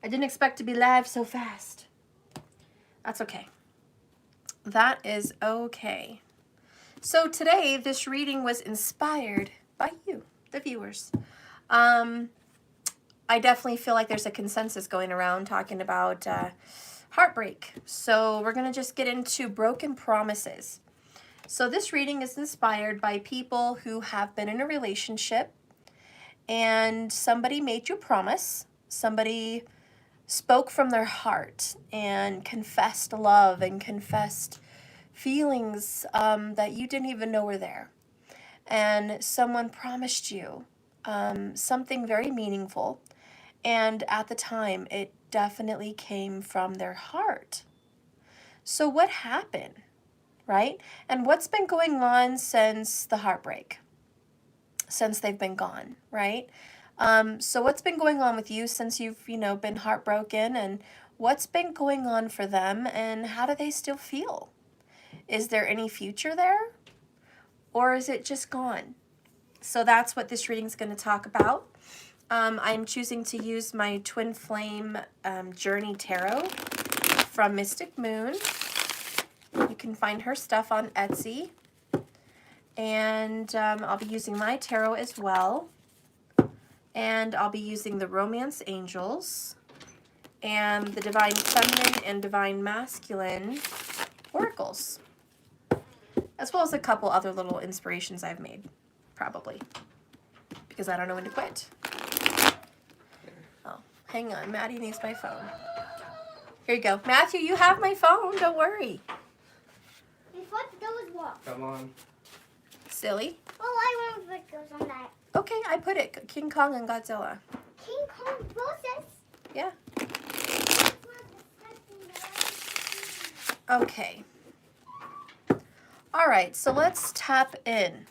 I didn't expect to be live so fast. That's okay. That is okay. So today, this reading was inspired by you, the viewers. I definitely feel like there's a consensus going around talking about heartbreak. So we're going to just get into broken promises. So this reading is inspired by people who have been in a relationship and somebody made you a promise. Somebody spoke from their heart and confessed love and confessed feelings that you didn't even know were there. And someone promised you something very meaningful. And at the time, it definitely came from their heart. So what happened, right? And what's been going on since the heartbreak? Since they've been gone, right? So what's been going on with you since you've, been heartbroken, and what's been going on for them, and how do they still feel? Is there any future there, or is it just gone? So that's what this reading is going to talk about. I'm choosing to use my Twin Flame Journey Tarot from Mystic Moon. You can find her stuff on Etsy. And I'll be using my tarot as well. And I'll be using the Romance Angels and the Divine Feminine and Divine Masculine oracles, as well as a couple other little inspirations I've made, probably, because I don't know when to quit. Oh, hang on. Maddie needs my phone. Here you go. Matthew, you have my phone. Don't worry. Come on. Silly. Oh, I remember what goes on that. Okay, I put it. King Kong and Godzilla. King Kong process. Yeah. Okay. All right, so let's tap in.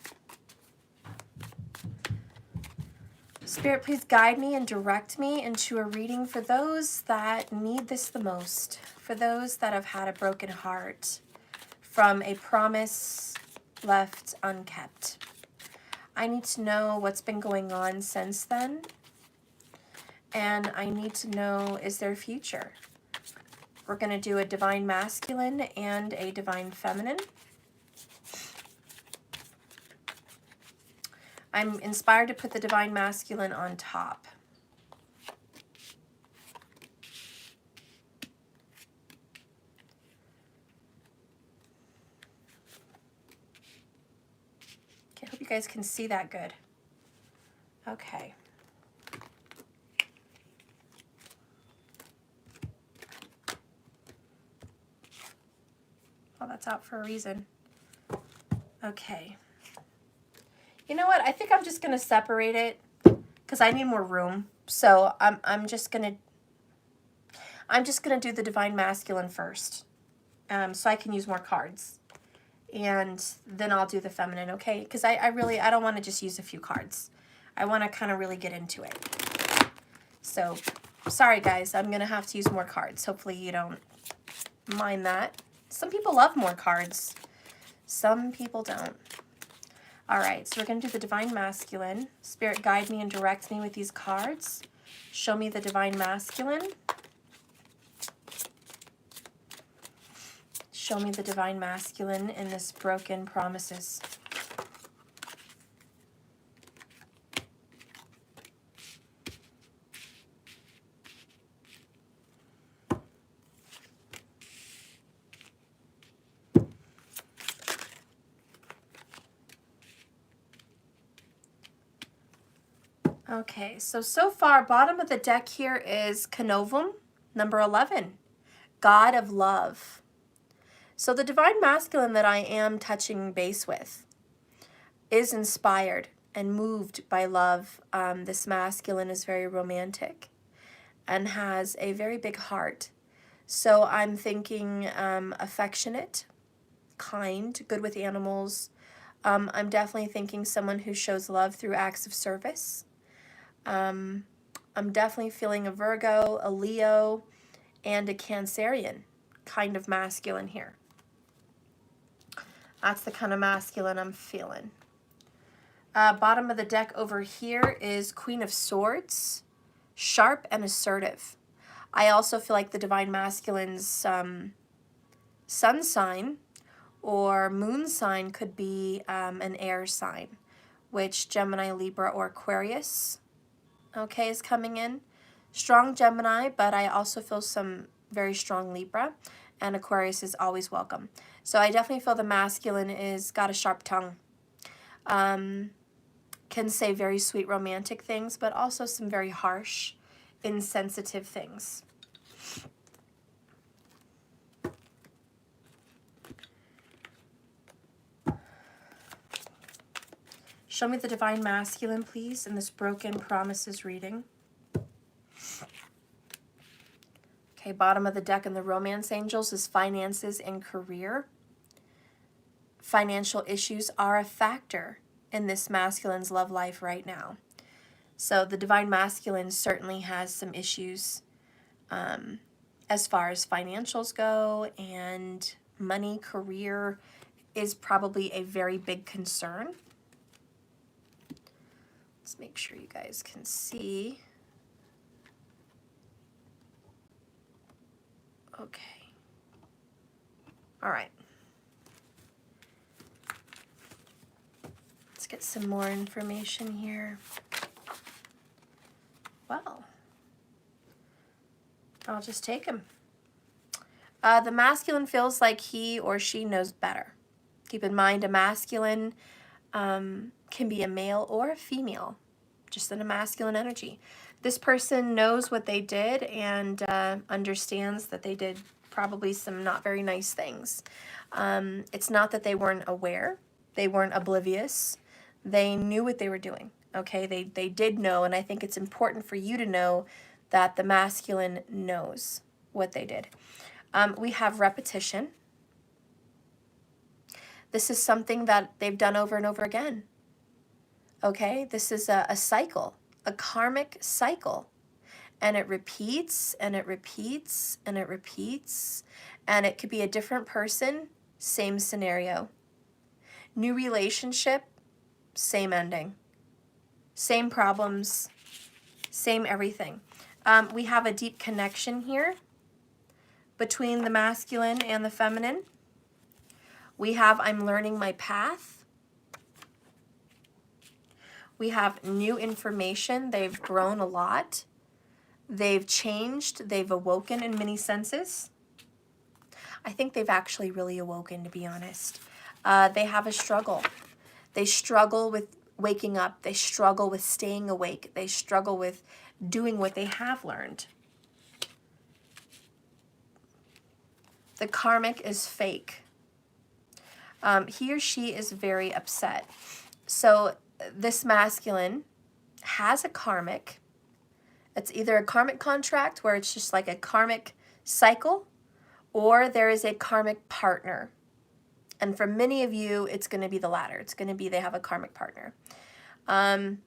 Spirit, please guide me and direct me into a reading for those that need this the most, for those that have had a broken heart from a promise left unkept. I need to know what's been going on since then, and I need to know, is there a future? We're going to do a Divine Masculine and a Divine Feminine. I'm inspired to put the Divine Masculine on top. Okay, I hope you guys can see that good. Okay. Oh, that's out for a reason. Okay. You know what? I think I'm just going to separate it because I need more room. So I'm just going to do the Divine Masculine first, so I can use more cards. And then I'll do the Feminine, okay? Because I don't want to just use a few cards. I want to kind of really get into it. So, sorry guys, I'm going to have to use more cards. Hopefully you don't mind that. Some people love more cards. Some people don't. All right, so we're going to do the Divine Masculine. Spirit, guide me and direct me with these cards. Show me the Divine Masculine. Show me the Divine Masculine in this broken promises. Okay, so far, bottom of the deck here is Canovum, number 11, God of Love. So the Divine Masculine that I am touching base with is inspired and moved by love. This masculine is very romantic and has a very big heart. So I'm thinking affectionate, kind, good with animals. I'm definitely thinking someone who shows love through acts of service. I'm definitely feeling a Virgo, a Leo, and a Cancerian kind of masculine here. That's the kind of masculine I'm feeling. Bottom of the deck over here is Queen of Swords, sharp and assertive. I also feel like the Divine Masculine's sun sign or moon sign could be an air sign, which Gemini, Libra, or Aquarius, okay, is coming in. Strong Gemini, but I also feel some very strong Libra, and Aquarius is always welcome. So I definitely feel the masculine is got a sharp tongue. Can say very sweet romantic things, but also some very harsh, insensitive things. Show me the Divine Masculine, please, in this Broken Promises reading. Okay, bottom of the deck in the Romance Angels is finances and career. Financial issues are a factor in this masculine's love life right now. So the Divine Masculine certainly has some issues as far as financials go, and money, career is probably a very big concern. Let's make sure you guys can see. Okay. All right. Let's get some more information here. Well, I'll just take him. The masculine feels like he or she knows better. Keep in mind, a masculine can be a male or a female, just in a masculine energy. This person knows what they did and understands that they did probably some not very nice things. It's not that they weren't aware. They weren't oblivious. They knew what they were doing, okay? They did know, and I think it's important for you to know that the masculine knows what they did. We have repetition. This is something that they've done over and over again. Okay, this is a cycle, a karmic cycle. And it repeats, and it repeats, and it repeats. And it could be a different person, same scenario. New relationship, same ending. Same problems, same everything. We have a deep connection here between the masculine and the feminine. We have I'm learning my path. We have new information. They've grown a lot. They've changed. They've awoken in many senses. I think they've actually really awoken, to be honest. They have a struggle. They struggle with waking up. They struggle with staying awake. They struggle with doing what they have learned. The karmic is fake. He or she is very upset. So this masculine has a karmic. It's either a karmic contract where it's just like a karmic cycle, or there is a karmic partner. And for many of you, it's going to be the latter. It's going to be they have a karmic partner. The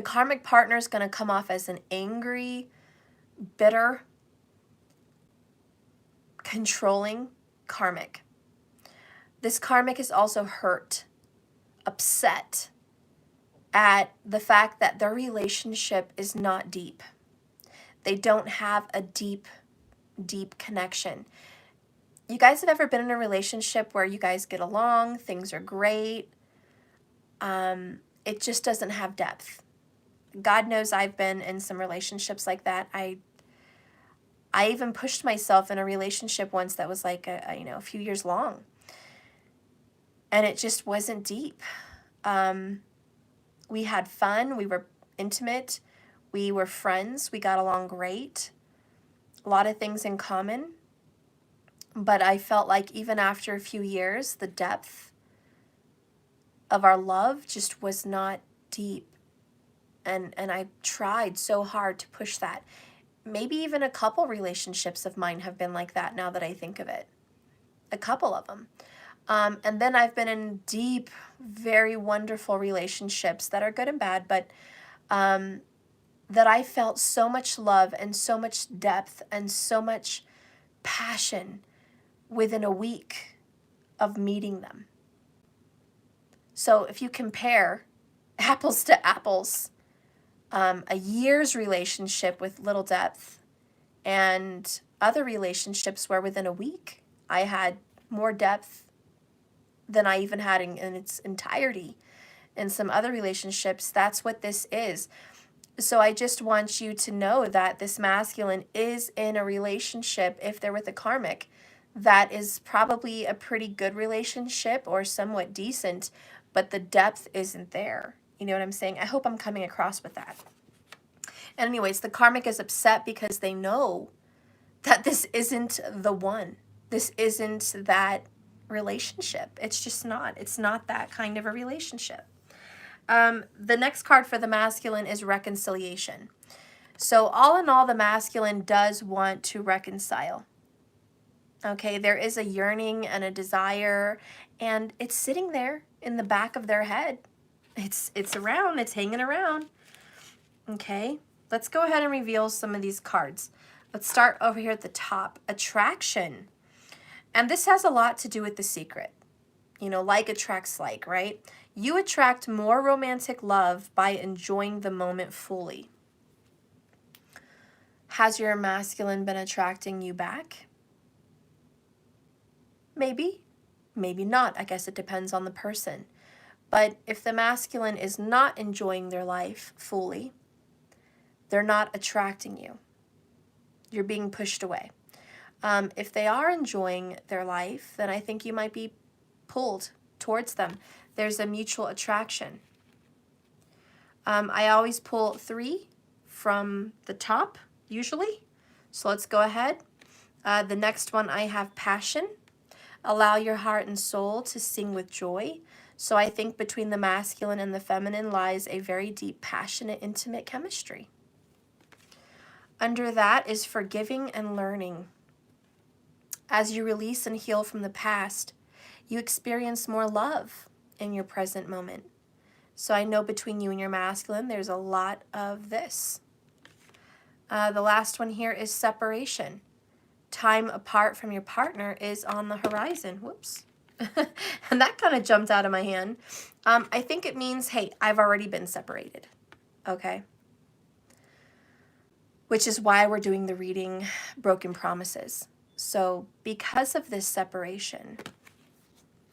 karmic partner is going to come off as an angry, bitter, controlling karmic. This karmic is also hurt, upset at the fact that their relationship is not deep. They don't have a deep, deep connection. You guys have ever been in a relationship where you guys get along, things are great, it just doesn't have depth. God knows I've been in some relationships like that. I even pushed myself in a relationship once that was like a few years long. And it just wasn't deep. We had fun, we were intimate, we were friends, we got along great, a lot of things in common. But I felt like even after a few years, the depth of our love just was not deep. And I tried so hard to push that. Maybe even a couple relationships of mine have been like that now that I think of it. A couple of them. And then I've been in deep, very wonderful relationships that are good and bad, but that I felt so much love and so much depth and so much passion within a week of meeting them. So if you compare apples to apples, a year's relationship with little depth, and other relationships where within a week I had more depth than I even had in its entirety. In some other relationships, that's what this is. So I just want you to know that this masculine is in a relationship, if they're with a karmic, that is probably a pretty good relationship or somewhat decent, but the depth isn't there. You know what I'm saying? I hope I'm coming across with that. And anyways, the karmic is upset because they know that this isn't the one. This isn't that relationship. It's just not. It's not that kind of a relationship. The next card for the masculine is reconciliation. So all in all, the masculine does want to reconcile. Okay, there is a yearning and a desire, and it's sitting there in the back of their head. It's around, it's hanging around. Okay, let's go ahead and reveal some of these cards. Let's start over here at the top. Attraction. And this has a lot to do with the secret. You know, like attracts like, right? You attract more romantic love by enjoying the moment fully. Has your masculine been attracting you back? Maybe, maybe not. I guess it depends on the person. But if the masculine is not enjoying their life fully, they're not attracting you. You're being pushed away. If they are enjoying their life, then I think you might be pulled towards them. There's a mutual attraction. I always pull 3 from the top, usually. So let's go ahead. The next one I have passion. Allow your heart and soul to sing with joy. So I think between the masculine and the feminine lies a very deep, passionate, intimate chemistry. Under that is forgiving and learning. As you release and heal from the past, you experience more love in your present moment. So I know between you and your masculine, there's a lot of this. The last one here is separation. Time apart from your partner is on the horizon. Whoops. And that kind of jumped out of my hand. I think it means, hey, I've already been separated. Okay. Which is why we're doing the reading Broken Promises. So because of this separation,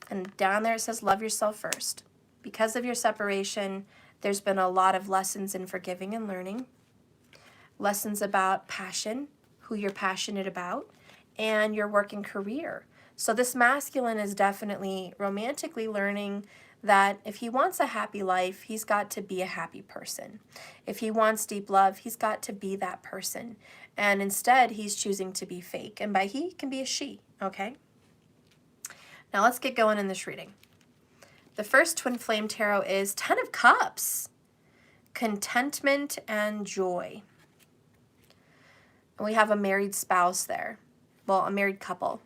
and down there it says love yourself first. Because of your separation, there's been a lot of lessons in forgiving and learning. Lessons about passion, who you're passionate about, and your working career. So this masculine is definitely romantically learning that if he wants a happy life, he's got to be a happy person. If he wants deep love, he's got to be that person. And instead, he's choosing to be fake. And by he, can be a she, okay? Now let's get going in this reading. The first Twin Flame Tarot is 10 of Cups. Contentment and joy. And we have a married spouse there. Well, a married couple.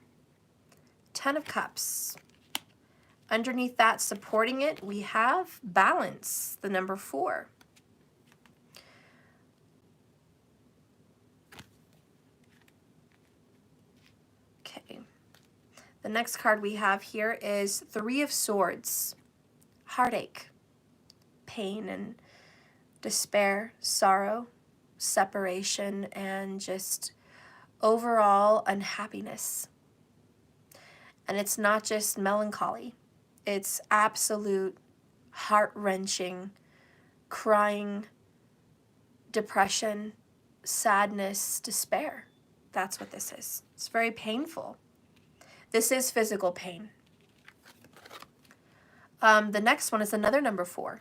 10 of Cups. Underneath that, supporting it, we have balance, the number 4. Okay. The next card we have here is 3 of Swords. Heartache, pain and despair, sorrow, separation, and just overall unhappiness. And it's not just melancholy. It's absolute heart-wrenching, crying, depression, sadness, despair. That's what this is. It's very painful. This is physical pain. The next one is another number 4.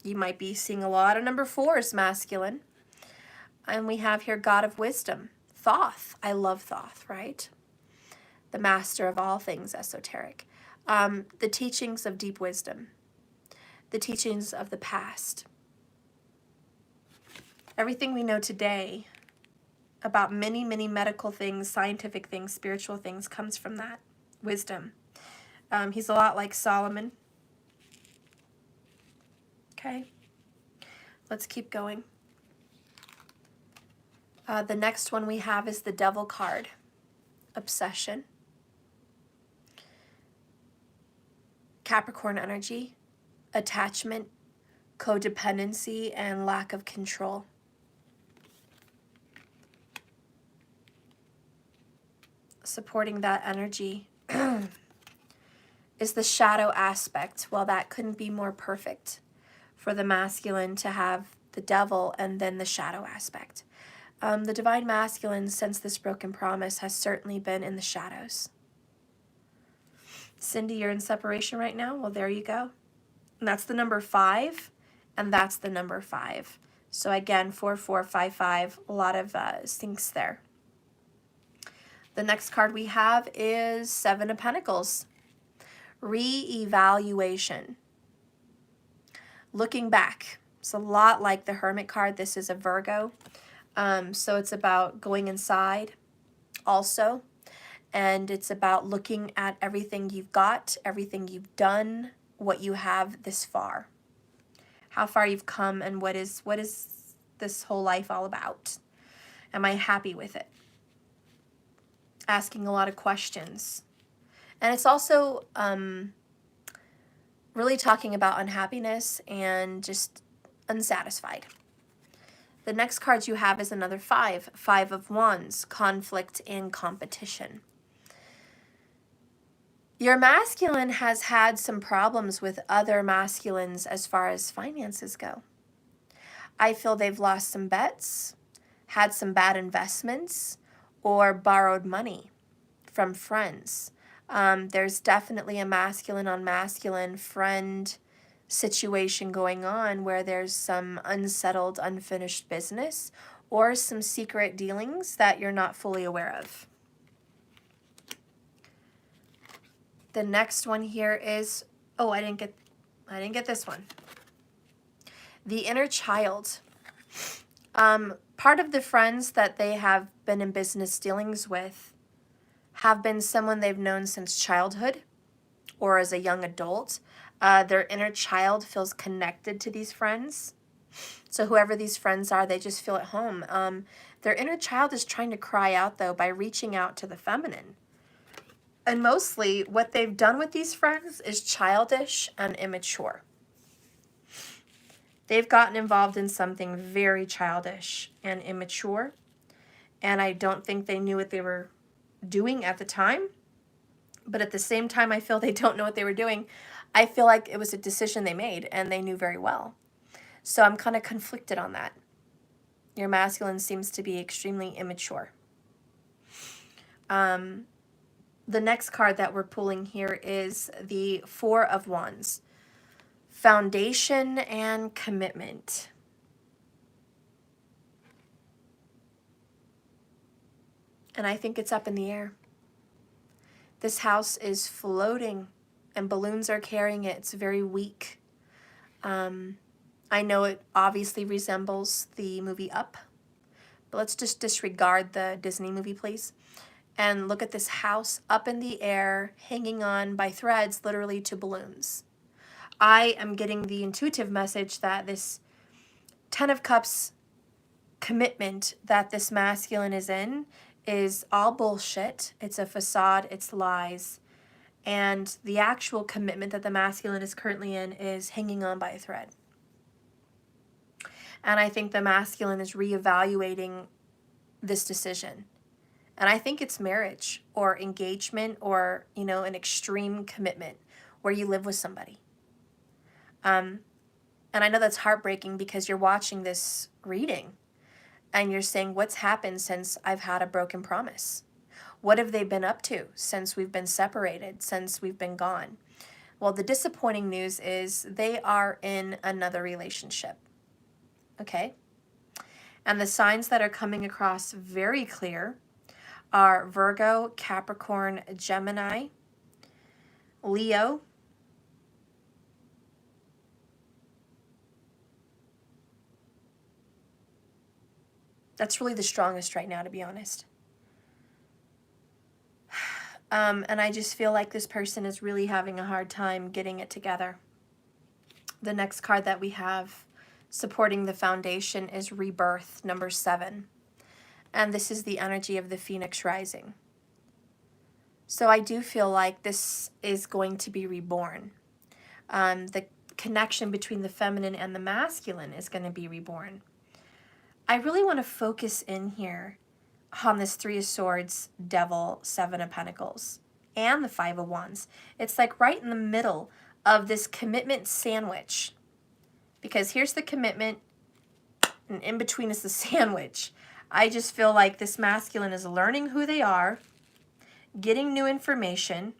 You might be seeing a lot of number 4s, masculine. And we have here God of Wisdom, Thoth. I love Thoth, right? The master of all things esoteric. The teachings of deep wisdom. The teachings of the past. Everything we know today about many, many medical things, scientific things, spiritual things comes from that wisdom. He's a lot like Solomon. Okay, let's keep going. The next one we have is the Devil card. Obsession. Capricorn energy. Attachment. codependency and lack of control. Supporting that energy is the shadow aspect. Well, that couldn't be more perfect for the masculine to have the devil and then the shadow aspect. The divine masculine, since this broken promise, has certainly been in the shadows. Cindy, you're in separation right now? Well, there you go. And that's the number 5, and that's the number 5. So again, 4, 4, 5, 5, a lot of syncs there. The next card we have is 7 of Pentacles. Re-evaluation. Looking back. It's a lot like the Hermit card. This is a Virgo. So it's about going inside also. And it's about looking at everything you've got, everything you've done, what you have this far. How far you've come, and what is this whole life all about? Am I happy with it? Asking a lot of questions. And it's also really talking about unhappiness and just unsatisfied. The next card you have is another 5. 5 of Wands, conflict and competition. Your masculine has had some problems with other masculines as far as finances go. I feel they've lost some bets, had some bad investments, or borrowed money from friends. There's definitely a masculine on masculine friend situation going on where there's some unsettled, unfinished business or some secret dealings that you're not fully aware of. The next one here is, oh, I didn't get this one. The inner child. Part of the friends that they have been in business dealings with have been someone they've known since childhood or as a young adult. Their inner child feels connected to these friends. So whoever these friends are, they just feel at home. Their inner child is trying to cry out, though, by reaching out to the feminine. And mostly what they've done with these friends is childish and immature. They've gotten involved in something very childish and immature. And I don't think they knew what they were doing at the time. But at the same time, I feel they don't know what they were doing. I feel like it was a decision they made and they knew very well. So I'm kind of conflicted on that. Your masculine seems to be extremely immature. The next card that we're pulling here is the 4 of Wands. Foundation and commitment. And I think it's up in the air. This house is floating and balloons are carrying it. It's very weak. I know it obviously resembles the movie Up, but let's just disregard the Disney movie, please. And look at this house up in the air, hanging on by threads, literally to balloons. I am getting the intuitive message that this 10 of Cups commitment that this masculine is in is all bullshit. It's a facade, it's lies. And the actual commitment that the masculine is currently in is hanging on by a thread. And I think the masculine is reevaluating this decision. And I think it's marriage or engagement or, you know, an extreme commitment where you live with somebody. And I know that's heartbreaking because you're watching this reading and you're saying, what's happened since I've had a broken promise? What have they been up to since we've been separated, since we've been gone? Well, the disappointing news is they are in another relationship. Okay? And the signs that are coming across very clear are Virgo, Capricorn, Gemini, Leo, that's really the strongest right now, to be honest. And I just feel like this person is really having a hard time getting it together. The next card that we have supporting the foundation is Rebirth, number 7. And this is the energy of the Phoenix rising. So I do feel like this is going to be reborn. The connection between the feminine and the masculine is going to be reborn. I really want to focus in here on this Three of Swords, Devil, Seven of Pentacles, and the Five of Wands. It's like right in the middle of this commitment sandwich. Because here's the commitment, and in between is the sandwich. I just feel like this masculine is learning who they are, getting new information,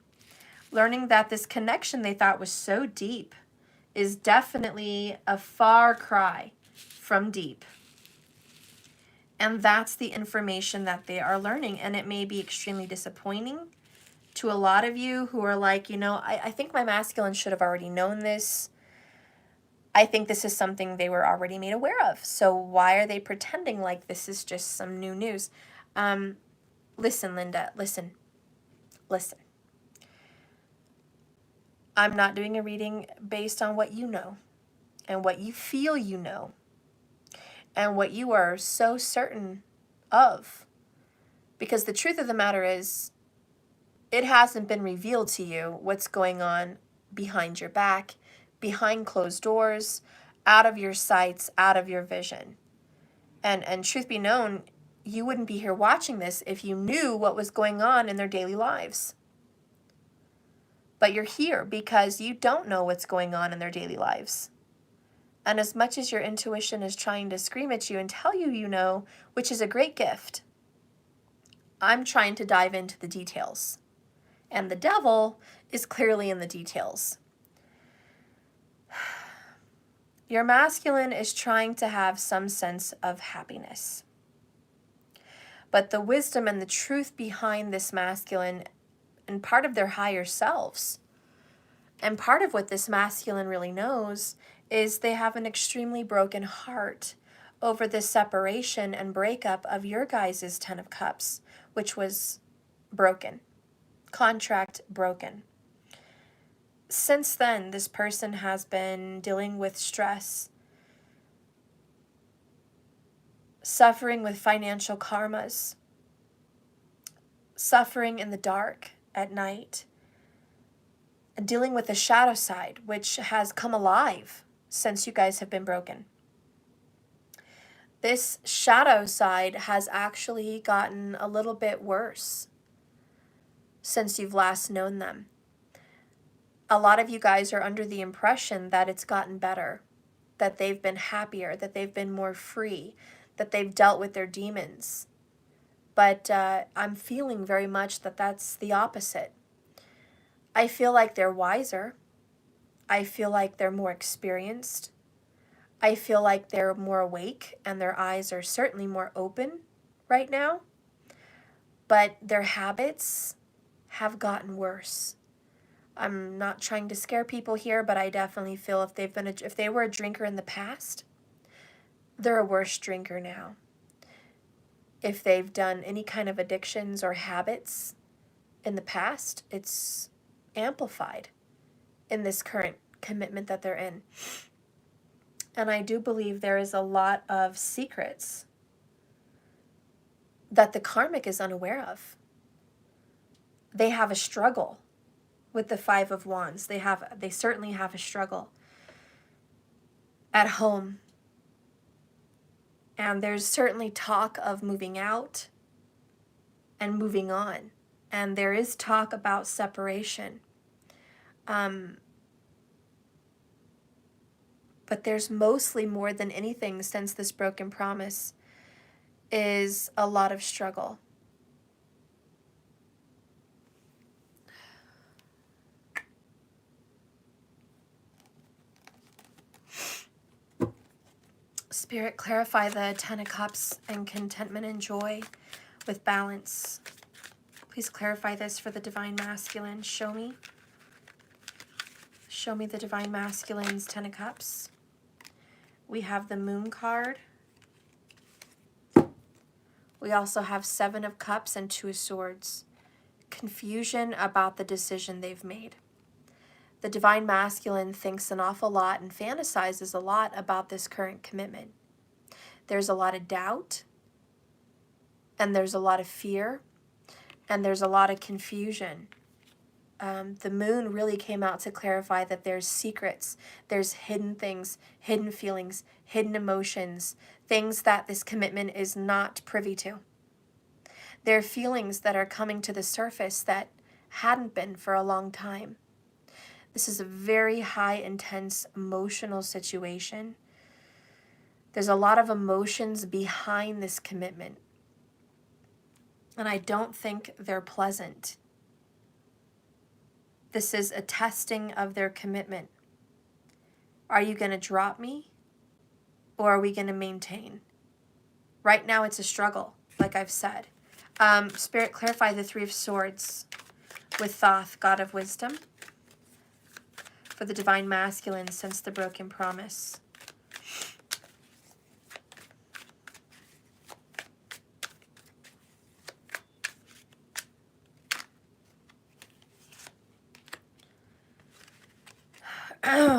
learning that this connection they thought was so deep is definitely a far cry from deep. And that's the information that they are learning. And it may be extremely disappointing to a lot of you who are like, you know, I think my masculine should have already known this. I think this is something they were already made aware of. So why are they pretending like this is just some new news? Listen, Linda, listen. I'm not doing a reading based on what you know and what you feel you know and what you are so certain of. Because the truth of the matter is, it hasn't been revealed to you what's going on behind your back, behind closed doors, out of your sights, out of your vision. And truth be known, you wouldn't be here watching this if you knew what was going on in their daily lives. But you're here because you don't know what's going on in their daily lives. And as much as your intuition is trying to scream at you and tell you you know, which is a great gift, I'm trying to dive into the details. And the devil is clearly in the details. Your masculine is trying to have some sense of happiness. But the wisdom and the truth behind this masculine and part of their higher selves, and part of what this masculine really knows, is they have an extremely broken heart over the separation and breakup of your guys' Ten of Cups, which was broken. Contract broken. Since then, this person has been dealing with stress, suffering with financial karmas, suffering in the dark at night, and dealing with the shadow side, which has come alive since you guys have been broken. This shadow side has actually gotten a little bit worse since you've last known them. A lot of you guys are under the impression that it's gotten better, that they've been happier, that they've been more free, that they've dealt with their demons. But I'm feeling very much that that's the opposite. I feel like they're wiser. I feel like they're more experienced. I feel like they're more awake and their eyes are certainly more open right now. But their habits have gotten worse. I'm not trying to scare people here, but I definitely feel if they were a drinker in the past, they're a worse drinker now. If they've done any kind of addictions or habits in the past, it's amplified in this current commitment that they're in. And I do believe there is a lot of secrets that the karmic is unaware of. They have a struggle with the Five of Wands. They certainly have a struggle at home. And there's certainly talk of moving out and moving on. And there is talk about separation. But there's mostly, more than anything since this broken promise, is a lot of struggle. Spirit, clarify the Ten of Cups and contentment and joy with balance. Please clarify this for the Divine Masculine. Show me. Show me the Divine Masculine's Ten of Cups. We have the Moon card. We also have Seven of Cups and Two of Swords. Confusion about the decision they've made. The Divine Masculine thinks an awful lot and fantasizes a lot about this current commitment. There's a lot of doubt, and there's a lot of fear, and there's a lot of confusion the moon really came out to clarify that there's secrets, there's hidden things, hidden feelings, hidden emotions, things that this commitment is not privy to. There are feelings that are coming to the surface that hadn't been for a long time. This is a very high, intense, emotional situation. There's a lot of emotions behind this commitment, and I don't think they're pleasant. This is a testing of their commitment. Are you going to drop me, or are we going to maintain? Right now it's a struggle, like I've said. Spirit, clarify the Three of Swords with Thoth, God of Wisdom, for the Divine Masculine since the broken promise.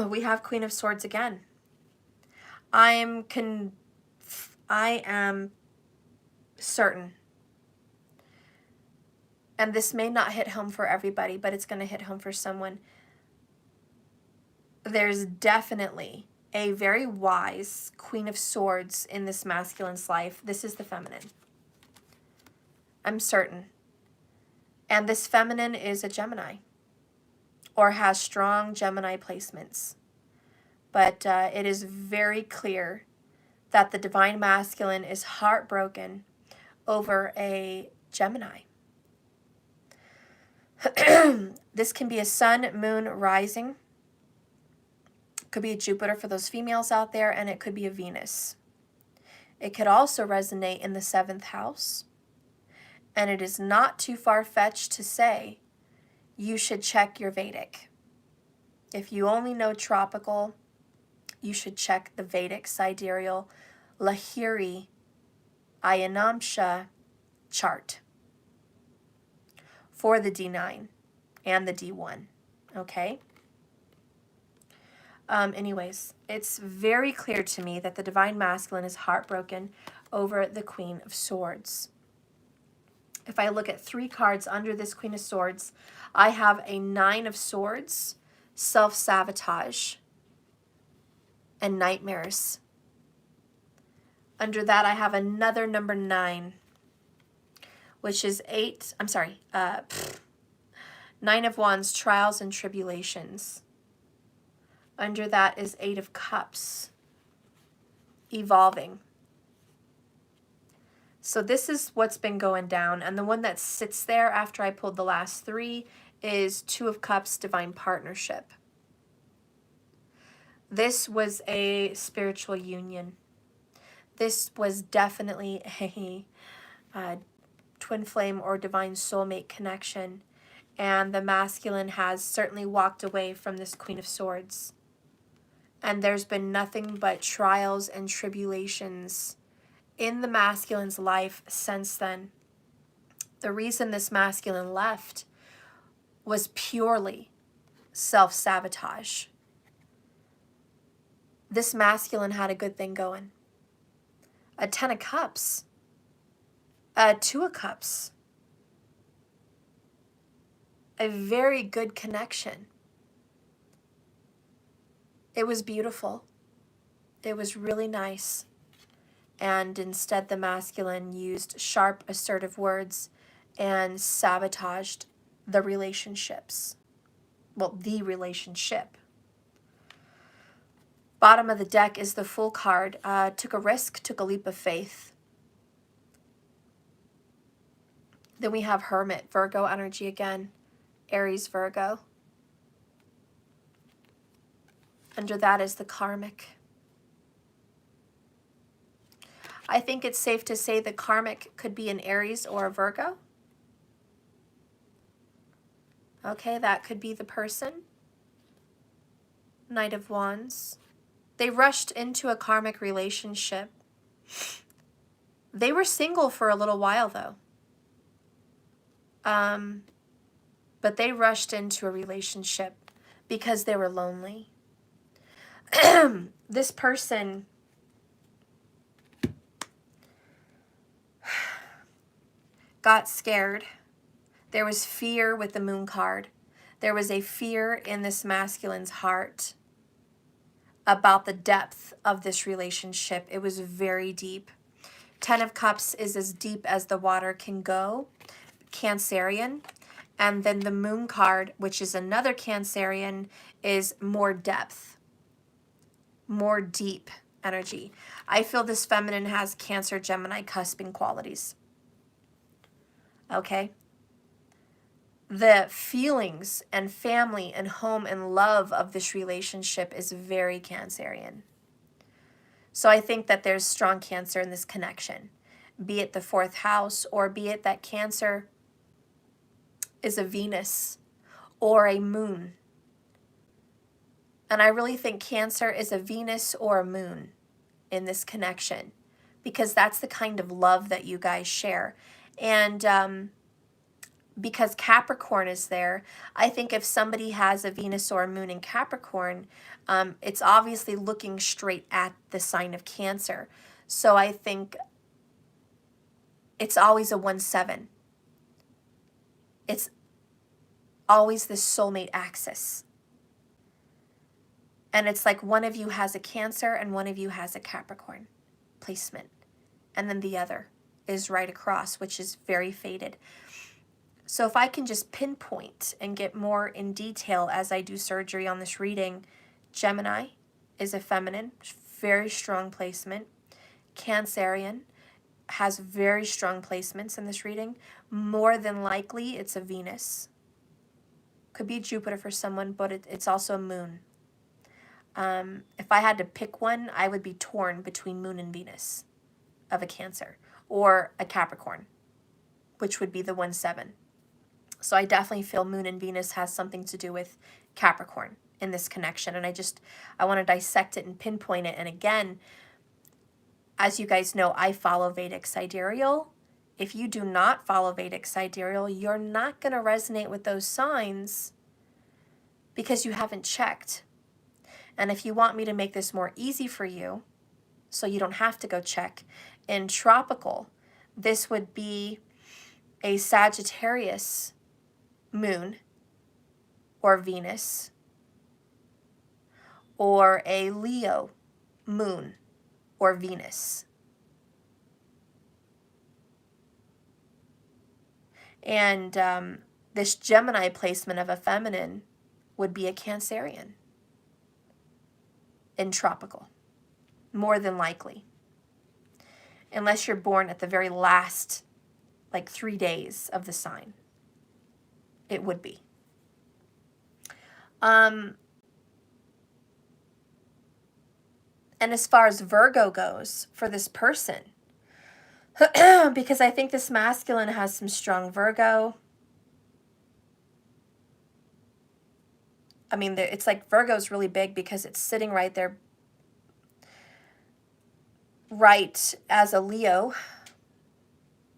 We have Queen of Swords again. I am certain, and this may not hit home for everybody, but it's going to hit home for someone. There's definitely a very wise Queen of Swords in this masculine's life. This is the feminine. I'm certain. And this feminine is a Gemini, or has strong Gemini placements. But it is very clear that the Divine Masculine is heartbroken over a Gemini. This can be a sun, moon, rising. Could be a Jupiter for those females out there, and it could be a Venus. It could also resonate in the 7th house. And it is not too far-fetched to say you should check your Vedic. If you only know tropical, you should check the Vedic sidereal Lahiri Ayanamsha chart for the D9 and the D1, okay? Anyways, it's very clear to me that the Divine Masculine is heartbroken over the Queen of Swords. If I look at 3 cards under this Queen of Swords, I have a 9 of Swords, self-sabotage, and nightmares. Under that, I have another number 9, which is 9 of Wands, trials and tribulations. Under that is 8 of Cups, evolving. So this is what's been going down. And the one that sits there after I pulled the last 3 is 2 of Cups, divine partnership. This was a spiritual union. This was definitely a twin flame or divine soulmate connection. And the masculine has certainly walked away from this Queen of Swords. And there's been nothing but trials and tribulations in the masculine's life since then. The reason this masculine left was purely self-sabotage. This masculine had a good thing going. A 10 of Cups. A 2 of Cups. A very good connection. It was beautiful. It was really nice. And instead the masculine used sharp, assertive words and sabotaged the relationships. Well, the relationship. Bottom of the deck is the Fool card. Took a risk, took a leap of faith. Then we have Hermit, Virgo energy again. Aries, Virgo. Under that is the Karmic. I think it's safe to say the Karmic could be an Aries or a Virgo. Okay, that could be the person. Knight of Wands. They rushed into a karmic relationship. They were single for a little while, though. But they rushed into a relationship because they were lonely. This person got scared. There was fear with the Moon card. There was a fear in this masculine's heart about the depth of this relationship. It was very deep. 10 of Cups is as deep as the water can go, Cancerian. And then the Moon card, which is another Cancerian, is more depth, more deep energy. I feel this feminine has Cancer, Gemini, cusping qualities. Okay? The feelings and family and home and love of this relationship is very Cancerian. So I think that there's strong Cancer in this connection, be it the 4th house or be it that Cancer is a Venus or a moon. And I really think Cancer is a Venus or a moon in this connection, because that's the kind of love that you guys share. And because Capricorn is there, I think if somebody has a Venus or a moon in Capricorn, it's obviously looking straight at the sign of Cancer. So I think it's always a 1-7. It's always this soulmate axis. And it's like one of you has a Cancer and one of you has a Capricorn placement. And then the other is right across, which is very faded. So if I can just pinpoint and get more in detail as I do surgery on this reading, Gemini is a feminine, very strong placement. Cancerian has very strong placements in this reading. More than likely, it's a Venus. Could be Jupiter for someone, but it's also a moon. If I had to pick one, I would be torn between Moon and Venus of a Cancer or a Capricorn, which would be the 1-7. So I definitely feel Moon and Venus has something to do with Capricorn in this connection. And I want to dissect it and pinpoint it. And again, as you guys know, I follow Vedic sidereal. If you do not follow Vedic sidereal, you're not going to resonate with those signs because you haven't checked. And if you want me to make this more easy for you, so you don't have to go check, in tropical, this would be a Sagittarius moon or Venus, or a Leo moon or Venus. And this Gemini placement of a feminine would be a Cancerian in tropical, more than likely. Unless you're born at the very last, like 3 days of the sign. It would be. And as far as Virgo goes for this person, because I think this masculine has some strong Virgo. I mean, it's like Virgo's really big because it's sitting right there, right as a Leo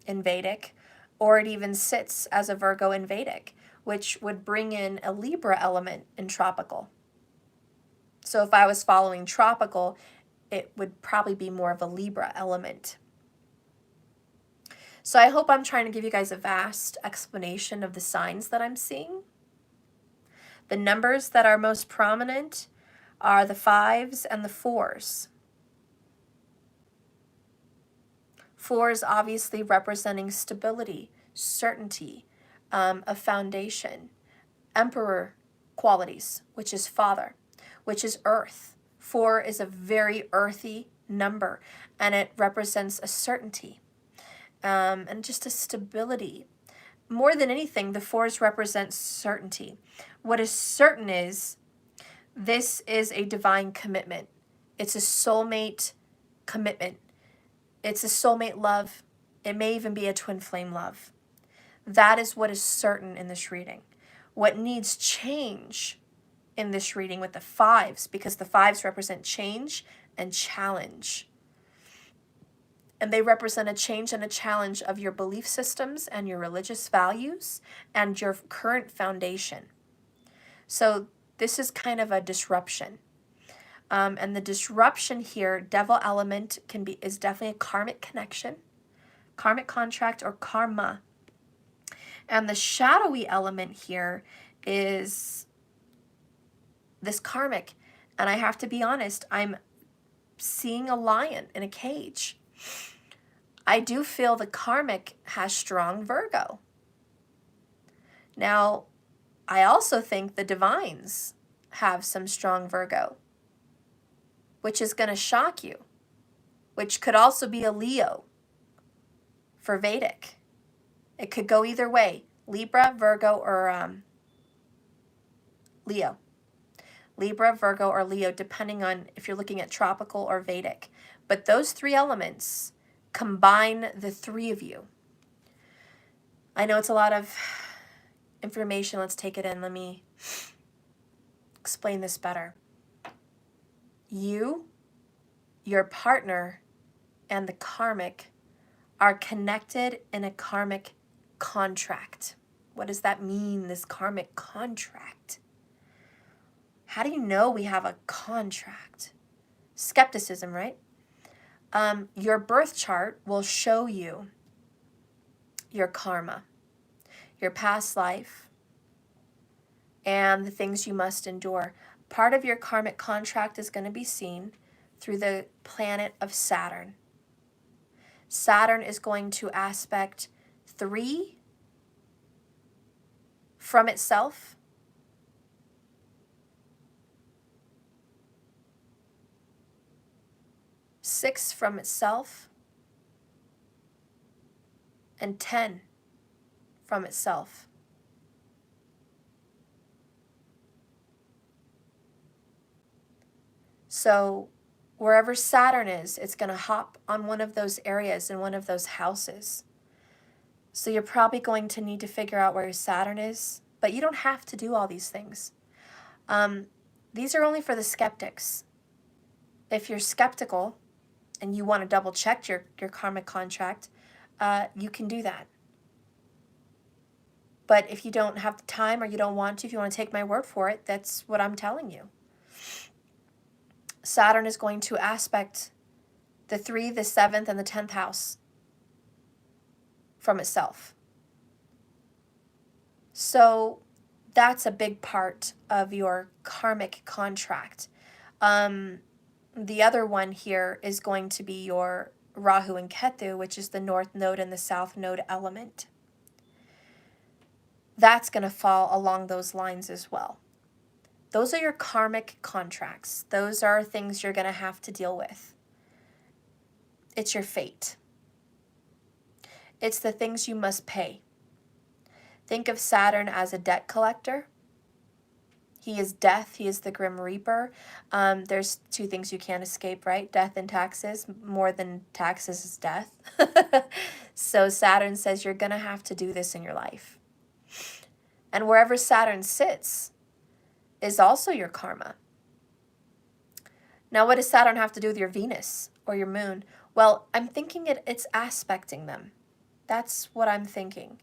in Vedic, or it even sits as a Virgo in Vedic, which would bring in a Libra element in tropical. So if I was following tropical, it would probably be more of a Libra element. So I hope I'm trying to give you guys a vast explanation of the signs that I'm seeing. The numbers that are most prominent are the 5s and the 4s. 4s obviously representing stability, certainty, a foundation. Emperor qualities, which is father, which is earth. 4 is a very earthy number, and it represents a certainty and just a stability. More than anything, the 4s represent certainty. What is certain is this is a divine commitment. It's a soulmate commitment. It's a soulmate love. It may even be a twin flame love. That is what is certain in this reading. What needs change in this reading with the 5s, because the 5s represent change and challenge. And they represent a change and a challenge of your belief systems and your religious values and your current foundation. So this is kind of a disruption. And the disruption here, devil element, is definitely a karmic connection, karmic contract, or karma. And the shadowy element here is this karmic. And I have to be honest, I'm seeing a lion in a cage. I do feel the karmic has strong Virgo. Now, I also think the divines have some strong Virgo, which is going to shock you, which could also be a Leo for Vedic. It could go either way, Libra, Virgo, or Leo. Libra, Virgo, or Leo, depending on if you're looking at tropical or Vedic. But those three elements combine the three of you. I know it's a lot of information. Let's take it in. Let me explain this better. You, your partner, and the karmic are connected in a karmic contract. What does that mean, this karmic contract? How do you know we have a contract? Skepticism, right? Your birth chart will show you your karma, your past life, and the things you must endure. Part of your karmic contract is going to be seen through the planet of Saturn. Saturn is going to aspect 3 from itself, 6 from itself, and 10 from itself. So wherever Saturn is, it's going to hop on one of those areas in one of those houses. So you're probably going to need to figure out where your Saturn is, but you don't have to do all these things. These are only for the skeptics. If you're skeptical and you want to double check your karmic contract, you can do that. But if you don't have the time or you don't want to, if you want to take my word for it, that's what I'm telling you. Saturn is going to aspect the 3, the 7th, and the 10th house from itself. So that's a big part of your karmic contract. The other one here is going to be your Rahu and Ketu, which is the north node and the south node element. That's going to fall along those lines as well. Those are your karmic contracts. Those are things you're going to have to deal with. It's your fate. It's the things you must pay. Think of Saturn as a debt collector. He is death. He is the Grim Reaper. There's 2 things you can't escape, right? Death and taxes. More than taxes is death. So Saturn says you're going to have to do this in your life. And wherever Saturn sits is also your karma. Now, what does Saturn have to do with your Venus or your moon? Well, I'm thinking it's aspecting them. That's what I'm thinking.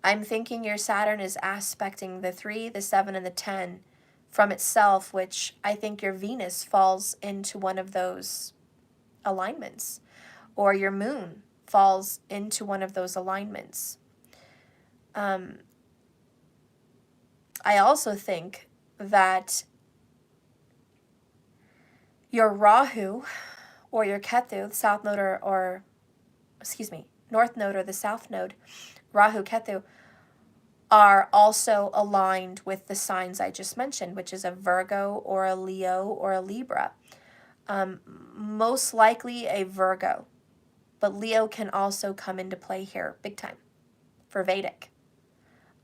I'm thinking your Saturn is aspecting the 3, the 7, and the 10 from itself, which I think your Venus falls into one of those alignments, or your moon falls into one of those alignments. I also think that your Rahu or your Ketu, the south node north node or the south node, Rahu, Ketu, are also aligned with the signs I just mentioned, which is a Virgo or a Leo or a Libra. Most likely a Virgo, but Leo can also come into play here big time for Vedic.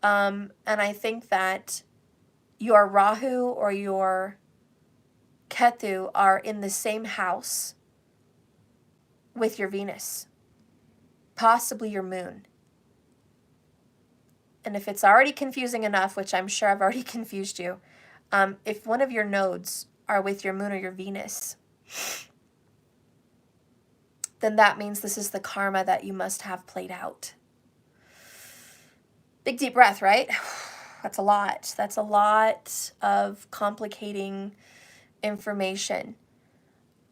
And I think that your Rahu or your Ketu are in the same house with your Venus, possibly your moon. And if it's already confusing enough, which I'm sure I've already confused you, if one of your nodes are with your moon or your Venus, then that means this is the karma that you must have played out. Big deep breath, right? That's a lot. That's a lot of complicating information.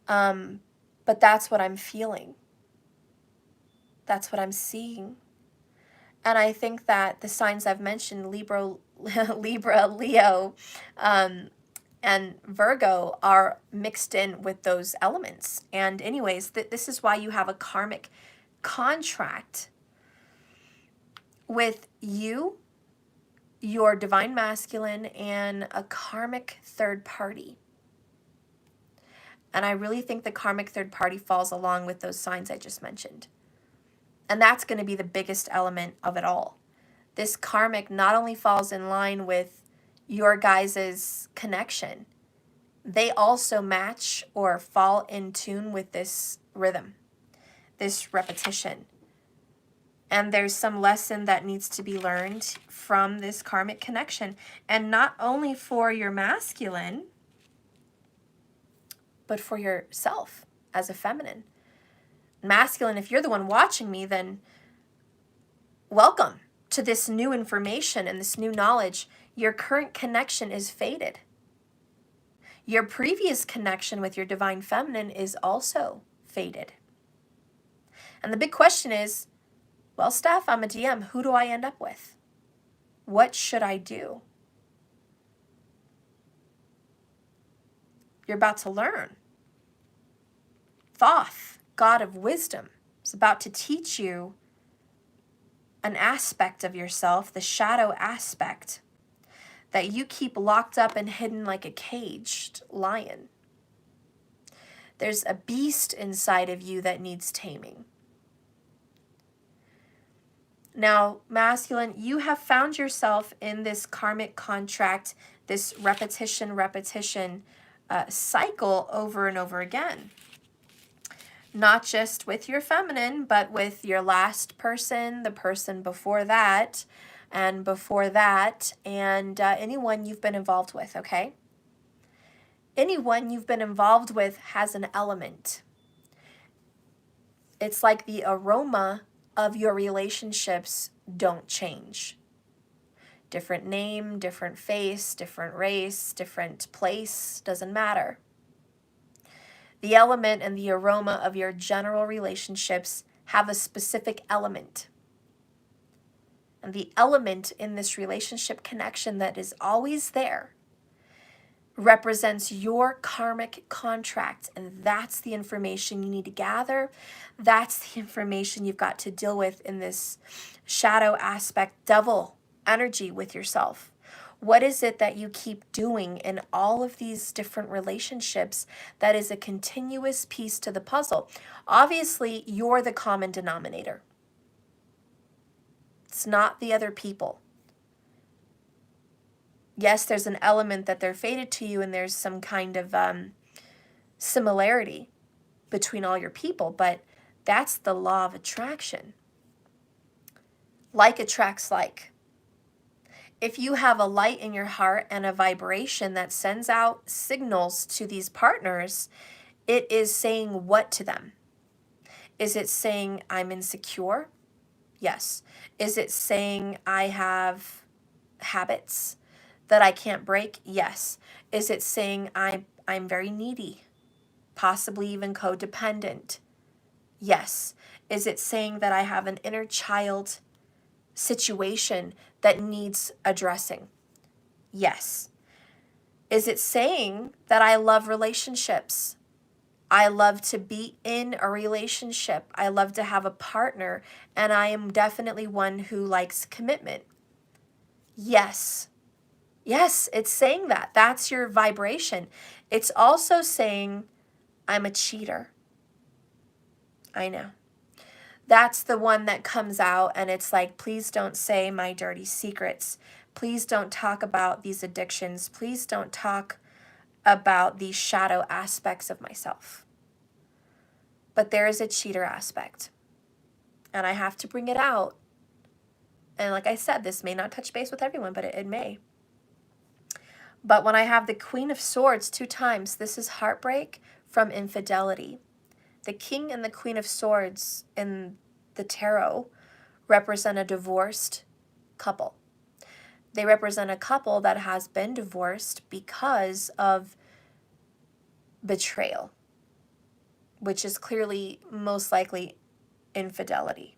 But that's what I'm feeling. That's what I'm seeing. And I think that the signs I've mentioned, Libra, Leo, and Virgo, are mixed in with those elements. And anyways, this is why you have a karmic contract with you, your divine masculine, and a karmic third party. And I really think the karmic third party falls along with those signs I just mentioned. And that's going to be the biggest element of it all. This karmic not only falls in line with your guys' connection, they also match or fall in tune with this rhythm, this repetition. And there's some lesson that needs to be learned from this karmic connection. And not only for your masculine, but for yourself as a feminine. Masculine, if you're the one watching me, then welcome to this new information and this new knowledge. Your current connection is faded. Your previous connection with your divine feminine is also faded. And the big question is, well, Steph, I'm a DM. Who do I end up with? What should I do? You're about to learn. Thoth, God of wisdom, is about to teach you an aspect of yourself, the shadow aspect, that you keep locked up and hidden like a caged lion. There's a beast inside of you that needs taming. Now, masculine, you have found yourself in this karmic contract, this repetition cycle over and over again. Not just with your feminine, but with your last person, the person before that, and anyone you've been involved with, okay? Anyone you've been involved with has an element. It's like the aroma of your relationships don't change. Different name, different face, different race, different place, doesn't matter. The element and the aroma of your general relationships have a specific element. And the element in this relationship connection that is always there represents your karmic contract. And that's the information you need to gather. That's the information you've got to deal with in this shadow aspect, devil energy with yourself. What is it that you keep doing in all of these different relationships that is a continuous piece to the puzzle? Obviously, you're the common denominator. It's not the other people. Yes, there's an element that they're fated to you, and there's some kind of similarity between all your people, but that's the law of attraction. Like attracts like. If you have a light in your heart and a vibration that sends out signals to these partners, it is saying what to them? Is it saying I'm insecure? Yes. Is it saying I have habits that I can't break? Yes. Is it saying I'm very needy, possibly even codependent? Yes. Is it saying that I have an inner child situation that needs addressing? Yes. Is it saying that I love relationships? I love to be in a relationship. I love to have a partner, and I am definitely one who likes commitment. Yes. Yes, it's saying that. That's your vibration. It's also saying I'm a cheater. I know. That's the one that comes out and it's like, please don't say my dirty secrets. Please don't talk about these addictions. Please don't talk about these shadow aspects of myself. But there is a cheater aspect. And I have to bring it out. And like I said, this may not touch base with everyone, but it may. But when I have the Queen of Swords 2 times, this is heartbreak from infidelity. The King and the Queen of Swords in the tarot represent a divorced couple. They represent a couple that has been divorced because of betrayal, which is clearly most likely infidelity.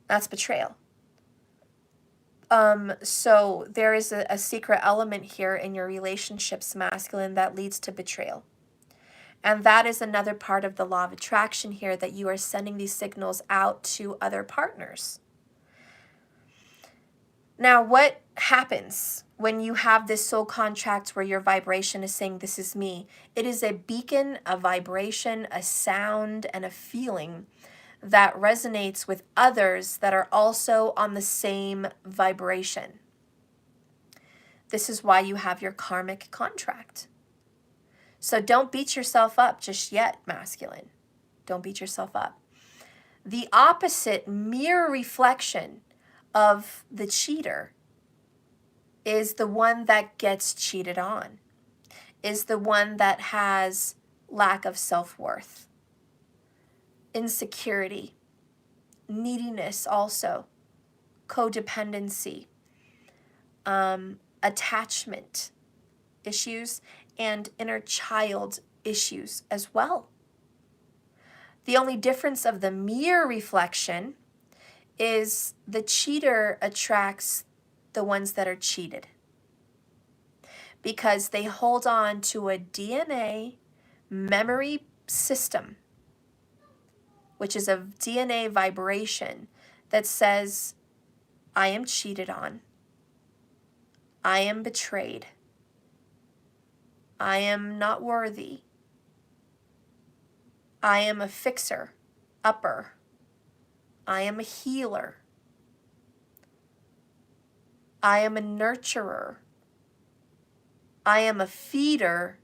That's betrayal. So there is a secret element here in your relationships, masculine, that leads to betrayal. And that is another part of the law of attraction here, that you are sending these signals out to other partners. Now, what happens when you have this soul contract where your vibration is saying, this is me? It is a beacon, a vibration, a sound, and a feeling that resonates with others that are also on the same vibration. This is why you have your karmic contract. So don't beat yourself up just yet, masculine. Don't beat yourself up. The opposite mirror reflection of the cheater is the one that gets cheated on, is the one that has lack of self-worth, insecurity, neediness also, codependency, attachment issues, and inner child issues as well. The only difference of the mirror reflection is the cheater attracts the ones that are cheated, because they hold on to a DNA memory system, which is a DNA vibration that says, I am cheated on, I am betrayed, I am not worthy, I am a fixer, upper, I am a healer, I am a nurturer, I am a feeder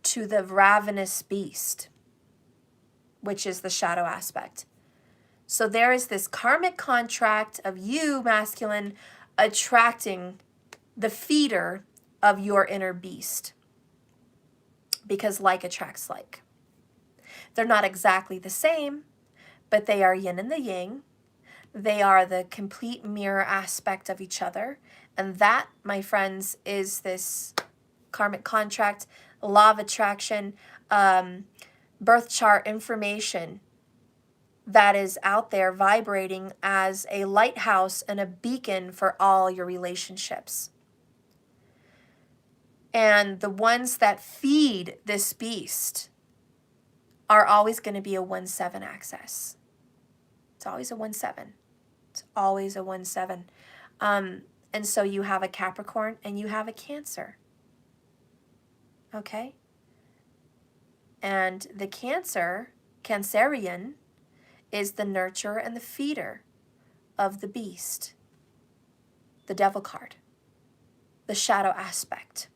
to the ravenous beast, which is the shadow aspect. So there is this karmic contract of you, masculine, attracting the feeder of your inner beast, because like attracts like. They're not exactly the same, but they are yin and the yang. They are the complete mirror aspect of each other. And that, my friends, is this karmic contract, law of attraction, birth chart information that is out there vibrating as a lighthouse and a beacon for all your relationships. And the ones that feed this beast are always going to be a 1-7 axis. It's always a 1-7. It's always a 1-7. And so you have a Capricorn and you have a Cancer. Okay? And the Cancerian, is the nurturer and the feeder of the beast, the devil card, the shadow aspect,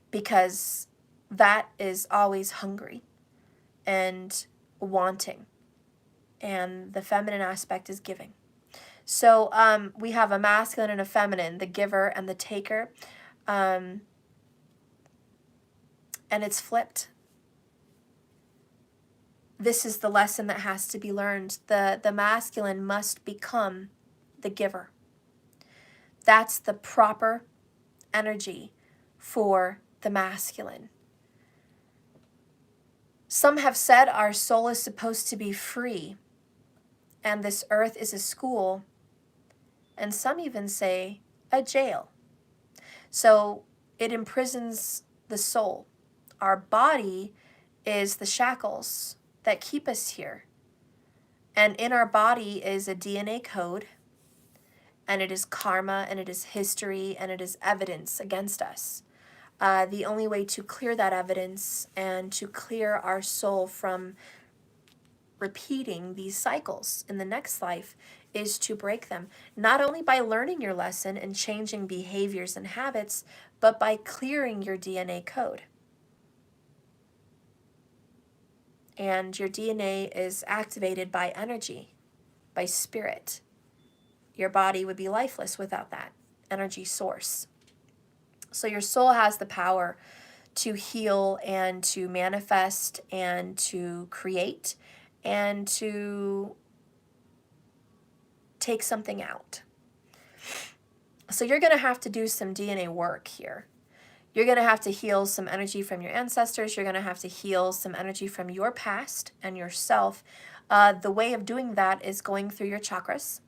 because that is always hungry and wanting, and the feminine aspect is giving. So we have a masculine and a feminine, the giver and the taker, and it's flipped. This is the lesson that has to be learned. The masculine must become the giver. That's the proper energy for the masculine. Some have said our soul is supposed to be free, and this earth is a school, and some even say a jail. So it imprisons the soul. Our body is the shackles that keep us here. And in our body is a DNA code, and it is karma, and it is history, and it is evidence against us. The only way to clear that evidence and to clear our soul from repeating these cycles in the next life is to break them, not only by learning your lesson and changing behaviors and habits, but by clearing your DNA code. And your DNA is activated by energy, by spirit. Your body would be lifeless without that energy source. So your soul has the power to heal and to manifest and to create and to take something out. So you're going to have to do some DNA work here. You're going to have to heal some energy from your ancestors. You're going to have to heal some energy from your past and yourself. The way of doing that is going through your chakras,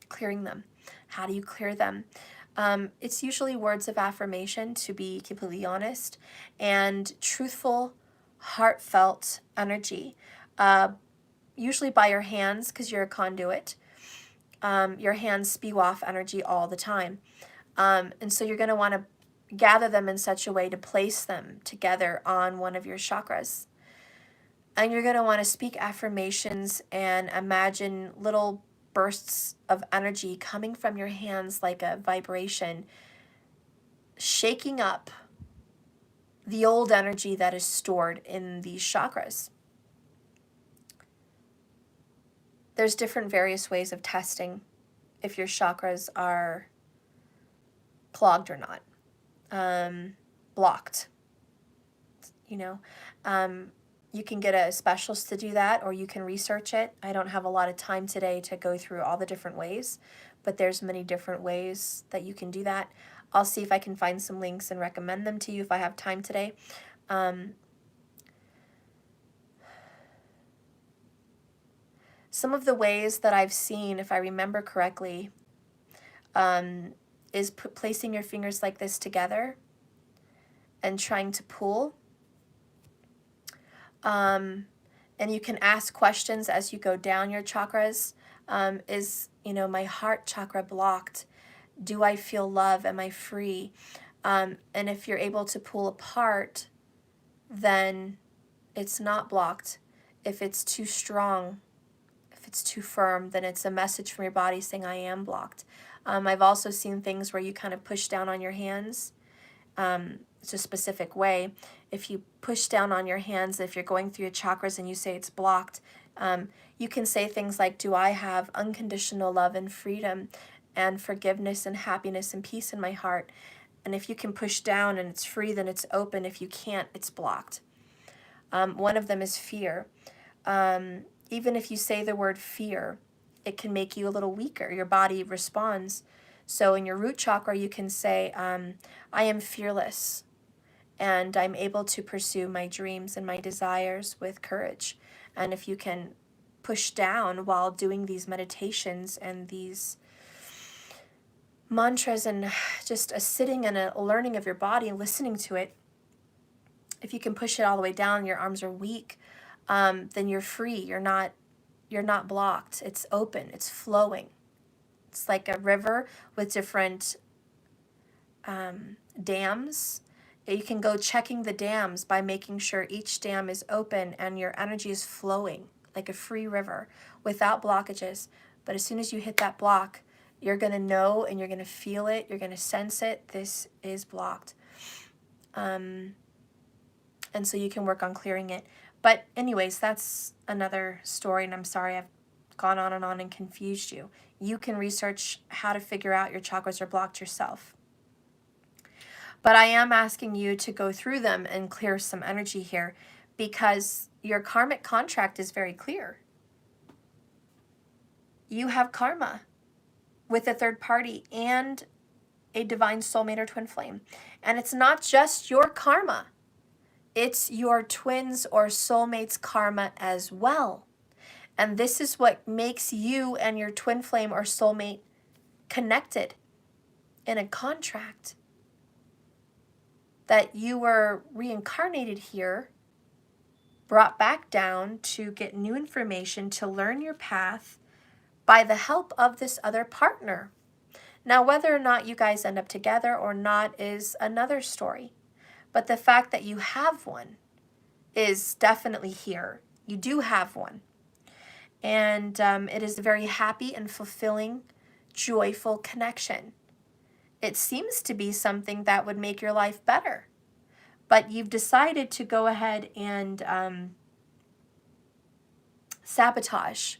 clearing them. How do you clear them? It's usually words of affirmation, to be completely honest, and truthful, heartfelt energy. Usually by your hands, because you're a conduit. Your hands spew off energy all the time. And so you're going to want to gather them in such a way to place them together on one of your chakras. And you're going to want to speak affirmations and imagine little bursts of energy coming from your hands like a vibration, shaking up the old energy that is stored in these chakras. There's different various ways of testing if your chakras are clogged or not. Blocked, you know. You can get a specialist to do that, or you can research it. I don't have a lot of time today to go through all the different ways, but there's many different ways that you can do that. I'll see if I can find some links and recommend them to you if I have time today. Some of the ways that I've seen, if I remember correctly, is placing your fingers like this together and trying to pull. And you can ask questions as you go down your chakras. Is, my heart chakra blocked? Do I feel love? Am I free? And if you're able to pull apart, then it's not blocked. If it's too strong, if it's too firm, then it's a message from your body saying, I am blocked. I've also seen things where you kind of push down on your hands. It's a specific way. If you push down on your hands, if you're going through your chakras and you say it's blocked, you can say things like, do I have unconditional love and freedom and forgiveness and happiness and peace in my heart? And if you can push down and it's free, then it's open. If you can't, it's blocked. One of them is fear. Even if you say the word fear, it can make you a little weaker. Your body responds. So in your root chakra, you can say, I am fearless, and I'm able to pursue my dreams and my desires with courage. And if you can push down while doing these meditations and these mantras and just a sitting and a learning of your body and listening to it, if you can push it all the way down, your arms are weak, then you're free. You're not blocked. It's open. It's flowing. It's like a river with different dams. You can go checking the dams by making sure each dam is open and your energy is flowing like a free river without blockages. But as soon as you hit that block, you're going to know and you're going to feel it. You're going to sense it. This is blocked. And so you can work on clearing it. But anyways, that's another story, and I'm sorry I've gone on and confused you. You can research how to figure out your chakras are blocked yourself. But I am asking you to go through them and clear some energy here, because your karmic contract is very clear. You have karma with a third party and a divine soulmate or twin flame. And it's not just your karma. It's your twins or soulmate's karma as well. And this is what makes you and your twin flame or soulmate connected in a contract. That you were reincarnated here, brought back down to get new information, to learn your path by the help of this other partner. Now, whether or not you guys end up together or not is another story. But the fact that you have one is definitely here. You do have one. And it is a very happy and fulfilling, joyful connection. It seems to be something that would make your life better. But you've decided to go ahead and sabotage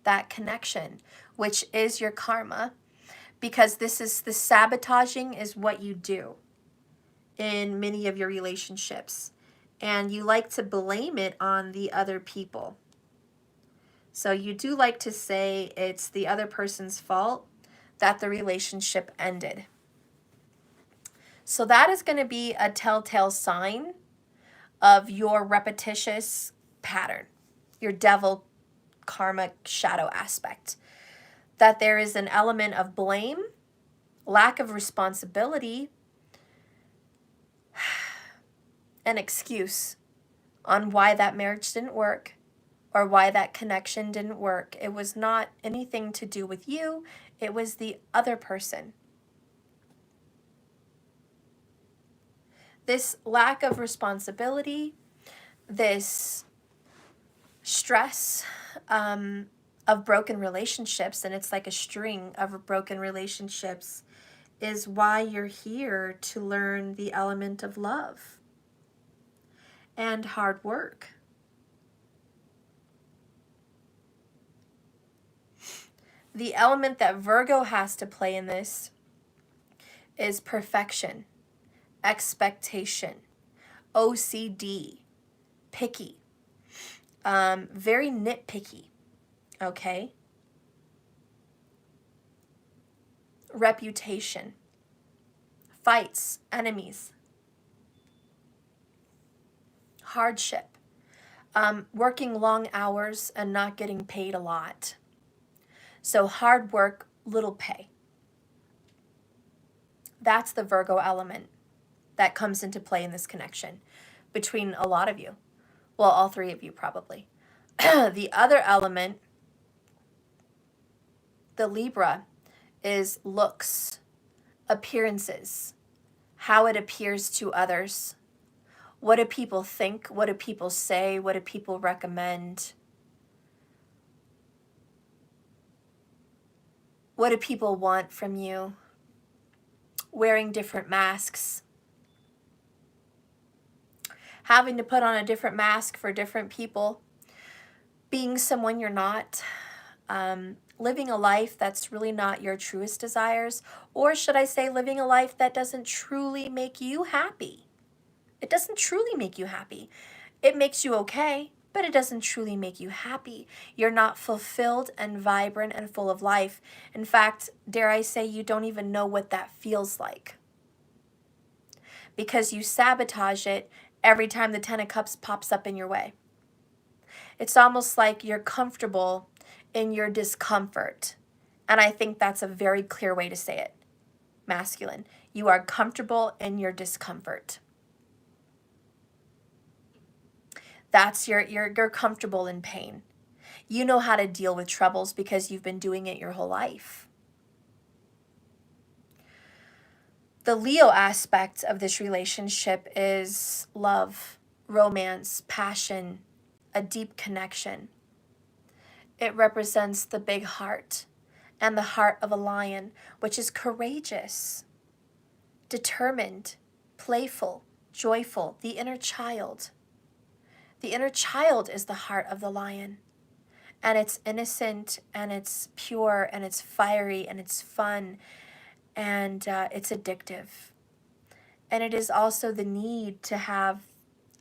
that connection, which is your karma, because the sabotaging is what you do in many of your relationships. And you like to blame it on the other people. So you do like to say it's the other person's fault that the relationship ended. So that is going to be a telltale sign of your repetitious pattern, your devil karmic shadow aspect. That there is an element of blame, lack of responsibility, an excuse on why that marriage didn't work or why that connection didn't work. It was not anything to do with you. It was the other person. This lack of responsibility, this stress of broken relationships, and it's like a string of broken relationships, is why you're here to learn the element of love and hard work. The element that Virgo has to play in this is perfection, expectation, OCD, picky, very nitpicky, okay? Reputation, fights, enemies, hardship, working long hours and not getting paid a lot. So hard work, little pay. That's the Virgo element that comes into play in this connection between a lot of you. Well, all three of you probably. The other element, the Libra, is looks, appearances, how it appears to others. What do people think? What do people say? What do people recommend? What do people want from you? Wearing different masks. Having to put on a different mask for different people. Being someone you're not. Living a life that's really not your truest desires. Or should I say living a life that doesn't truly make you happy. It doesn't truly make you happy. It makes you okay, but it doesn't truly make you happy. You're not fulfilled and vibrant and full of life. In fact, dare I say, you don't even know what that feels like. Because you sabotage it every time the Ten of Cups pops up in your way. It's almost like you're comfortable in your discomfort. And I think that's a very clear way to say it. Masculine. You are comfortable in your discomfort. That's you're comfortable in pain. You know how to deal with troubles because you've been doing it your whole life. The Leo aspect of this relationship is love, romance, passion, a deep connection. It represents the big heart and the heart of a lion, which is courageous, determined, playful, joyful, the inner child. The inner child is the heart of the lion, and it's innocent, and it's pure, and it's fiery, and it's fun, and it's addictive. And it is also the need to have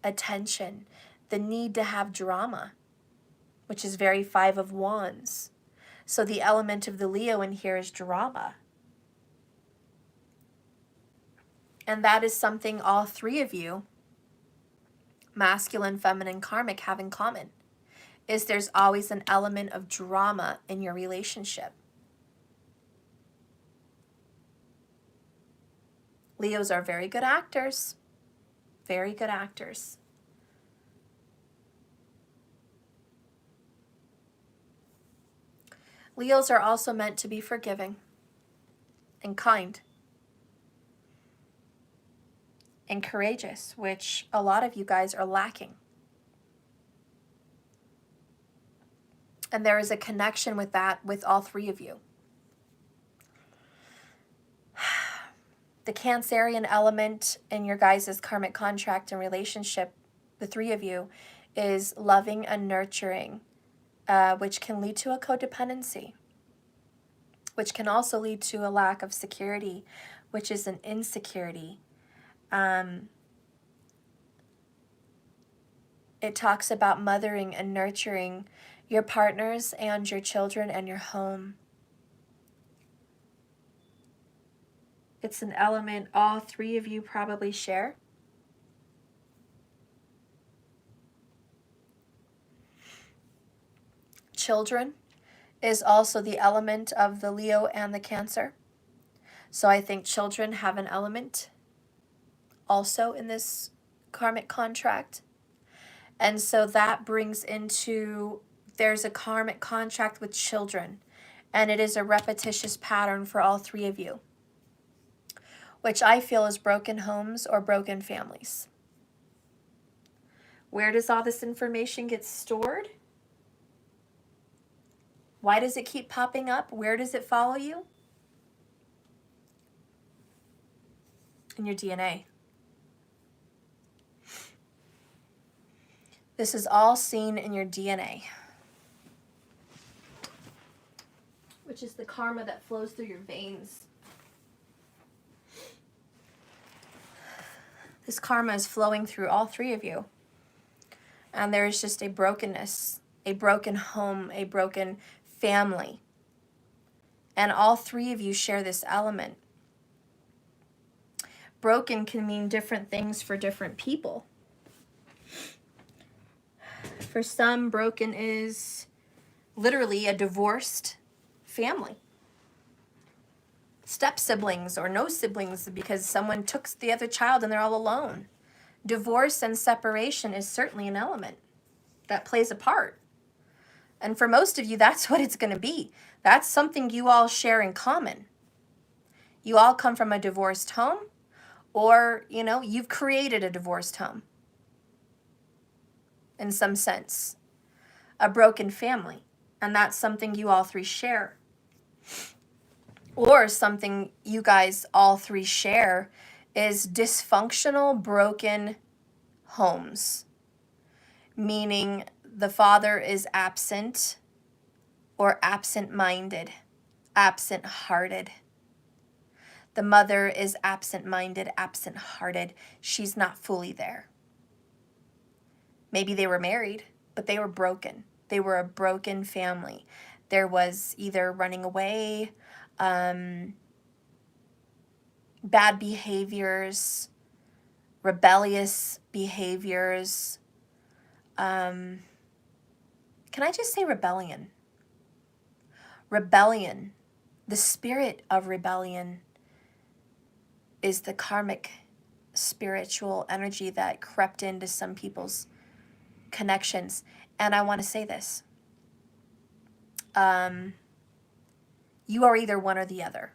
attention, the need to have drama, which is very Five of Wands. So the element of the Leo in here is drama. And that is something all three of you, masculine, feminine, karmic, have in common, is there's always an element of drama in your relationship. Leos are very good actors. Very good actors. Leos are also meant to be forgiving and kind and courageous, which a lot of you guys are lacking. And there is a connection with that with all three of you. The Cancerian element in your guys' karmic contract and relationship, the three of you, is loving and nurturing, which can lead to a codependency, which can also lead to a lack of security, which is an insecurity. It talks about mothering and nurturing your partners and your children and your home. It's an element all three of you probably share. Children is also the element of the Leo and the Cancer. So I think children have an element also in this karmic contract. And so that brings into, there's a karmic contract with children, and it is a repetitious pattern for all three of you, which I feel is broken homes or broken families. Where does all this information get stored? Why does it keep popping up? Where does it follow you? In your DNA. This is all seen in your DNA, which is the karma that flows through your veins. This karma is flowing through all three of you. And there is just a brokenness, a broken home, a broken family. And all three of you share this element. Broken can mean different things for different people. For some, broken is literally a divorced family. Step siblings or no siblings because someone took the other child and they're all alone. Divorce and separation is certainly an element that plays a part. And for most of you, that's what it's going to be. That's something you all share in common. You all come from a divorced home, or, you know, you've created a divorced home in some sense. A broken family. And that's something you all three share. Or something you guys all three share is dysfunctional, broken homes. Meaning the father is absent or absent-minded, absent-hearted. The mother is absent-minded, absent-hearted. She's not fully there. Maybe they were married, but they were broken. They were a broken family. There was either running away, bad behaviors, rebellious behaviors. Can I just say rebellion? Rebellion, the spirit of rebellion, is the karmic spiritual energy that crept into some people's connections. And I want to say this. You are either one or the other.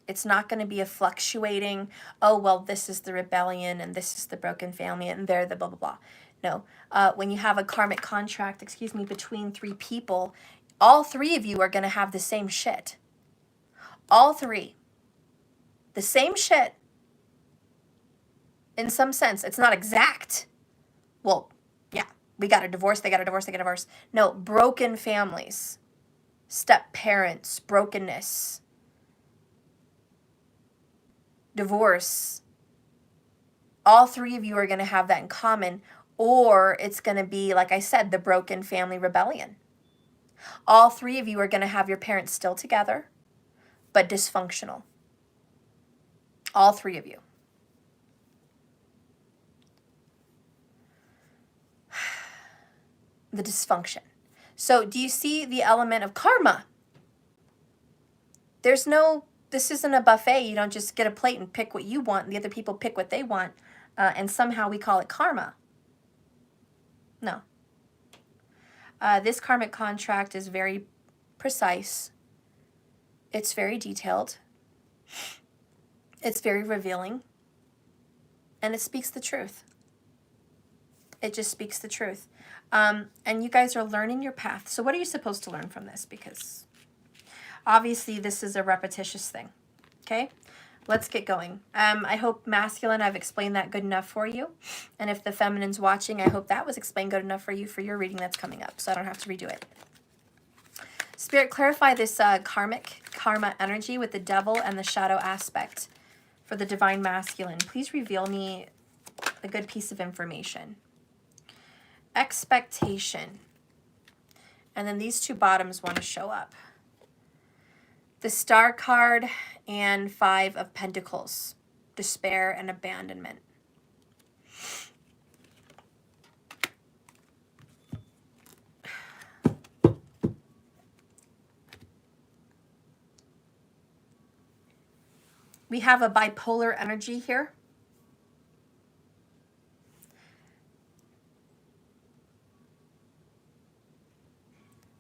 It's not going to be a fluctuating, oh, well, this is the rebellion and this is the broken family and they're the blah, blah, blah. No. When you have a karmic contract, between three people, all three of you are going to have the same shit. All three. The same shit. In some sense. It's not exact. Well, yeah. We got a divorce, they got a divorce, they got a divorce. No, broken families. Step parents, brokenness. Divorce. All three of you are going to have that in common. Or it's going to be, like I said, the broken family rebellion. All three of you are going to have your parents still together, but dysfunctional. All three of you. The dysfunction. So do you see the element of karma? This isn't a buffet. You don't just get a plate and pick what you want and the other people pick what they want and somehow we call it karma. No. This karmic contract is very precise. It's very detailed. It's very revealing. And it speaks the truth. It just speaks the truth. And you guys are learning your path. So what are you supposed to learn from this? Because obviously this is a repetitious thing. Okay? Let's get going. I hope masculine, I've explained that good enough for you. And if the feminine's watching, I hope that was explained good enough for you for your reading that's coming up. So I don't have to redo it. Spirit, clarify this karma energy with the devil and the shadow aspect for the divine masculine. Please reveal me a good piece of information. Expectation. And then these two bottoms want to show up. The Star card and 5 of Pentacles. Despair and abandonment. We have a bipolar energy here.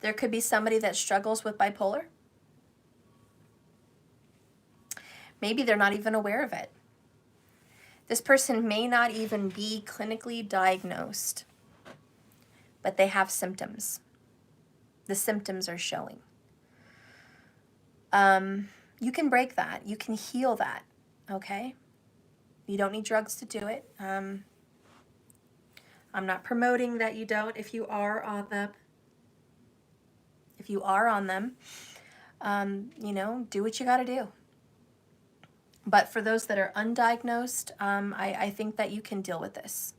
There could be somebody that struggles with bipolar. Maybe they're not even aware of it. This person may not even be clinically diagnosed, but they have symptoms. The symptoms are showing. You can break that. You can heal that, okay? You don't need drugs to do it. I'm not promoting that you don't if you are on them. If you are on them, you know, do what you got to do. But for those that are undiagnosed, I think that you can deal with this.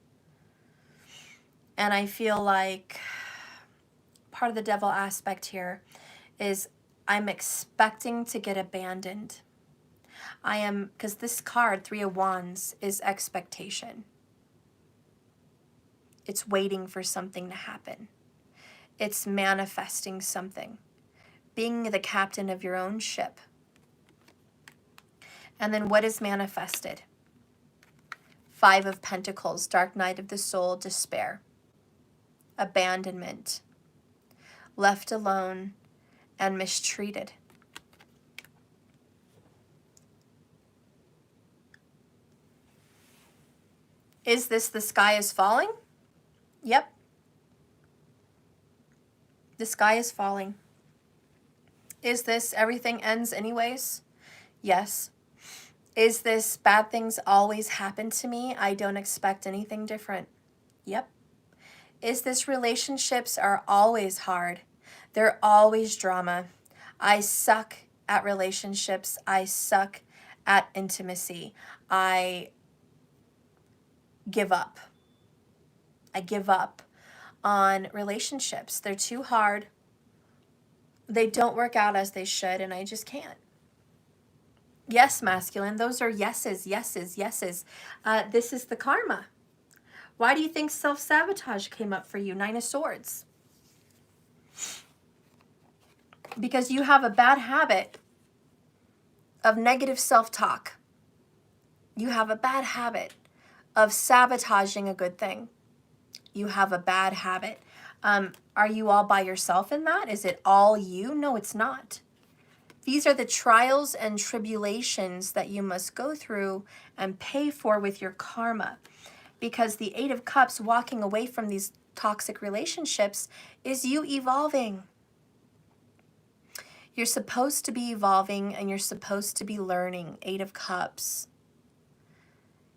And I feel like part of the devil aspect here is I'm expecting to get abandoned. Because this card, 3 of Wands, is expectation. It's waiting for something to happen. It's manifesting something. Being the captain of your own ship. And then what is manifested? 5 of Pentacles, dark night of the soul, despair, abandonment, left alone, and mistreated. Is this the sky is falling? Yep. The sky is falling. Is this everything ends anyways? Yes. Is this bad things always happen to me? I don't expect anything different. Yep. Is this relationships are always hard? They're always drama. I suck at relationships. I suck at intimacy. I give up. I give up on relationships. They're too hard. They don't work out as they should, and I just can't. Yes, masculine. Those are yeses, yeses, yeses. This is the karma. Why do you think self-sabotage came up for you? 9 of Swords. Because you have a bad habit of negative self-talk. You have a bad habit of sabotaging a good thing. You have a bad habit. Are you all by yourself in that? Is it all you? No, it's not. These are the trials and tribulations that you must go through and pay for with your karma. Because the 8 of Cups, walking away from these toxic relationships, is you evolving. You're supposed to be evolving and you're supposed to be learning. 8 of Cups.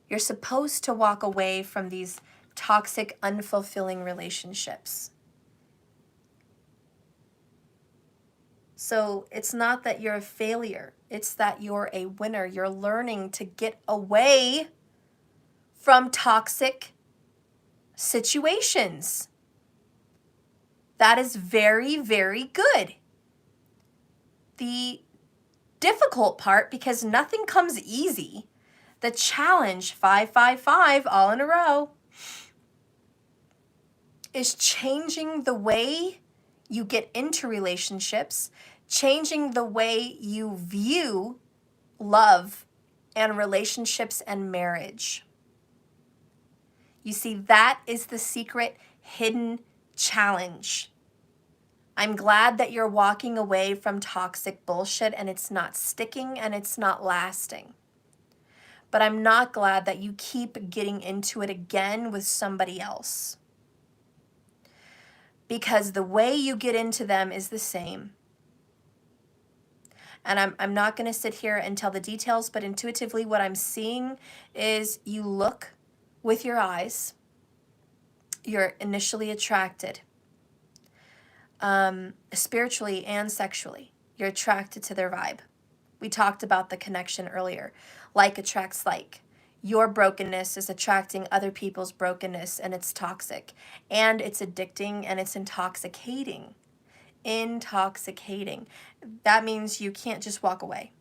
You're supposed to walk away from these toxic, unfulfilling relationships. So it's not that you're a failure. It's that you're a winner. You're learning to get away from toxic situations. That is very, very good. The difficult part, because nothing comes easy, the challenge, 5, 5, 5, all in a row, is changing the way you get into relationships, changing the way you view love and relationships and marriage. You see, that is the secret hidden challenge. I'm glad that you're walking away from toxic bullshit and it's not sticking and it's not lasting. But I'm not glad that you keep getting into it again with somebody else. Because the way you get into them is the same. And I'm not going to sit here and tell the details, but intuitively what I'm seeing is you look with your eyes. You're initially attracted. Spiritually and sexually. You're attracted to their vibe. We talked about the connection earlier. Like attracts like. Your brokenness is attracting other people's brokenness, and it's toxic. And it's addicting and it's intoxicating. intoxicating. That means you can't just walk away.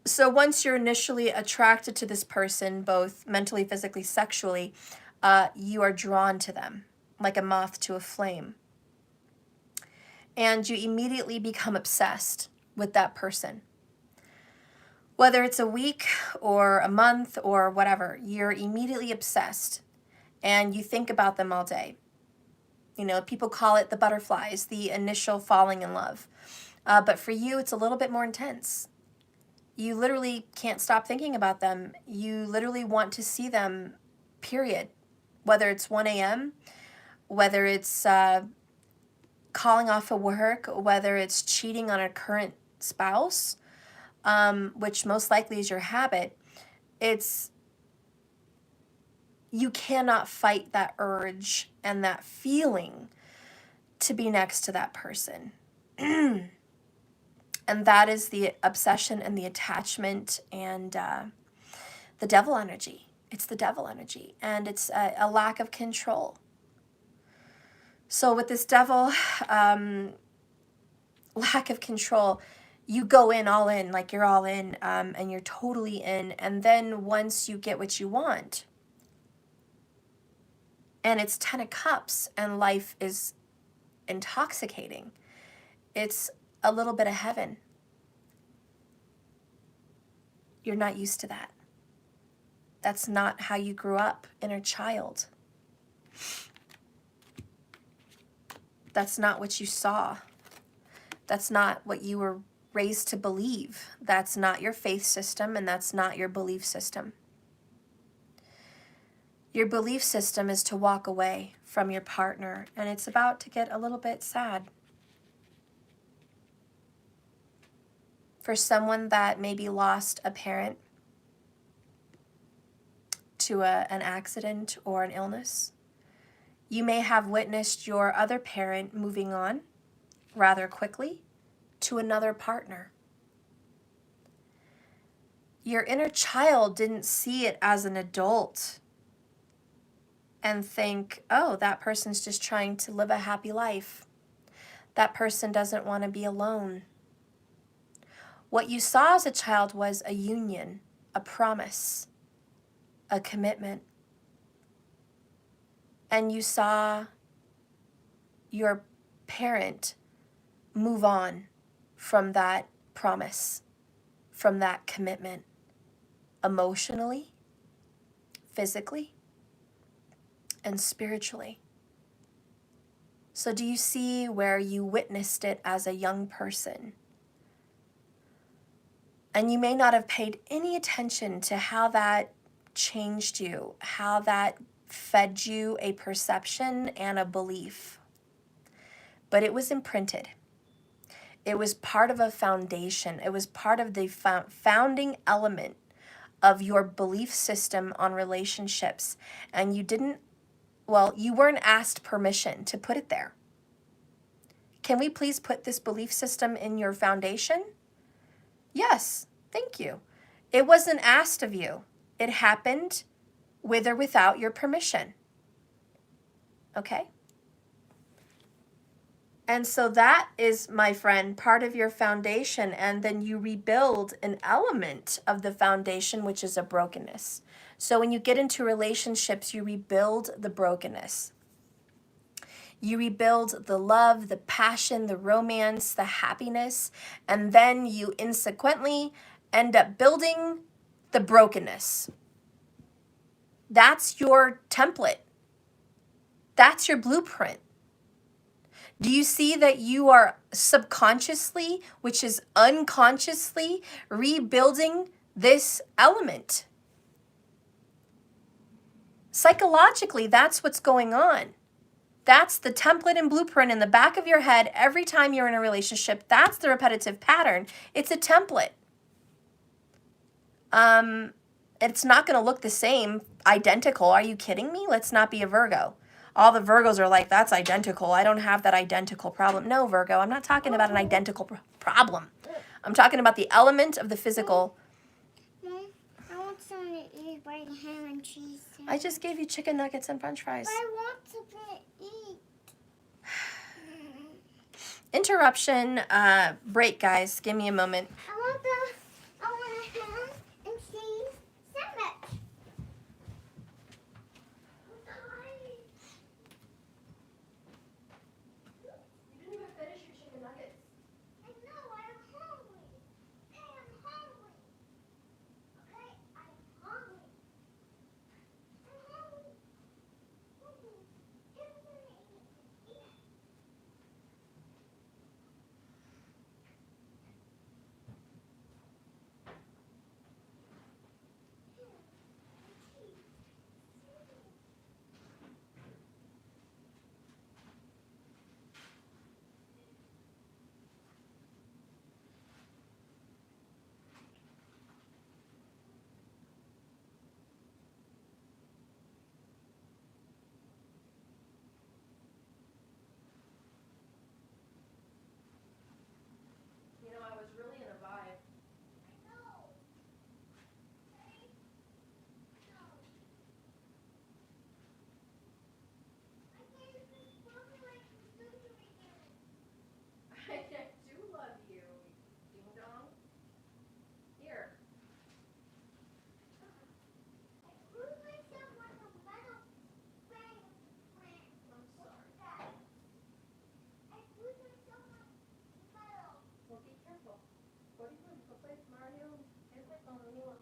So once you're initially attracted to this person, both mentally, physically, sexually, you are drawn to them like a moth to a flame. And you immediately become obsessed with that person. Whether it's a week or a month or whatever, you're immediately obsessed and you think about them all day. You know, people call it the butterflies, the initial falling in love. But for you, it's a little bit more intense. You literally can't stop thinking about them. You literally want to see them, period. Whether it's 1 a.m., whether it's calling off of work, whether it's cheating on a current spouse, which most likely is your habit, you cannot fight that urge and that feeling to be next to that person. And that is the obsession and the attachment and the devil energy. It's the devil energy, and it's a lack of control. So with this devil lack of control, you go in all in, like you're all in, and you're totally in. And then once you get what you want, and it's 10 of Cups, and life is intoxicating, it's a little bit of heaven. You're not used to that. That's not how you grew up, inner child. That's not what you saw. That's not what you were raised to believe. That's not your faith system, and that's not your belief system. Your belief system is to walk away from your partner, and it's about to get a little bit sad. For someone that maybe lost a parent to an accident or an illness, you may have witnessed your other parent moving on rather quickly to another partner. Your inner child didn't see it as an adult and think, oh, that person's just trying to live a happy life. That person doesn't want to be alone. What you saw as a child was a union, a promise, a commitment. And you saw your parent move on from that promise, from that commitment, emotionally, physically, and spiritually. So do you see where you witnessed it as a young person? And you may not have paid any attention to how that changed you, how that fed you a perception and a belief. But it was imprinted. It was part of a foundation. It was part of the founding element of your belief system on relationships. And you weren't asked permission to put it there. Can we please put this belief system in your foundation? Yes, thank you. It wasn't asked of you. It happened with or without your permission. Okay? And so that is, my friend, part of your foundation, and then you rebuild an element of the foundation, which is a brokenness. So when you get into relationships, you rebuild the brokenness. You rebuild the love, the passion, the romance, the happiness, and then you consequently end up building the brokenness. That's your template. That's your blueprint. Do you see that you are subconsciously, which is unconsciously, rebuilding this element? Psychologically, that's what's going on. That's the template and blueprint in the back of your head every time you're in a relationship. That's the repetitive pattern. It's a template. It's not going to look the same, identical. Are you kidding me? Let's not be a Virgo. All the Virgos are like, that's identical. I don't have that identical problem. No, Virgo, I'm not talking about an identical problem. I'm talking about the element of the physical. Mom, I want something to eat, but ham and cheese. I just gave you chicken nuggets and french fries. But I want something to eat. Interruption, break, guys. Give me a moment. I want to have and see sandwich. You didn't even finish your chicken nuggets. I know, I'm hungry. Okay, I'm hungry. Okay, I'm hungry. I'm hungry. Give me eat. You know, I was really in a vibe. I know. Okay? No. I can't even love you like you do again. I do love you, ding dong. Here. I screwed myself like a metal bang plant. I'm sorry. I screwed myself like metal. Well, be careful. What are you doing? Go play with Mario? Here's my phone. Leave me alone.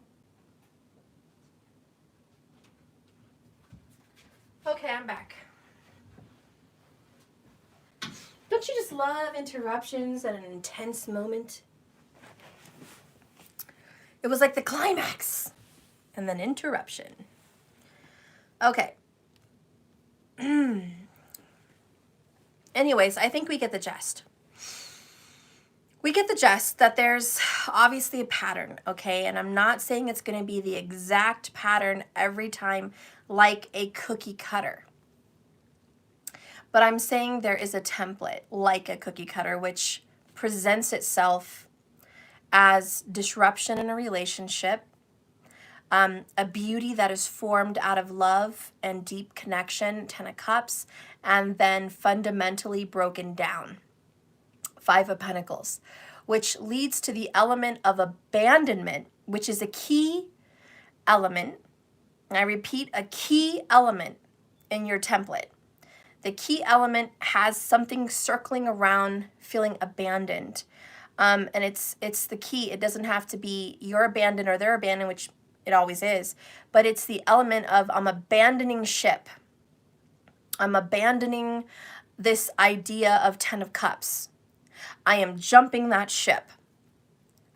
Okay, I'm back. Don't you just love interruptions at an intense moment? It was like the climax. And then interruption. Okay. Anyways, I think we get the gist. We get the gist that there's obviously a pattern, okay? And I'm not saying it's going to be the exact pattern every time like a cookie cutter. But I'm saying there is a template like a cookie cutter which presents itself as disruption in a relationship, a beauty that is formed out of love and deep connection, 10 of Cups, and then fundamentally broken down, 5 of Pentacles, which leads to the element of abandonment, which is a key element. I repeat, a key element in your template. The key element has something circling around feeling abandoned. And it's the key. It doesn't have to be you're abandoned or they're abandoned, which it always is. But it's the element of I'm abandoning ship. I'm abandoning this idea of 10 of Cups. I am jumping that ship.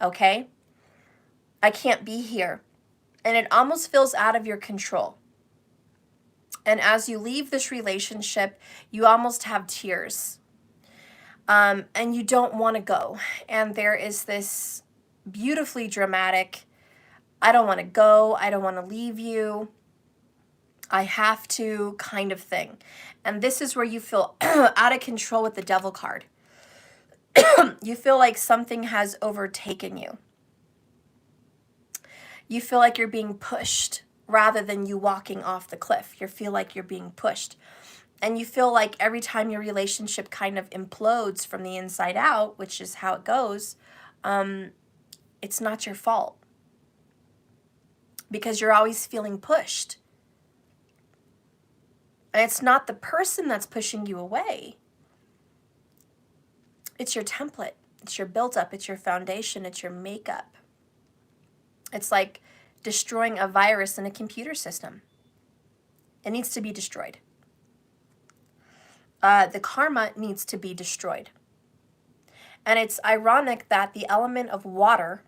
Okay? I can't be here. And it almost feels out of your control. And as you leave this relationship, you almost have tears. And you don't want to go. And there is this beautifully dramatic, I don't want to go, I don't want to leave you, I have to kind of thing. And this is where you feel out of control with the Devil card. You feel like something has overtaken you. You feel like you're being pushed rather than you walking off the cliff. You feel like you're being pushed. And you feel like every time your relationship kind of implodes from the inside out, which is how it goes, it's not your fault. Because you're always feeling pushed. And it's not the person that's pushing you away. It's your template. It's your build-up. It's your foundation. It's your makeup. It's like destroying a virus in a computer system. It needs to be destroyed. The karma needs to be destroyed. And it's ironic that the element of water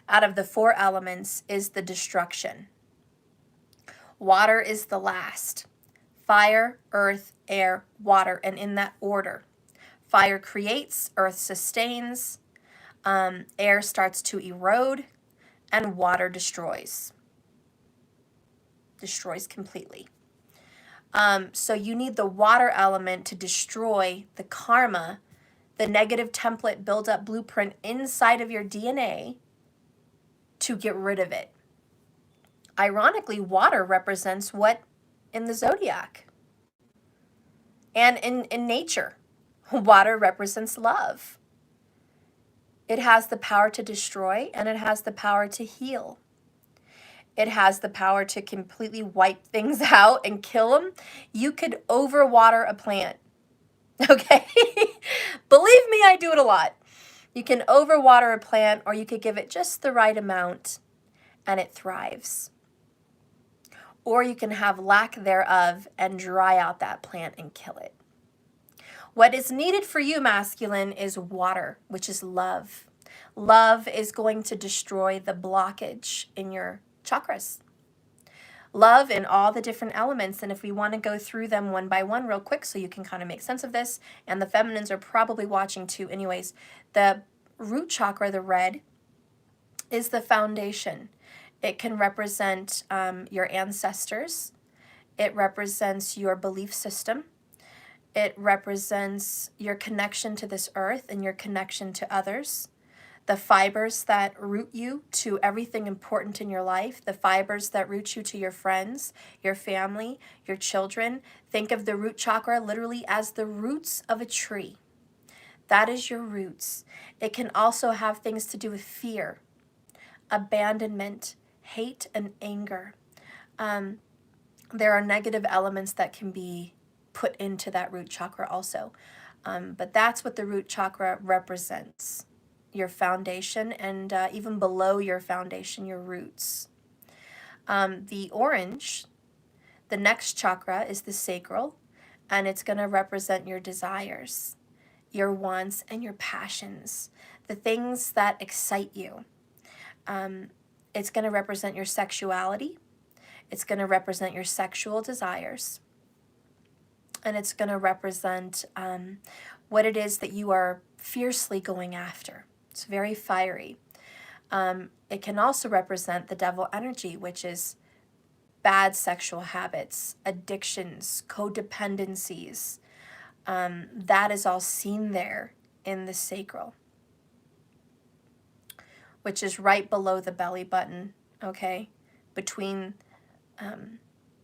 out of the 4 elements is the destruction. Water is the last. Fire, earth, air, water, and in that order. Fire creates, earth sustains, air starts to erode, and water destroys. Destroys completely. So you need the water element to destroy the karma, the negative template build-up blueprint inside of your DNA to get rid of it. Ironically, water represents what in the zodiac and in nature? Water represents love. It has the power to destroy, and it has the power to heal. It has the power to completely wipe things out and kill them. You could overwater a plant, okay? Believe me, I do it a lot. You can overwater a plant, or you could give it just the right amount and it thrives. Or you can have lack thereof and dry out that plant and kill it. What is needed for you, masculine, is water, which is love. Love is going to destroy the blockage in your chakras. Love in all the different elements, and if we want to go through them one by one real quick so you can kind of make sense of this, and the feminines are probably watching too anyways, the root chakra, the red, is the foundation. It can represent your ancestors. It represents your belief system. It represents your connection to this earth and your connection to others. The fibers that root you to everything important in your life, the fibers that root you to your friends, your family, your children. Think of the root chakra literally as the roots of a tree. That is your roots. It can also have things to do with fear, abandonment, hate, and anger. There are negative elements that can be put into that root chakra also. But that's what the root chakra represents. Your foundation, and even below your foundation, your roots. The orange, the next chakra, is the sacral, and it's going to represent your desires, your wants, and your passions, the things that excite you. It's going to represent your sexuality. It's going to represent your sexual desires. And it's going to represent what it is that you are fiercely going after. It's very fiery. It can also represent the devil energy, which is bad sexual habits, addictions, codependencies. That is all seen there in the sacral, which is right below the belly button, okay? Between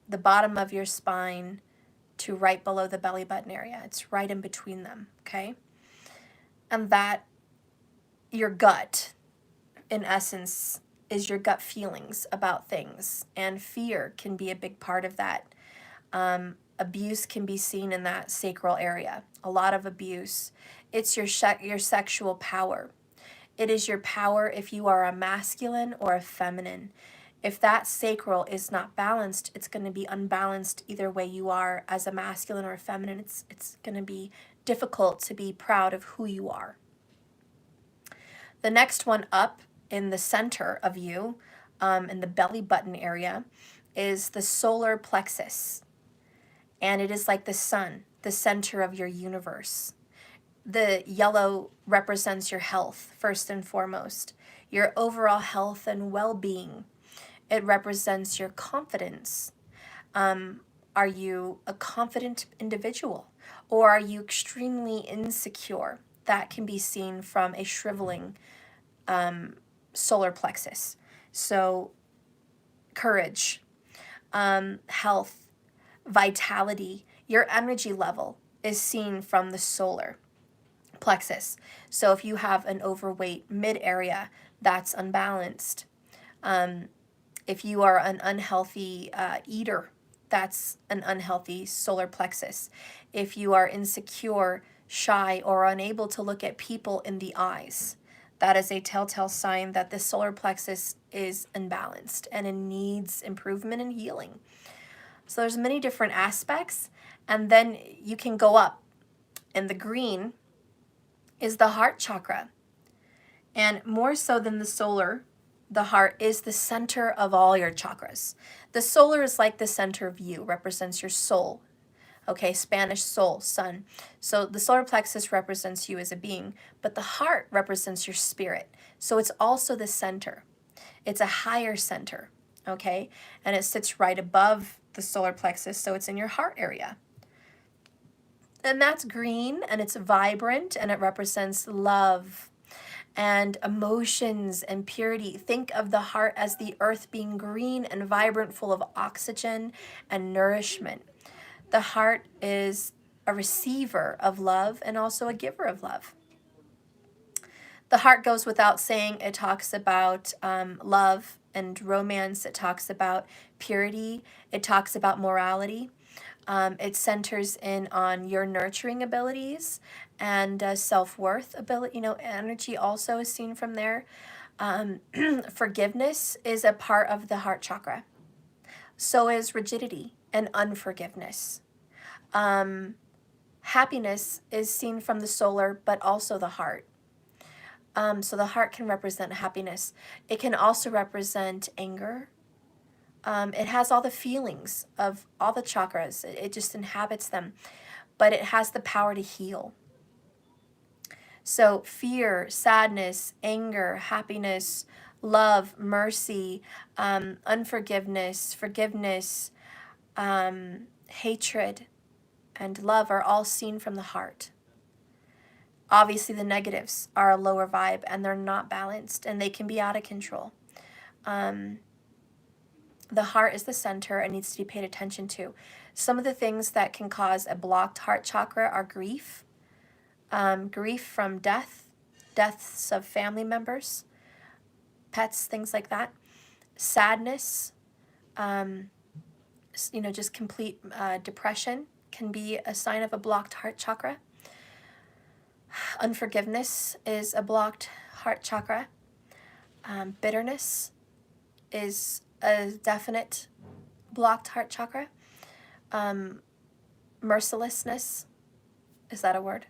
the bottom of your spine to right below the belly button area. It's right in between them, okay? And that, your gut, in essence, is your gut feelings about things. And fear can be a big part of that. Abuse can be seen in that sacral area. A lot of abuse. It's your sexual power. It is your power if you are a masculine or a feminine. If that sacral is not balanced, it's going to be unbalanced either way you are as a masculine or a feminine. It's going to be difficult to be proud of who you are. The next one up in the center of you, in the belly button area, is the solar plexus. And it is like the sun, the center of your universe. The yellow represents your health, first and foremost, your overall health and well-being. It represents your confidence. Are you a confident individual, or are you extremely insecure? That can be seen from a shriveling solar plexus. So courage, health, vitality, your energy level is seen from the solar plexus. So if you have an overweight mid area, that's unbalanced. If you are an unhealthy eater, that's an unhealthy solar plexus. If you are insecure, shy, or unable to look at people in the eyes, that is a telltale sign that the solar plexus is unbalanced and it needs improvement and healing. So there's many different aspects, and then you can go up. And the green is the heart chakra. And more so than the solar, the heart is the center of all your chakras. The solar is like the center of you, represents your soul. Okay, Spanish soul, sun. So the solar plexus represents you as a being, but the heart represents your spirit. So it's also the center. It's a higher center, okay? And it sits right above the solar plexus, so it's in your heart area. And that's green, and it's vibrant, and it represents love and emotions and purity. Think of the heart as the earth being green and vibrant, full of oxygen and nourishment. The heart is a receiver of love and also a giver of love. The heart goes without saying. It talks about love and romance. It talks about purity. It talks about morality. It centers in on your nurturing abilities and self-worth ability. Energy also is seen from there. Forgiveness is a part of the heart chakra. So is rigidity and unforgiveness. Happiness is seen from the solar, but also the heart. So the heart can represent happiness. It can also represent anger. It has all the feelings of all the chakras. It just inhabits them. But it has the power to heal. So fear, sadness, anger, happiness, love, mercy, unforgiveness, forgiveness, hatred, and love are all seen from the heart. Obviously, the negatives are a lower vibe, and they're not balanced, and they can be out of control. The heart is the center and needs to be paid attention to. Some of the things that can cause a blocked heart chakra are grief, grief from deaths of family members, pets, things like that. Sadness, just complete depression can be a sign of a blocked heart chakra. Unforgiveness is a blocked heart chakra. Bitterness is a definite blocked heart chakra. Mercilessness, is that a word?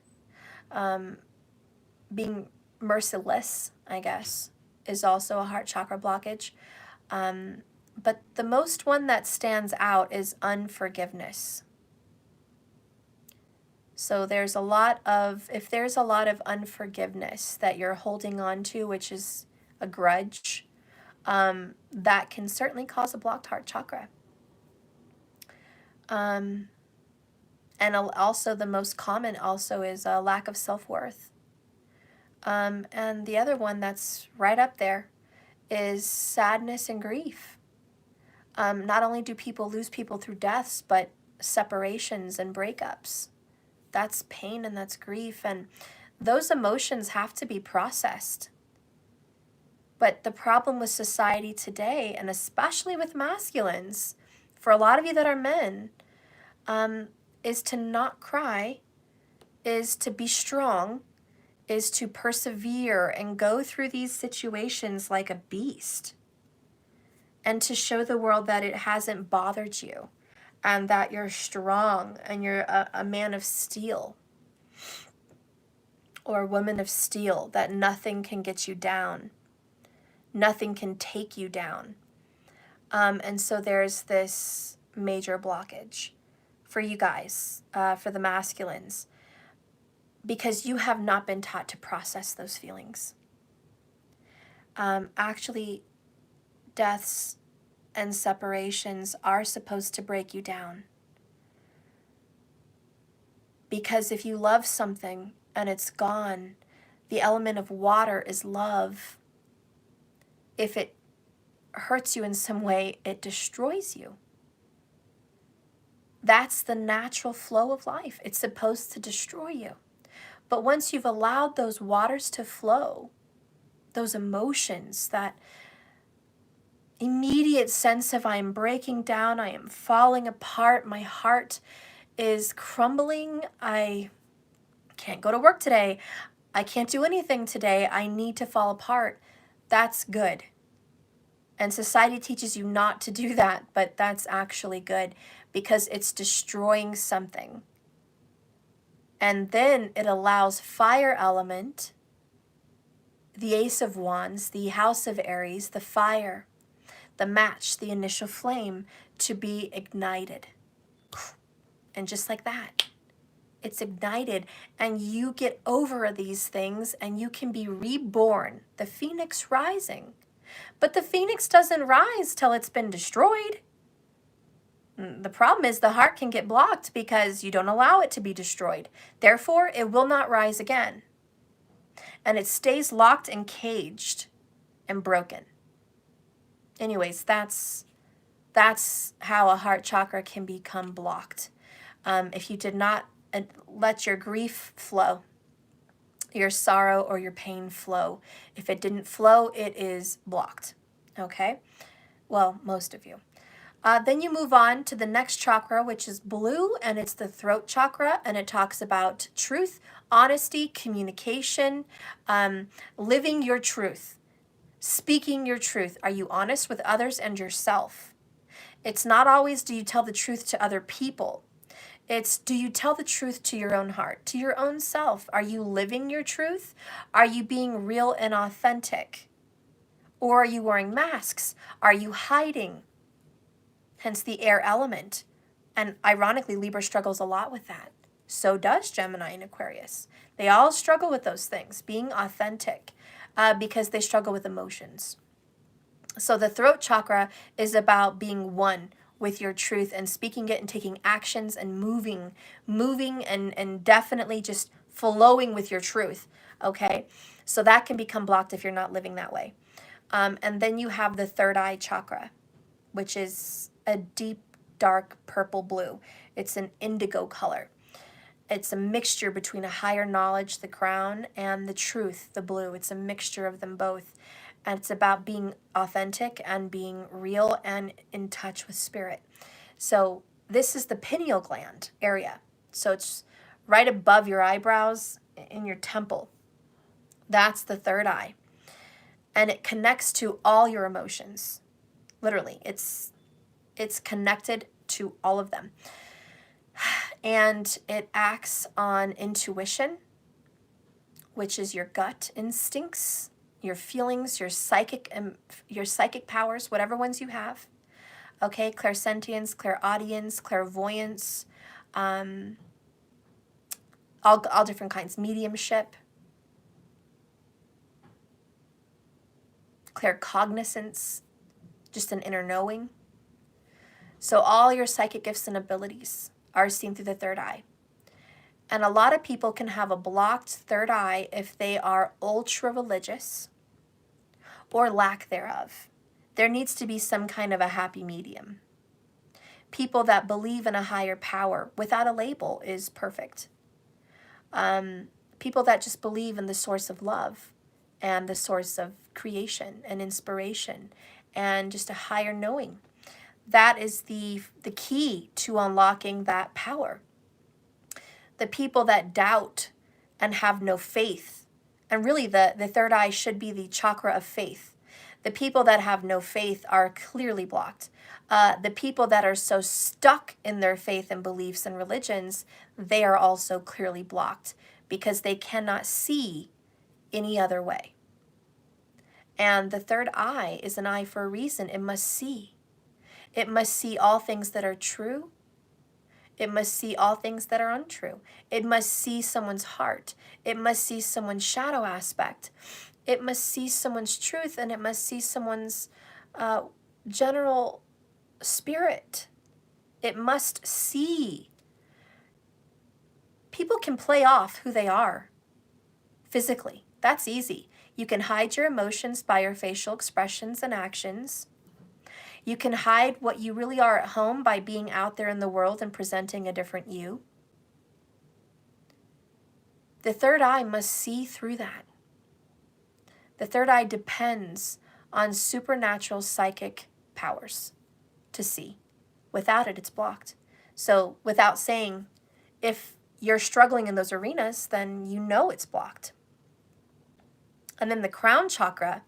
Being merciless, I guess, is also a heart chakra blockage. But the most one that stands out is unforgiveness. So if there's a lot of unforgiveness that you're holding on to, which is a grudge, that can certainly cause a blocked heart chakra. And also the most common also is a lack of self-worth. And the other one that's right up there is sadness and grief. Not only do people lose people through deaths, but separations and breakups. That's pain and that's grief, and those emotions have to be processed. But the problem with society today, and especially with masculines, for a lot of you that are men, is to not cry, is to be strong, is to persevere and go through these situations like a beast, and to show the world that it hasn't bothered you, and that you're strong and you're a man of steel or a woman of steel, that nothing can get you down. Nothing can take you down. And so there's this major blockage for you guys, for the masculines, because you have not been taught to process those feelings. Actually, deaths and separations are supposed to break you down. Because if you love something and it's gone, the element of water is love. If it hurts you in some way, it destroys you. That's the natural flow of life. It's supposed to destroy you. But once you've allowed those waters to flow, those emotions, that immediate sense of I am breaking down, I am falling apart, my heart is crumbling, I can't go to work today, I can't do anything today, I need to fall apart, that's good. And society teaches you not to do that, but that's actually good because it's destroying something. And then it allows fire element, the Ace of Wands, the House of Aries, the fire, the match, the initial flame, to be ignited. And just like that, it's ignited, and you get over these things and you can be reborn, the phoenix rising. But the phoenix doesn't rise till it's been destroyed. The problem is the heart can get blocked because you don't allow it to be destroyed. Therefore, it will not rise again. And it stays locked and caged and broken. Anyways, that's how a heart chakra can become blocked. If you did not and let your grief flow, your sorrow or your pain flow. If it didn't flow, it is blocked. Okay? Well, most of you. Then you move on to the next chakra, which is blue, and it's the throat chakra, and it talks about truth, honesty, communication, living your truth, speaking your truth. Are you honest with others and yourself? It's not always do you tell the truth to other people. It's do you tell the truth to your own heart, to your own self? Are you living your truth? Are you being real and authentic? Or are you wearing masks? Are you hiding? Hence the air element. And ironically, Libra struggles a lot with that. So does Gemini and Aquarius. They all struggle with those things, being authentic, because they struggle with emotions. So the throat chakra is about being one with your truth and speaking it and taking actions and moving and definitely just flowing with your truth, okay? So that can become blocked if you're not living that way. And then you have the third eye chakra, which is a deep, dark purple blue. It's an indigo color. It's a mixture between a higher knowledge, the crown, and the truth, the blue. It's a mixture of them both. And it's about being authentic and being real and in touch with spirit. So this is the pineal gland area. So it's right above your eyebrows in your temple. That's the third eye. And it connects to all your emotions. Literally, it's connected to all of them. And it acts on intuition, which is your gut instincts, your feelings, your psychic powers, whatever ones you have. Okay, clairsentience, clairaudience, clairvoyance, all different kinds, mediumship, claircognizance, just an inner knowing. So all your psychic gifts and abilities are seen through the third eye. And a lot of people can have a blocked third eye if they are ultra religious or lack thereof. There needs to be some kind of a happy medium. People that believe in a higher power without a label is perfect. People that just believe in the source of love and the source of creation and inspiration and just a higher knowing. That is the key to unlocking that power. The people that doubt and have no faith, and really the third eye should be the chakra of faith. The people that have no faith are clearly blocked. The people that are so stuck in their faith and beliefs and religions, they are also clearly blocked because they cannot see any other way. And the third eye is an eye for a reason. It must see. It must see all things that are true. It must see all things that are untrue. It must see someone's heart. It must see someone's shadow aspect. It must see someone's truth, and it must see someone's general spirit. It must see. People can play off who they are physically. That's easy. You can hide your emotions by your facial expressions and actions. You can hide what you really are at home by being out there in the world and presenting a different you. The third eye must see through that. The third eye depends on supernatural psychic powers to see. Without it, it's blocked. So without saying, if you're struggling in those arenas, then you know it's blocked. And then the crown chakra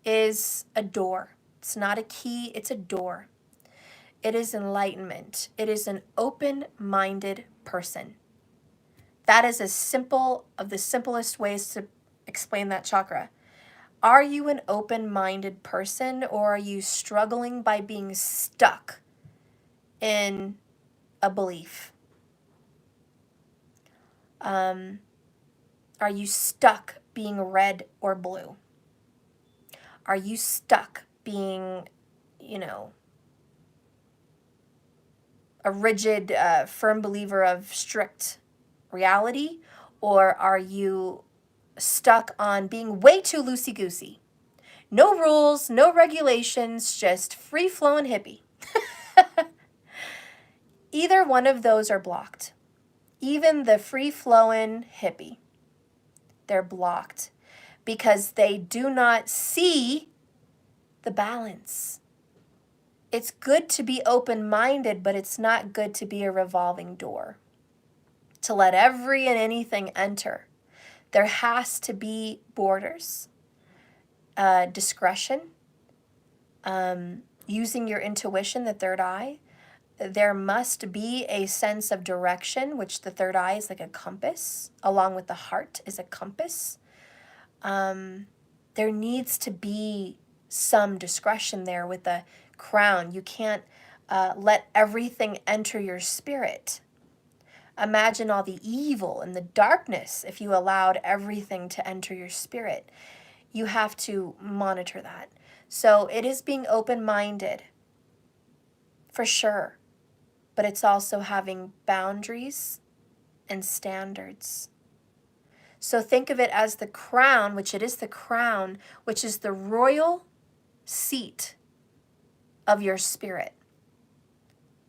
is a door. It's not a key, it's a door. It is enlightenment. It is an open-minded person. That is of the simplest ways to explain that chakra. Are you an open-minded person, or are you struggling by being stuck in a belief? Are you stuck being red or blue? Are you stuck being, a rigid, firm believer of strict reality? Or are you stuck on being way too loosey-goosey? No rules, no regulations, just free-flowing hippie. Either one of those are blocked. Even the free-flowing hippie, they're blocked because they do not see the balance. It's good to be open-minded, but it's not good to be a revolving door, to let every and anything enter. There has to be borders, discretion, using your intuition, the third eye. There must be a sense of direction, which the third eye is like a compass, along with the heart is a compass. There needs to be some discretion there with the crown. You can't let everything enter your spirit. Imagine all the evil and the darkness if you allowed everything to enter your spirit. You have to monitor that. So it is being open-minded, for sure. But it's also having boundaries and standards. So think of it as the crown, which it is the crown, which is the royal seat of your spirit.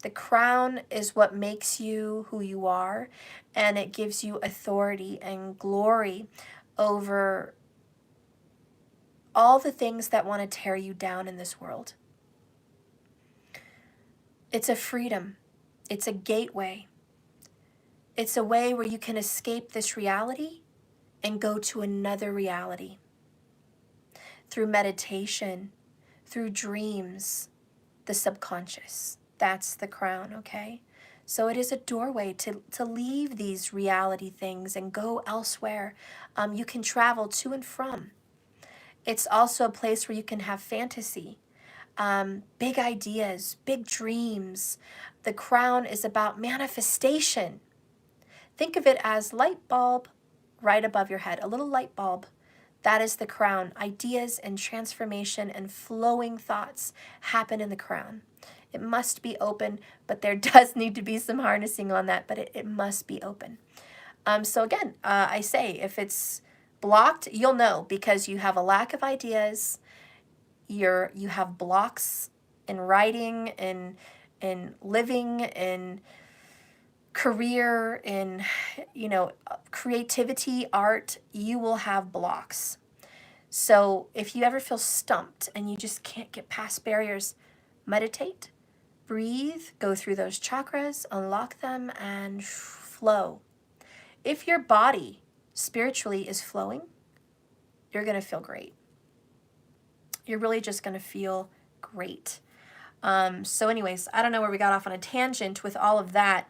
The crown is what makes you who you are, and it gives you authority and glory over all the things that want to tear you down in this world. It's a freedom. It's a gateway. It's a way where you can escape this reality and go to another reality. Through meditation, through dreams, the subconscious. That's the crown, okay? So it is a doorway to leave these reality things and go elsewhere. You can travel to and from. It's also a place where you can have fantasy, big ideas, big dreams. The crown is about manifestation. Think of it as light bulb right above your head, a little light bulb. That is the crown. Ideas and transformation and flowing thoughts happen in the crown. It must be open, but there does need to be some harnessing on that, but it must be open. So again, I say if it's blocked, you'll know because you have a lack of ideas. You have blocks in writing, in living, in career, in creativity, art. You will have blocks. So if you ever feel stumped and you just can't get past barriers, meditate, breathe, go through those chakras, unlock them, and flow. If your body spiritually is flowing, you're going to feel great. You're really just going to feel great. So anyways, I don't know where we got off on a tangent with all of that.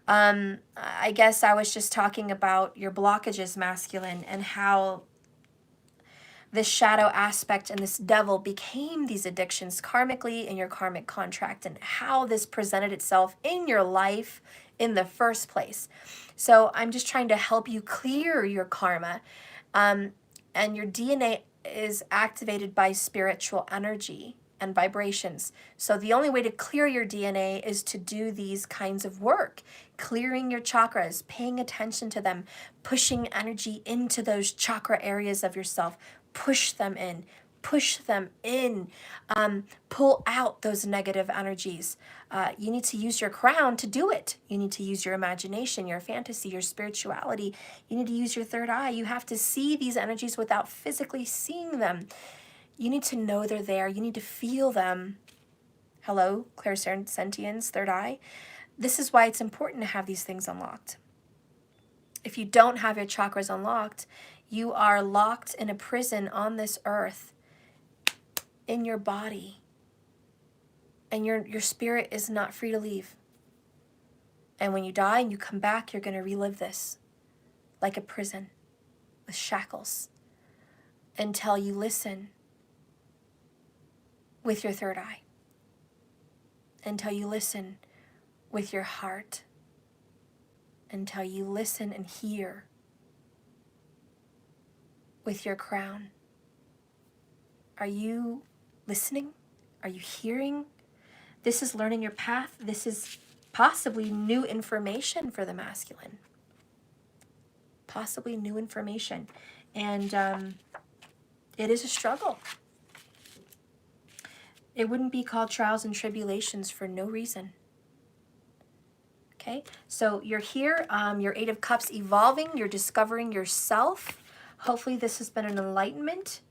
I guess I was just talking about your blockages, masculine, and how this shadow aspect and this devil became these addictions karmically in your karmic contract, and how this presented itself in your life in the first place. So I'm just trying to help you clear your karma, and your DNA is activated by spiritual energy and vibrations. So the only way to clear your DNA is to do these kinds of work, clearing your chakras, paying attention to them, pushing energy into those chakra areas of yourself. Push them in, pull out those negative energies. You need to use your crown to do it. You need to use your imagination, your fantasy, your spirituality. You need to use your third eye. You have to see these energies without physically seeing them. You need to know they're there. You need to feel them. Hello, clairsentience, third eye. This is why it's important to have these things unlocked. If you don't have your chakras unlocked, you are locked in a prison on this earth, in your body, and your spirit is not free to leave. And when you die and you come back, you're going to relive this like a prison with shackles until you listen with your third eye, until you listen with your heart, until you listen and hear with your crown. Are you listening? Are you hearing? This is learning your path. This is possibly new information for the masculine. Possibly new information. And it is a struggle. It wouldn't be called trials and tribulations for no reason. Okay, so you're here, your Eight of Cups evolving, you're discovering yourself. Hopefully this has been an enlightenment.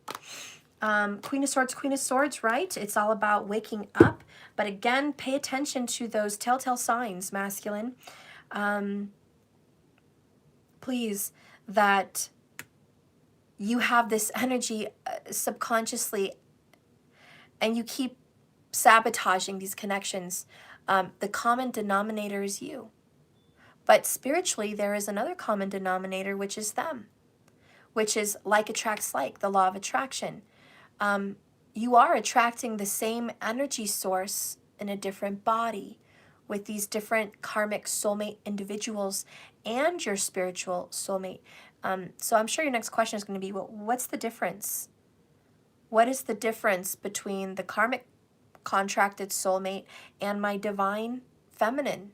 Queen of Swords, right? It's all about waking up. But again, pay attention to those telltale signs, masculine. Please, that you have this energy subconsciously and you keep sabotaging these connections. The common denominator is you. But spiritually, there is another common denominator, which is them, which is like attracts like, the law of attraction. You are attracting the same energy source in a different body with these different karmic soulmate individuals and your spiritual soulmate. So I'm sure your next question is going to be, well, what's the difference? What is the difference between the karmic contracted soulmate and my divine feminine,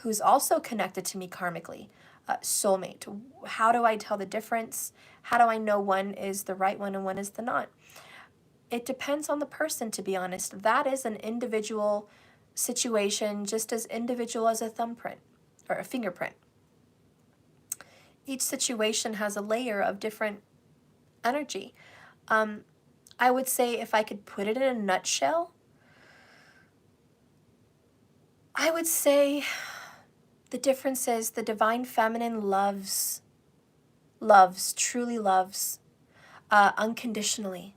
who's also connected to me karmically, soulmate? How do I tell the difference? How do I know one is the right one and one is the not? It depends on the person, to be honest. That is an individual situation, just as individual as a thumbprint or a fingerprint. Each situation has a layer of different energy. I would say, if I could put it in a nutshell, I would say the difference is the divine feminine loves, truly loves, unconditionally.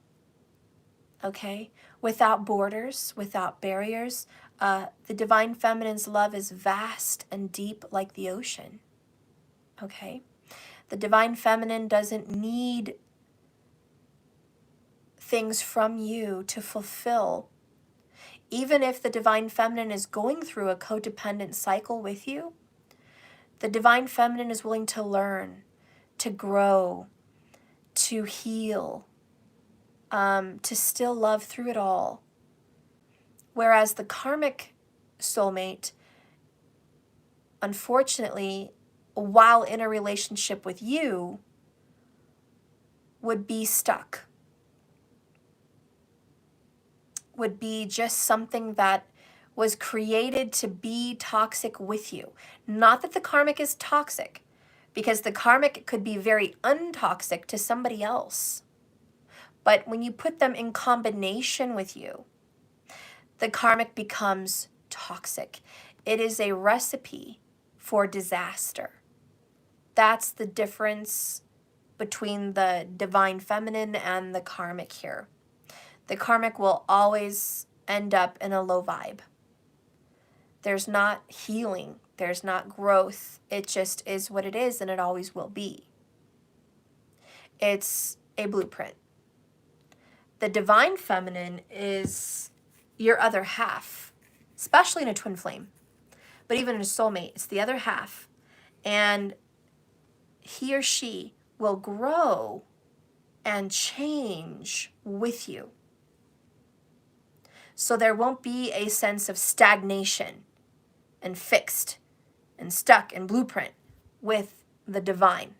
Okay? Without borders, without barriers. The divine feminine's love is vast and deep like the ocean. Okay? The divine feminine doesn't need things from you to fulfill. Even if the divine feminine is going through a codependent cycle with you, the divine feminine is willing to learn, to grow, to heal, to still love through it all. Whereas the karmic soulmate, unfortunately, while in a relationship with you, would be stuck. Would be just something that was created to be toxic with you. Not that the karmic is toxic, because the karmic could be very untoxic to somebody else. But when you put them in combination with you, the karmic becomes toxic. It is a recipe for disaster. That's the difference between the divine feminine and the karmic here. The karmic will always end up in a low vibe. There's not healing. There's not growth. It just is what it is, and it always will be. It's a blueprint. The divine feminine is your other half, especially in a twin flame. But even in a soulmate, it's the other half. And he or she will grow and change with you. So there won't be a sense of stagnation and fixed and stuck and blueprint with the divine.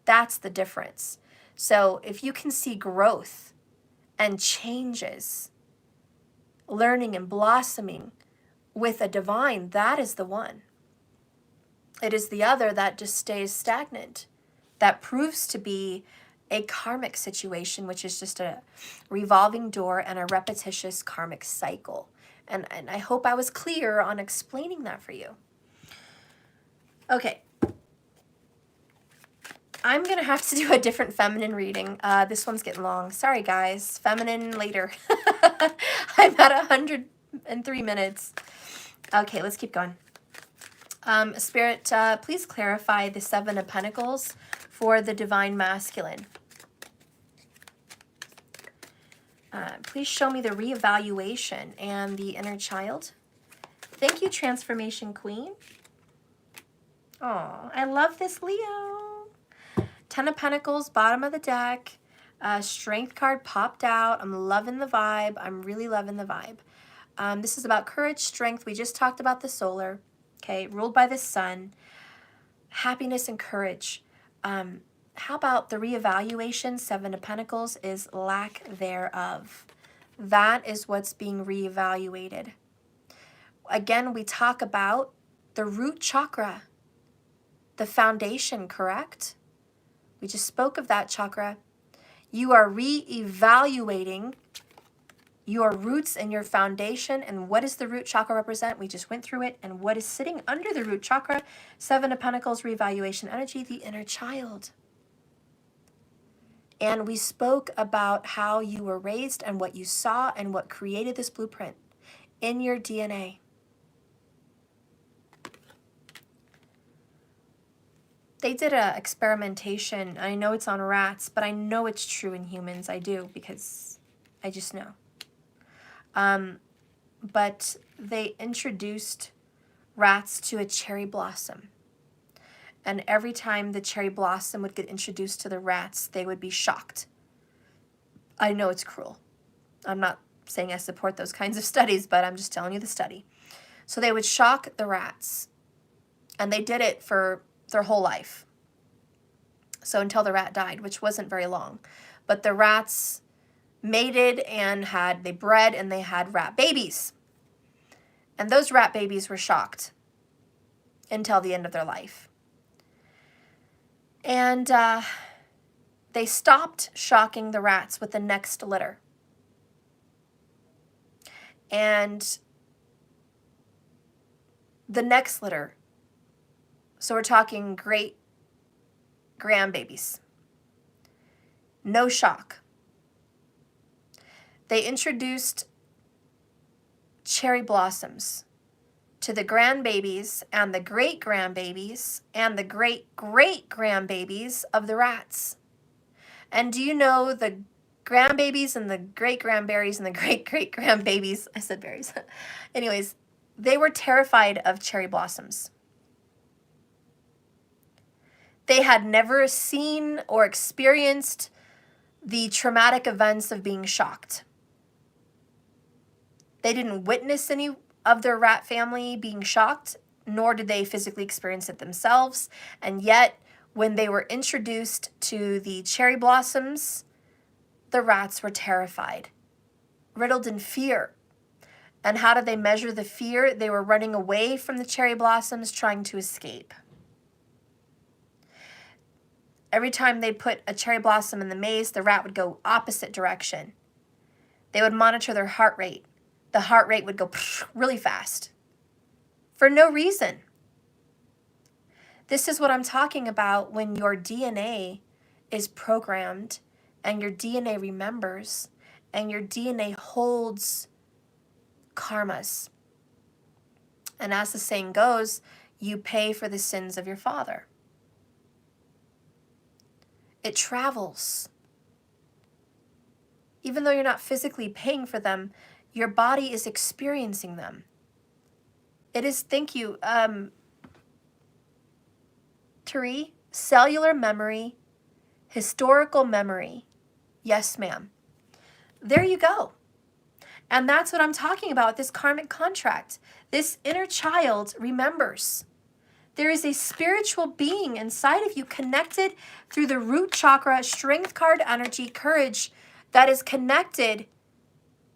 That's the difference. So if you can see growth and changes, learning and blossoming with a divine, that is the one. It is the other that just stays stagnant. That proves to be a karmic situation, which is just a revolving door and a repetitious karmic cycle. And I hope I was clear on explaining that for you. Okay. I'm going to have to do a different feminine reading. This one's getting long. Sorry, guys. Feminine later. I'm at 103 minutes. Okay, let's keep going. Spirit, please clarify the Seven of Pentacles for the divine masculine. Please show me the reevaluation and the inner child. Thank you, Transformation Queen. Oh, I love this, Leo. 10 of Pentacles, bottom of the deck. Strength card popped out. I'm loving the vibe. I'm really loving the vibe. This is about courage, strength. We just talked about the solar. Okay, ruled by the sun. Happiness and courage. How about the reevaluation? 7 of Pentacles is lack thereof. That is what's being reevaluated. Again, we talk about the root chakra, the foundation, correct? We just spoke of that chakra. You are re-evaluating your roots and your foundation. And what does the root chakra represent? We just went through it. And what is sitting under the root chakra? Seven of Pentacles, reevaluation energy, the inner child. And we spoke about how you were raised and what you saw and what created this blueprint in your DNA. They did an experimentation. I know it's on rats, but I know it's true in humans. I do, because I just know. But they introduced rats to a cherry blossom. And every time the cherry blossom would get introduced to the rats, they would be shocked. I know it's cruel. I'm not saying I support those kinds of studies, but I'm just telling you the study. So they would shock the rats. And they did it for their whole life. So until the rat died, which wasn't very long. But the rats mated and they bred and they had rat babies. And those rat babies were shocked until the end of their life. And they stopped shocking the rats with the next litter. And the next litter, so we're talking great grandbabies, no shock. They introduced cherry blossoms to the grandbabies and the great-grandbabies and the great-great-grandbabies of the rats. And do you know the grandbabies and the great-grandberries and the great-great-grandbabies, I said berries. Anyways, they were terrified of cherry blossoms. They had never seen or experienced the traumatic events of being shocked. They didn't witness any of their rat family being shocked, nor did they physically experience it themselves. And yet, when they were introduced to the cherry blossoms, the rats were terrified, riddled in fear. And how did they measure the fear? They were running away from the cherry blossoms, trying to escape. Every time they put a cherry blossom in the maze, the rat would go opposite direction. They would monitor their heart rate. The heart rate would go really fast for no reason. This is what I'm talking about when your DNA is programmed and your DNA remembers and your DNA holds karmas. And as the saying goes, you pay for the sins of your father. It travels. Even though you're not physically paying for them, your body is experiencing them. It is, thank you, Tari, cellular memory, historical memory. Yes, ma'am. There you go. And that's what I'm talking about, this karmic contract. This inner child remembers. There is a spiritual being inside of you connected through the root chakra, strength card energy, courage, that is connected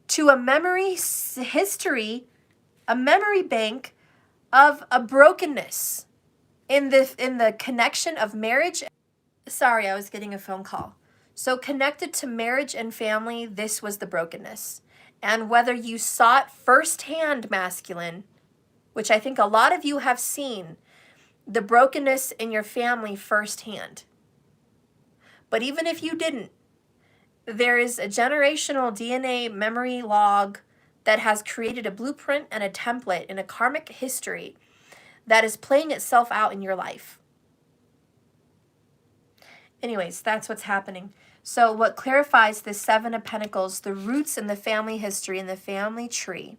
to a memory history, a memory bank of a brokenness in the connection of marriage. Sorry, I was getting a phone call. So connected to marriage and family, this was the brokenness. And whether you saw it firsthand, masculine, which I think a lot of you have seen, the brokenness in your family firsthand. But even if you didn't, there is a generational DNA memory log that has created a blueprint and a template in a karmic history that is playing itself out in your life. Anyways, that's what's happening. So what clarifies the Seven of Pentacles, the roots in the family history and the family tree,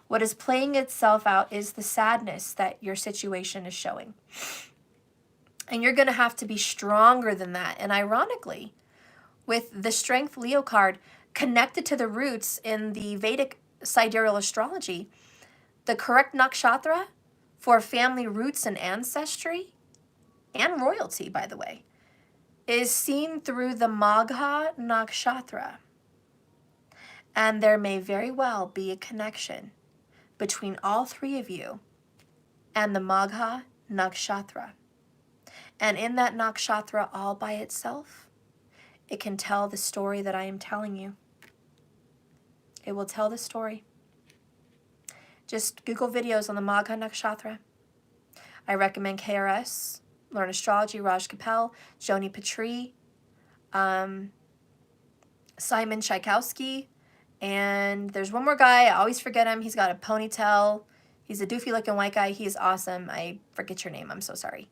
what is playing itself out is the sadness that your situation is showing. And you're going to have to be stronger than that. And ironically, with the Strength Leo card connected to the roots in the Vedic sidereal astrology, the correct nakshatra for family roots and ancestry, and royalty, by the way, is seen through the Magha nakshatra. And there may very well be a connection between all three of you and the Magha Nakshatra. And in that Nakshatra all by itself, it can tell the story that I am telling you. It will tell the story. Just Google videos on the Magha Nakshatra. I recommend KRS, Learn Astrology, Raj Kapel, Joni Patri, Simon Tchaikovsky, and there's one more guy. I always forget him. He's got a ponytail. He's a doofy looking white guy. He's awesome. I forget your name. I'm so sorry.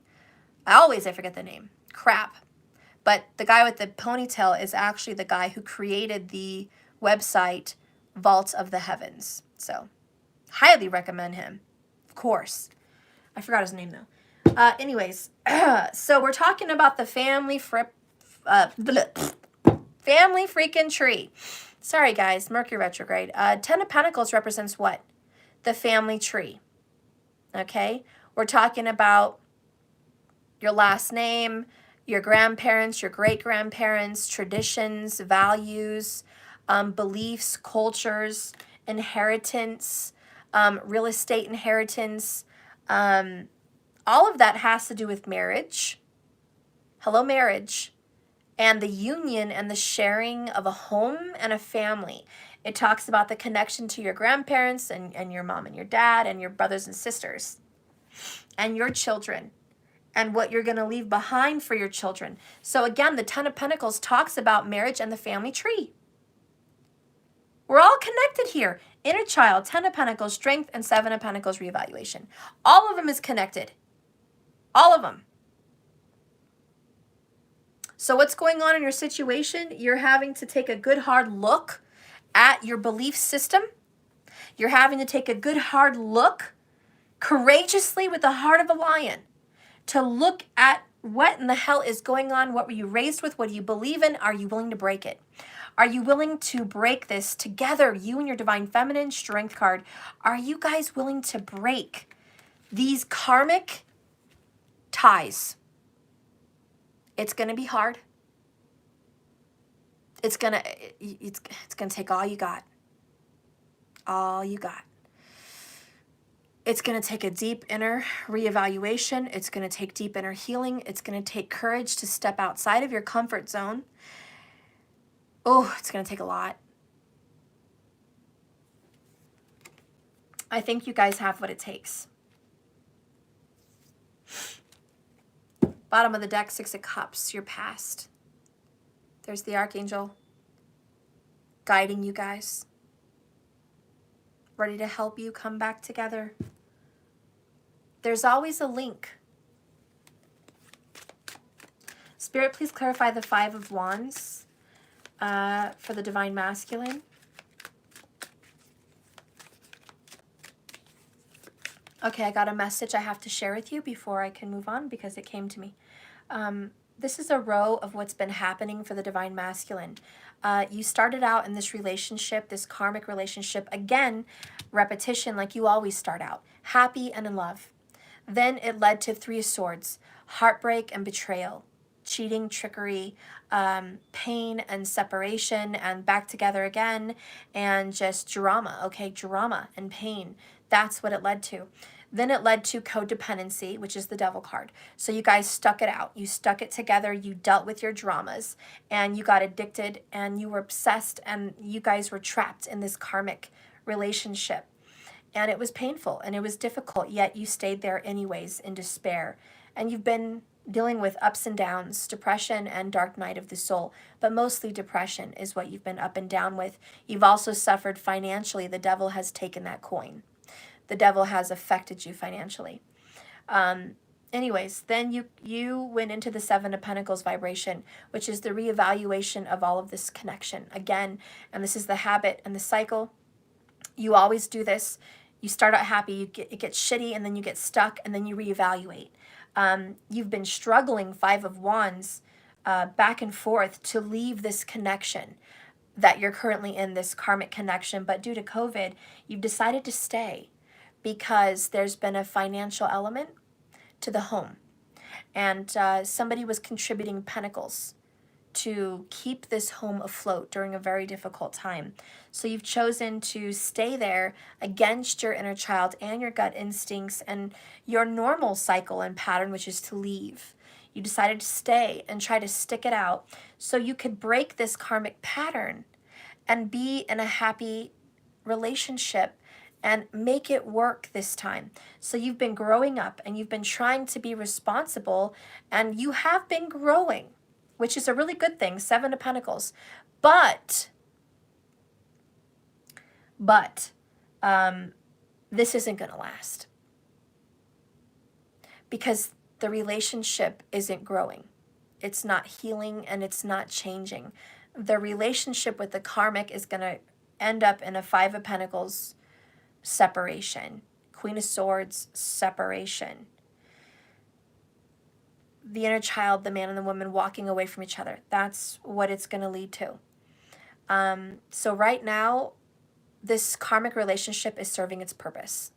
I forget the name. Crap. But the guy with the ponytail is actually the guy who created the website Vault of the Heavens. So, highly recommend him. Of course. I forgot his name though. Anyways, so we're talking about the family freaking tree. Sorry guys, Mercury retrograde. 10 of Pentacles represents what? The family tree. Okay? We're talking about your last name, your grandparents, your great-grandparents, traditions, values, beliefs, cultures, inheritance, real estate inheritance. All of that has to do with marriage. Hello, marriage. And the union and the sharing of a home and a family. It talks about the connection to your grandparents and your mom and your dad and your brothers and sisters and your children and what you're going to leave behind for your children. So again, the 10 of Pentacles talks about marriage and the family tree. We're all connected here. Inner child, 10 of Pentacles, strength, and 7 of Pentacles reevaluation. All of them is connected. All of them. So what's going on in your situation? You're having to take a good hard look at your belief system. You're having to take a good hard look courageously with the heart of a lion to look at what in the hell is going on. What were you raised with? What do you believe in? Are you willing to break it? Are you willing to break this together? You and your divine feminine strength card. Are you guys willing to break these karmic ties? It's going to be hard. It's going to take all you got. All you got. It's going to take a deep inner reevaluation. It's going to take deep inner healing. It's going to take courage to step outside of your comfort zone. Oh, it's going to take a lot. I think you guys have what it takes. Bottom of the deck, 6 of Cups, your past. There's the Archangel guiding you guys. Ready to help you come back together. There's always a link. Spirit, please clarify the 5 of Wands for the Divine Masculine. Okay, I got a message I have to share with you before I can move on because it came to me. This is a row of what's been happening for the Divine Masculine. You started out in this relationship, this karmic relationship, again, repetition like you always start out, happy and in love. Then it led to 3 of Swords, heartbreak and betrayal, cheating, trickery, pain and separation and back together again, and just drama, okay, drama and pain. That's what it led to. Then it led to codependency, which is the Devil card. So you guys stuck it out. You stuck it together. You dealt with your dramas and you got addicted and you were obsessed and you guys were trapped in this karmic relationship. And it was painful and it was difficult, yet you stayed there anyways in despair. And you've been dealing with ups and downs, depression and dark night of the soul, but mostly depression is what you've been up and down with. You've also suffered financially. The devil has taken that coin. The devil has affected you financially. Anyways, then you went into the 7 of Pentacles vibration, which is the reevaluation of all of this connection. Again, and this is the habit and the cycle. You always do this. You start out happy, it gets shitty, and then you get stuck, and then you reevaluate. You've been struggling, 5 of Wands, back and forth to leave this connection that you're currently in, this karmic connection. But due to COVID, you've decided to stay because there's been a financial element to the home. And somebody was contributing pentacles to keep this home afloat during a very difficult time. So you've chosen to stay there against your inner child and your gut instincts and your normal cycle and pattern, which is to leave. You decided to stay and try to stick it out so you could break this karmic pattern and be in a happy relationship and make it work this time. So you've been growing up and you've been trying to be responsible, and you have been growing, which is a really good thing, 7 of Pentacles. But this isn't going to last because the relationship isn't growing. It's not healing and it's not changing. The relationship with the karmic is going to end up in a 5 of Pentacles separation, Queen of Swords separation. The inner child, the man and the woman walking away from each other. That's what it's going to lead to. So right now, this karmic relationship is serving its purpose.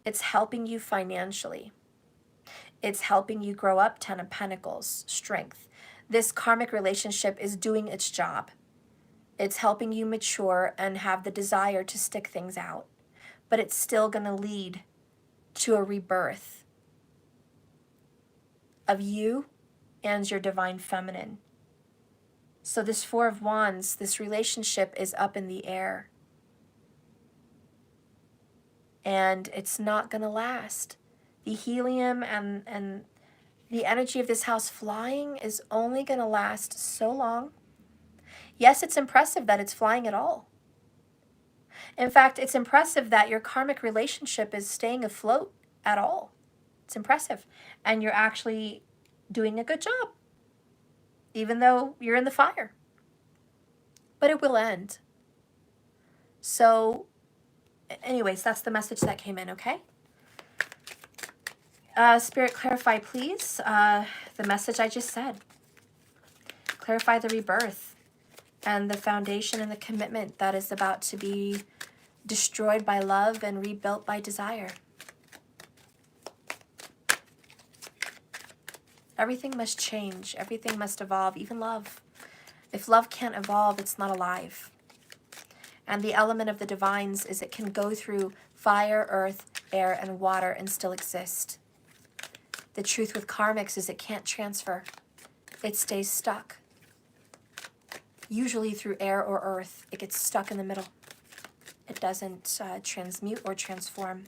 It's helping you financially. It's helping you grow up, 10 of Pentacles, strength. This karmic relationship is doing its job. It's helping you mature and have the desire to stick things out. But it's still going to lead to a rebirth of you and your divine feminine. So this 4 of Wands, this relationship is up in the air. And it's not going to last. The helium and the energy of this house flying is only going to last so long. Yes, it's impressive that it's flying at all. In fact, it's impressive that your karmic relationship is staying afloat at all. It's impressive. And you're actually doing a good job, even though you're in the fire. But it will end. So, anyways, that's the message that came in, okay? Spirit, clarify, please, the message I just said. Clarify the rebirth and the foundation and the commitment that is about to be destroyed by love and rebuilt by desire. Everything must change. Everything must evolve, even love. If love can't evolve, it's not alive. And the element of the divines is it can go through fire, earth, air, and water and still exist. The truth with karmics is it can't transfer. It stays stuck. Usually through air or earth, it gets stuck in the middle. It doesn't transmute or transform.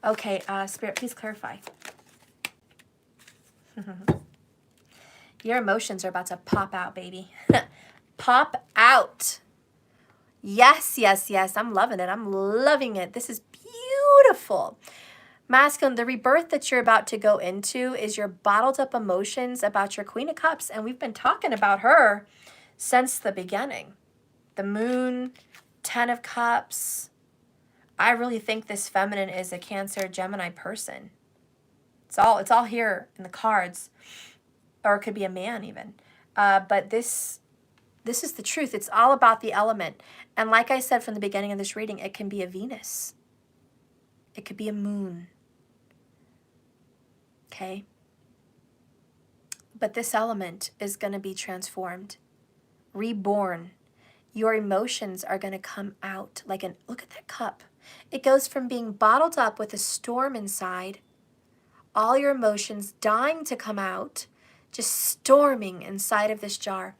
Okay, Spirit, please clarify. Your emotions are about to pop out, baby. Pop out. Yes, yes, yes. I'm loving it. I'm loving it. This is beautiful. Masculine, the rebirth that you're about to go into is your bottled up emotions about your Queen of Cups. And we've been talking about her since the beginning. The Moon, 10 of Cups. I really think this feminine is a Cancer, Gemini person. It's all here in the cards. Or it could be a man even. But this is the truth. It's all about the element. And like I said from the beginning of this reading, it can be a Venus. It could be a moon. Okay? But this element is going to be transformed, reborn. Your emotions are going to come out like look at that cup. It goes from being bottled up with a storm inside, all your emotions dying to come out, just storming inside of this jar,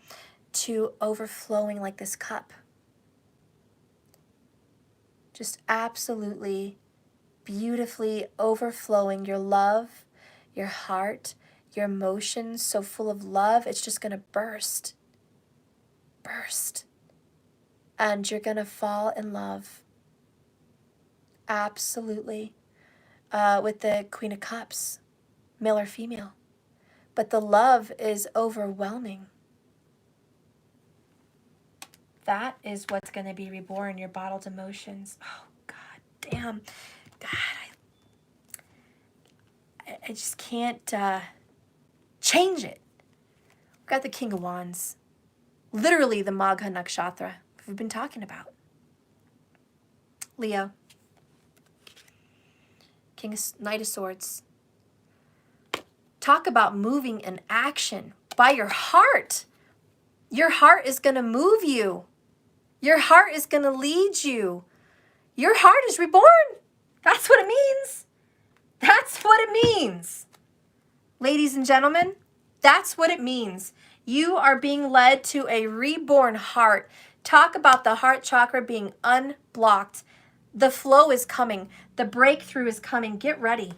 to overflowing like this cup. Just absolutely beautifully overflowing your love, your heart, your emotions, so full of love, it's just going to burst. Burst. And you're going to fall in love. Absolutely. With the Queen of Cups, male or female. But the love is overwhelming. That is what's going to be reborn, your bottled emotions. Oh, God damn. God, I just can't change it. We've got the King of Wands. Literally the Magha Nakshatra we've been talking about. Leo. Knight of Swords. Talk about moving in action by your heart. Your heart is going to move you. Your heart is going to lead you. Your heart is reborn. That's what it means. That's what it means. Ladies and gentlemen, that's what it means. You are being led to a reborn heart. Talk about the heart chakra being unblocked. The flow is coming. The breakthrough is coming. Get ready.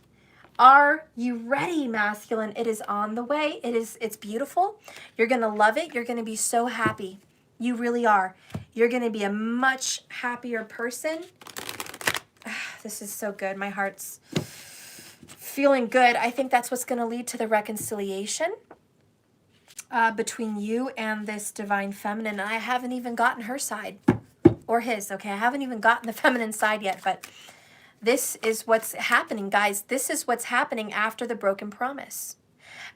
Are you ready, masculine? It is on the way. It's beautiful. You're going to love it. You're going to be so happy. You really are. You're going to be a much happier person. This is so good. My heart's feeling good. I think that's what's going to lead to the reconciliation between you and this divine feminine. I haven't even gotten her side or his, okay? I haven't even gotten the feminine side yet, but this is what's happening, guys. This is what's happening after the broken promise.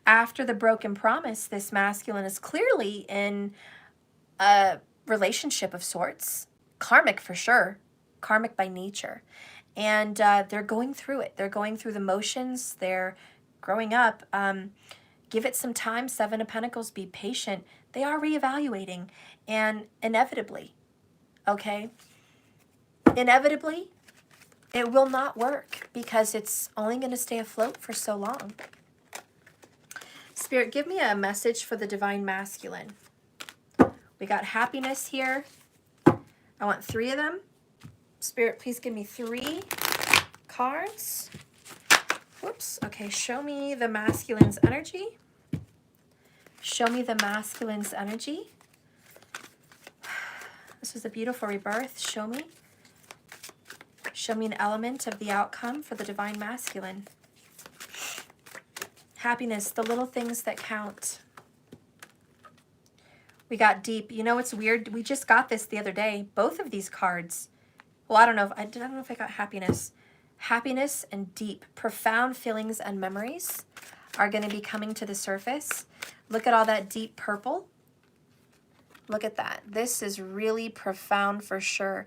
After the broken promise, this masculine is clearly in a relationship of sorts. Karmic for sure. Karmic by nature. And they're going through it. They're going through the motions. They're growing up. Give it some time. Seven of Pentacles. Be patient. They are reevaluating. And inevitably, okay? Inevitably, it will not work because it's only going to stay afloat for so long. Spirit, give me a message for the divine masculine. We got happiness here. I want 3 of them. Spirit, please give me 3 cards. Whoops. Okay, show me the masculine's energy. Show me the masculine's energy. This is a beautiful rebirth. Show me. Show me an element of the outcome for the divine masculine. Happiness, the little things that count. We got deep. You know, it's weird. We just got this the other day. Both of these cards. Well, I don't know if I got happiness. Happiness and deep, profound feelings and memories are going to be coming to the surface. Look at all that deep purple. Look at that. This is really profound for sure.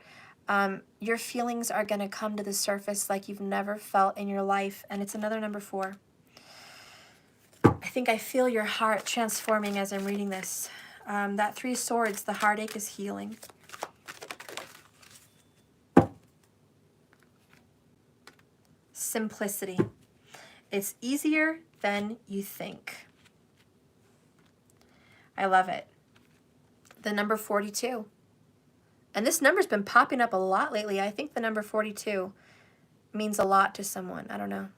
Your feelings are going to come to the surface like you've never felt in your life. And it's another number 4. I think I feel your heart transforming as I'm reading this. That 3 swords, the heartache is healing. Simplicity. It's easier than you think. I love it. The number 42. And this number's been popping up a lot lately. I think the number 42 means a lot to someone. I don't know.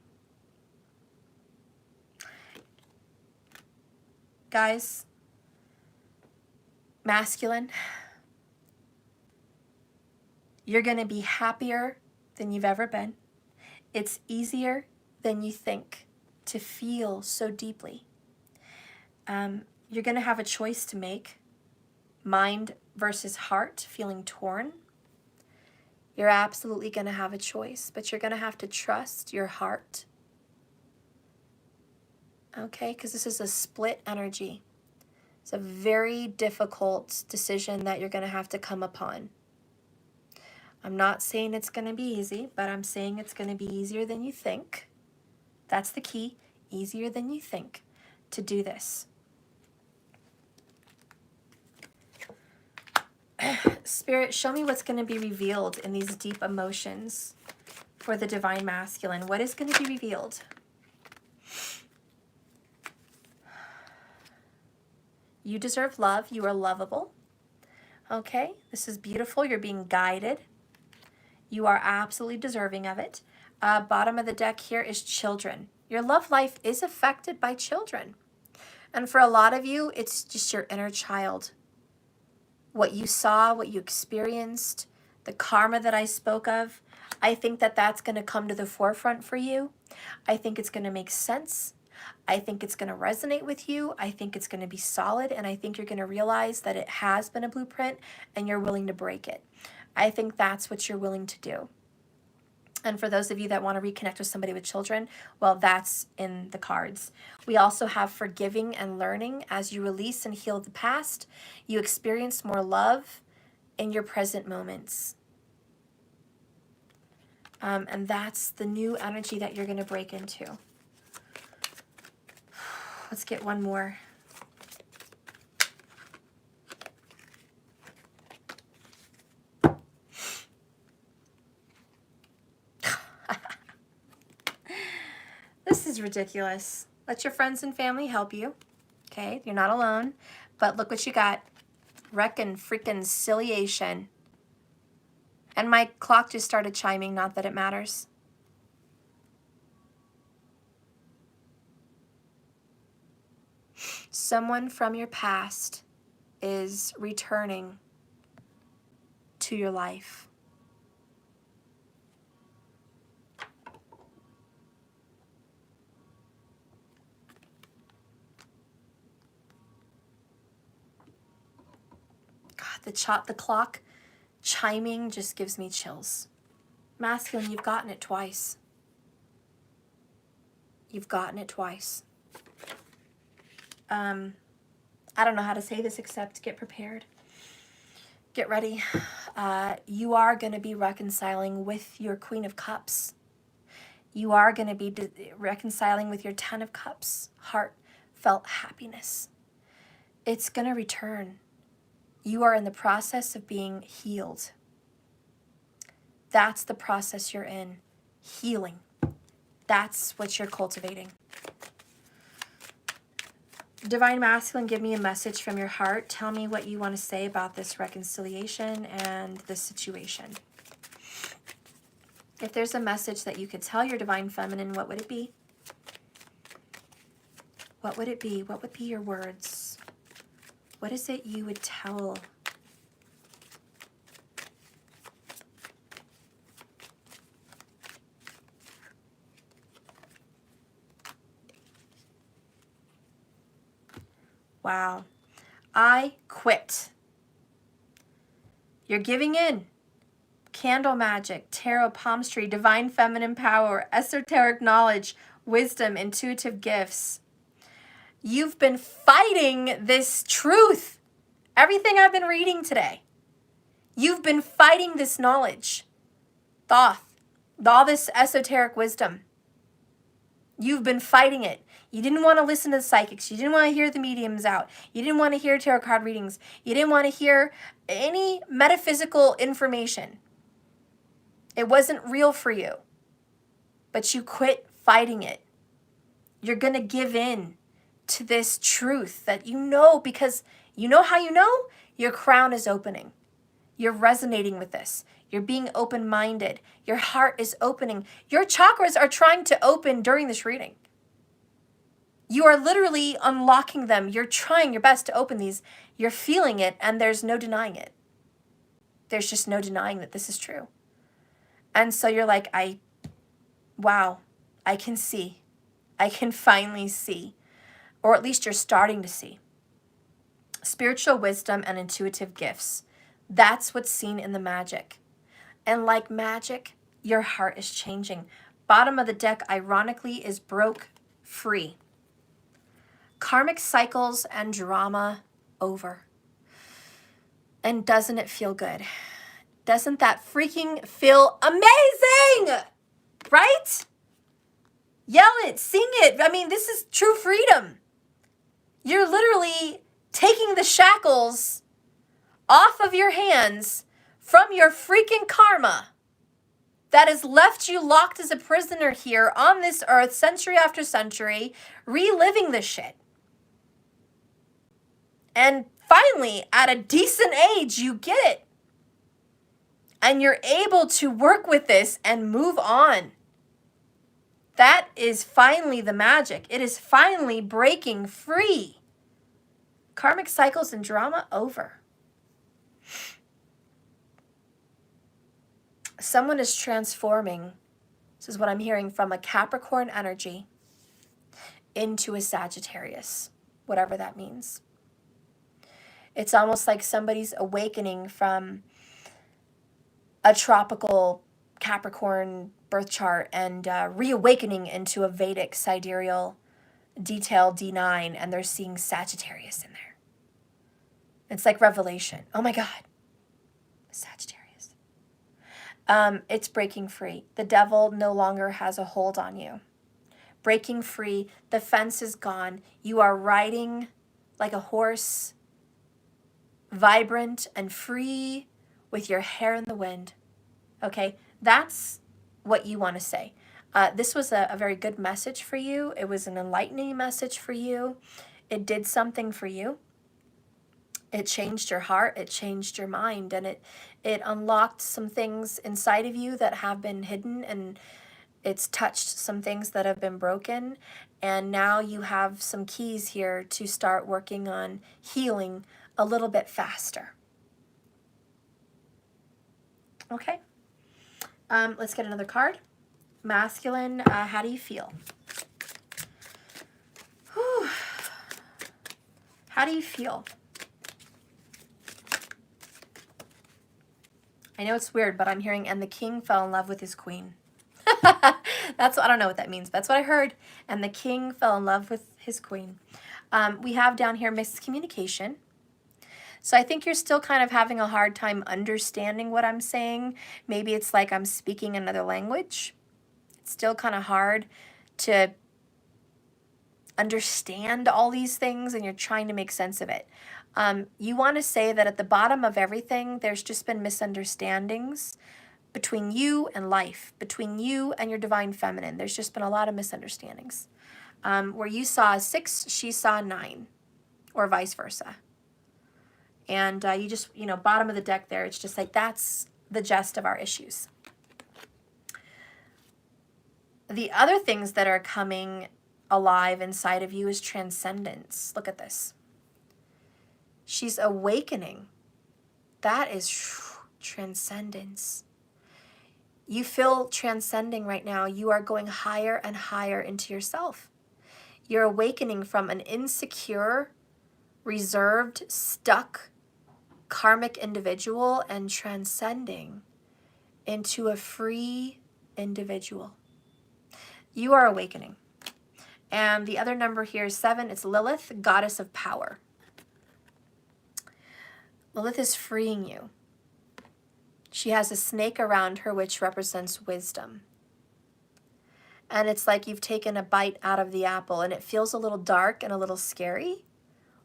Guys, masculine, you're going to be happier than you've ever been. It's easier than you think to feel so deeply. You're going to have a choice to make. Mind versus heart, feeling torn. You're absolutely going to have a choice, but you're going to have to trust your heart. Okay, because this is a split energy. It's a very difficult decision that you're going to have to come upon. I'm not saying it's going to be easy, but I'm saying it's going to be easier than you think. That's the key, easier than you think to do this. Spirit, show me what's going to be revealed in these deep emotions for the divine masculine. What is going to be revealed? You deserve love. You are lovable. Okay, this is beautiful. You're being guided. You are absolutely deserving of it. Bottom of the deck here is children. Your love life is affected by children. And for a lot of you, it's just your inner child. What you saw, what you experienced, the karma that I spoke of, I think that that's going to come to the forefront for you. I think it's going to make sense. I think it's going to resonate with you. I think it's going to be solid. And I think you're going to realize that it has been a blueprint and you're willing to break it. I think that's what you're willing to do. And for those of you that want to reconnect with somebody with children, well, that's in the cards. We also have forgiving and learning. As you release and heal the past, you experience more love in your present moments. And that's the new energy that you're going to break into. Let's get one more. is ridiculous. Let your friends and family help you. Okay, you're not alone. But look what you got. Reconciliation. And my clock just started chiming, not that it matters. Someone from your past is returning to your life. God, the clock chiming just gives me chills. Masculine, you've gotten it twice. You've gotten it twice. I don't know how to say this except get prepared. Get ready. You are going to be reconciling with your Queen of Cups. You are going to be reconciling with your Ten of Cups. Heartfelt happiness. It's going to return. You are in the process of being healed. That's the process you're in. Healing. That's what you're cultivating. Divine Masculine, give me a message from your heart. Tell me what you want to say about this reconciliation and this situation. If there's a message that you could tell your Divine Feminine, what would it be? What would it be? What would be your words? What is it you would tell? Wow. I quit. You're giving in. Candle magic, tarot, palmistry, divine feminine power, esoteric knowledge, wisdom, intuitive gifts. You've been fighting this truth. Everything I've been reading today. You've been fighting this knowledge. Thoth, all this esoteric wisdom. You've been fighting it. You didn't want to listen to the psychics. You didn't want to hear the mediums out. You didn't want to hear tarot card readings. You didn't want to hear any metaphysical information. It wasn't real for you. But you quit fighting it. You're going to give in to this truth that you know, because you know how you know? Your crown is opening. You're resonating with this. You're being open-minded. Your heart is opening. Your chakras are trying to open during this reading. You are literally unlocking them. You're trying your best to open these. You're feeling it, and there's no denying it. There's just no denying that this is true. And so you're like, wow, I can see. I can finally see. Or at least you're starting to see. Spiritual wisdom and intuitive gifts. That's what's seen in the magic. And like magic, your heart is changing. Bottom of the deck, ironically, is broke free. Karmic cycles and drama over. And doesn't it feel good? Doesn't that freaking feel amazing? Right? Yell it, sing it. I mean, this is true freedom. You're literally taking the shackles off of your hands from your freaking karma that has left you locked as a prisoner here on this earth century after century, reliving this shit. And finally, at a decent age, you get it. And you're able to work with this and move on. That is finally the magic. It is finally breaking free. Karmic cycles and drama over. Someone is transforming, this is what I'm hearing, from a Capricorn energy into a Sagittarius, whatever that means. It's almost like somebody's awakening from a tropical Capricorn birth chart and reawakening into a Vedic sidereal detail D9, and they're seeing Sagittarius in there. It's like revelation. Oh my God. Sagittarius. It's breaking free. The devil no longer has a hold on you. Breaking free. The fence is gone. You are riding like a horse, vibrant and free with your hair in the wind. Okay? That's what you want to say. This was a very good message for you. It was an enlightening message for you. It did something for you. It changed your heart, it changed your mind, and it unlocked some things inside of you that have been hidden, and it's touched some things that have been broken. And now you have some keys here to start working on healing a little bit faster. Okay, let's get another card. Masculine, how do you feel? Whew. How do you feel? I know it's weird, but I'm hearing, and the king fell in love with his queen. That's, I don't know what that means. That's what I heard. And the king fell in love with his queen. We have down here miscommunication. So I think you're still kind of having a hard time understanding what I'm saying. Maybe it's like I'm speaking another language. It's still kind of hard to understand all these things, and you're trying to make sense of it. You want to say that at the bottom of everything, there's just been misunderstandings between you and life, between you and your divine feminine. There's just been a lot of misunderstandings. Where you saw a 6, she saw a 9, or vice versa. And you just, bottom of the deck there, it's just like that's the gist of our issues. The other things that are coming alive inside of you is transcendence. Look at this. She's awakening. That is transcendence. You feel transcending right now. You are going higher and higher into yourself. You're awakening from an insecure, reserved, stuck, karmic individual and transcending into a free individual. You are awakening. And the other number here is 7. It's Lilith, goddess of power. Lilith is freeing you. She has a snake around her, which represents wisdom. And it's like you've taken a bite out of the apple, and it feels a little dark and a little scary,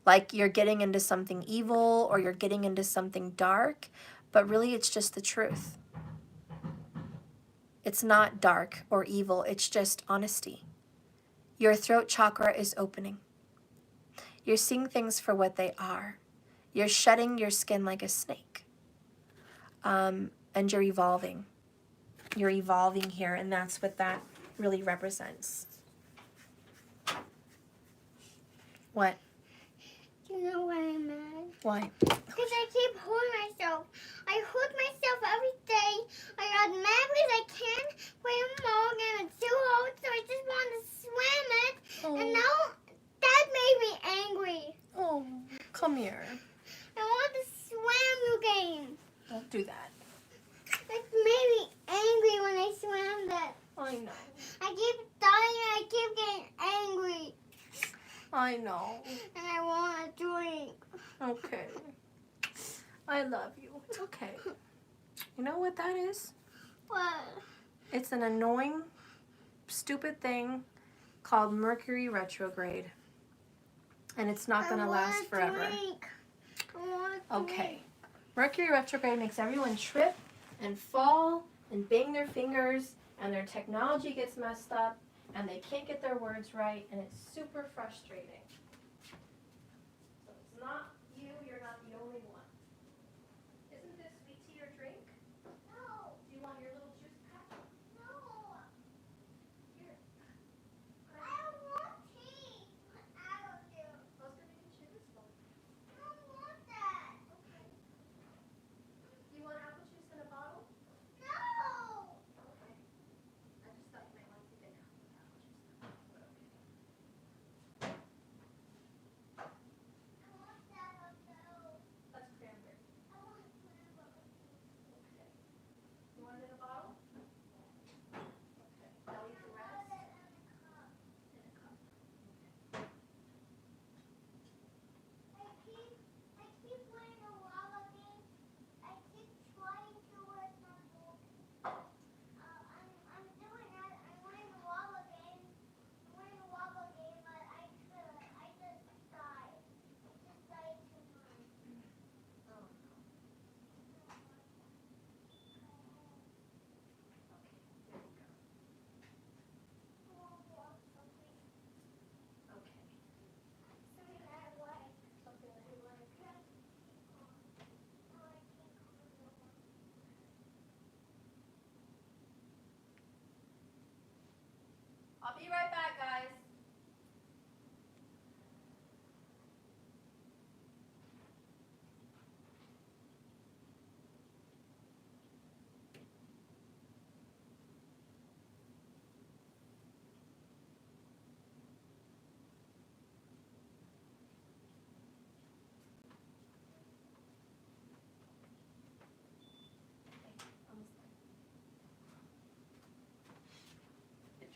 like you're getting into something evil or you're getting into something dark, but really it's just the truth. It's not dark or evil, it's just honesty. Your throat chakra is opening. You're seeing things for what they are. You're shedding your skin like a snake. And you're evolving. You're evolving here, and that's what that really represents. What? Do you know why I'm mad? Why? Because I keep hurting myself. I hurt myself every day. I got mad because I can't play a mug and it's too hard, so I just want to swim it. Oh. And now that made me angry. Oh, come here. I want to swim you game. Don't do that. It made me angry when I swam that. I know. I keep dying and I keep getting angry. I know. And I want a drink. Okay. I love you. It's okay. You know what that is? What? It's an annoying, stupid thing called Mercury retrograde. And it's not going to last forever. Drink. I want a drink. Okay. Mercury retrograde makes everyone trip and fall and bang their fingers, and their technology gets messed up, and they can't get their words right, and it's super frustrating. So it's not you, you're not the only one. Isn't this sweet tea or drink? No. Do you want your little juice pack? No. Here. I don't want tea. I don't do. Let's go make a choose one. I don't want that. Okay. You want apple juice in a bottle? No. Okay. I just thought you might want to take a nap with apple juice. But okay. I want that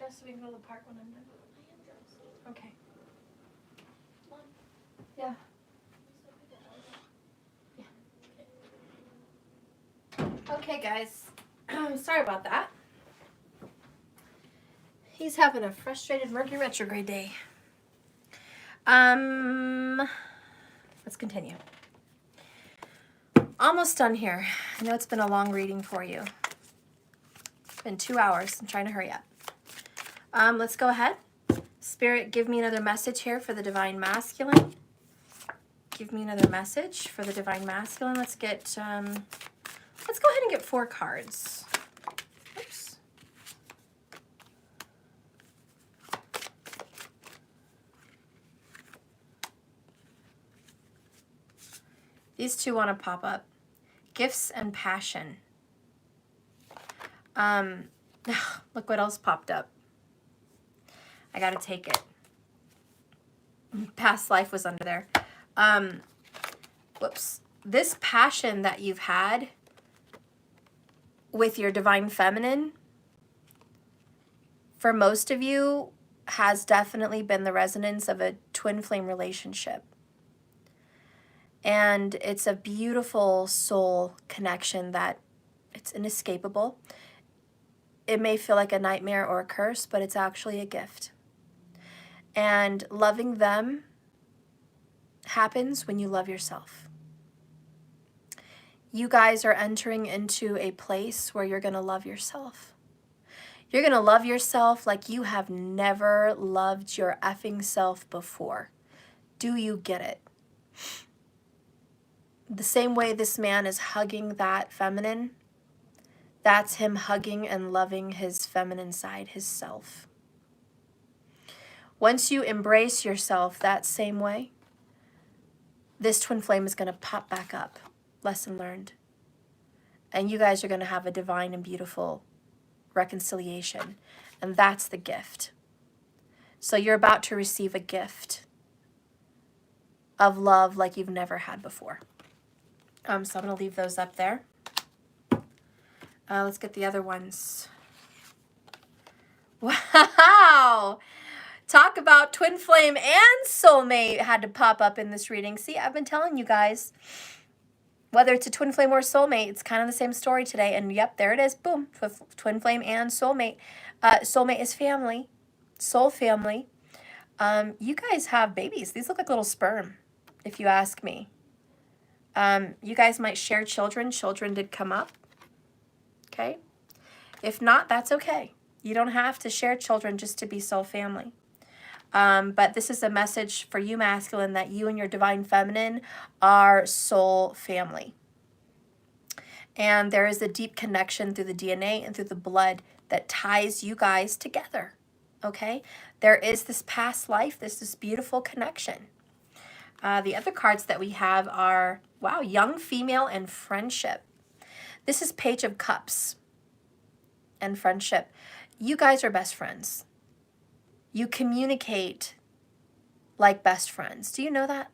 dressed so we can go to the park when I'm done? I am dressed. Okay. Come on. Yeah. Yeah. Okay, guys. Sorry about that. He's having a frustrated Mercury retrograde day. Let's continue. Almost done here. I know it's been a long reading for you. It's been 2 hours. I'm trying to hurry up. Let's go ahead. Spirit, give me another message here for the Divine Masculine. Give me another message for the Divine Masculine. Let's get, let's go ahead and get 4 cards. Oops. These two want to pop up. Gifts and passion. Look what else popped up. I gotta take it. Past life was under there. Whoops. This passion that you've had with your Divine Feminine, for most of you, has definitely been the resonance of a twin flame relationship. And it's a beautiful soul connection that it's inescapable. It may feel like a nightmare or a curse, but it's actually a gift. And loving them happens when you love yourself. You guys are entering into a place where you're going to love yourself. You're going to love yourself like you have never loved your effing self before. Do you get it? The same way this man is hugging that feminine, that's him hugging and loving his feminine side, his self. Once you embrace yourself that same way, this twin flame is going to pop back up. Lesson learned. And you guys are going to have a divine and beautiful reconciliation. And that's the gift. So you're about to receive a gift of love like you've never had before. So I'm going to leave those up there. Let's get the other ones. Wow! Talk about twin flame and soulmate had to pop up in this reading. See, I've been telling you guys, whether it's a twin flame or soulmate, it's kind of the same story today. And yep, there it is. Boom. Twin flame and soulmate. Soulmate is family. Soul family. You guys have babies. These look like little sperm, if you ask me. You guys might share children. Children did come up. Okay? If not, that's okay. You don't have to share children just to be soul family. But this is a message for you, masculine, that you and your Divine Feminine are soul family. And there is a deep connection through the DNA and through the blood that ties you guys together. Okay? There is this past life, this beautiful connection. The other cards that we have are, wow, young female and friendship. This is Page of Cups and friendship. You guys are best friends. You communicate like best friends. Do you know that?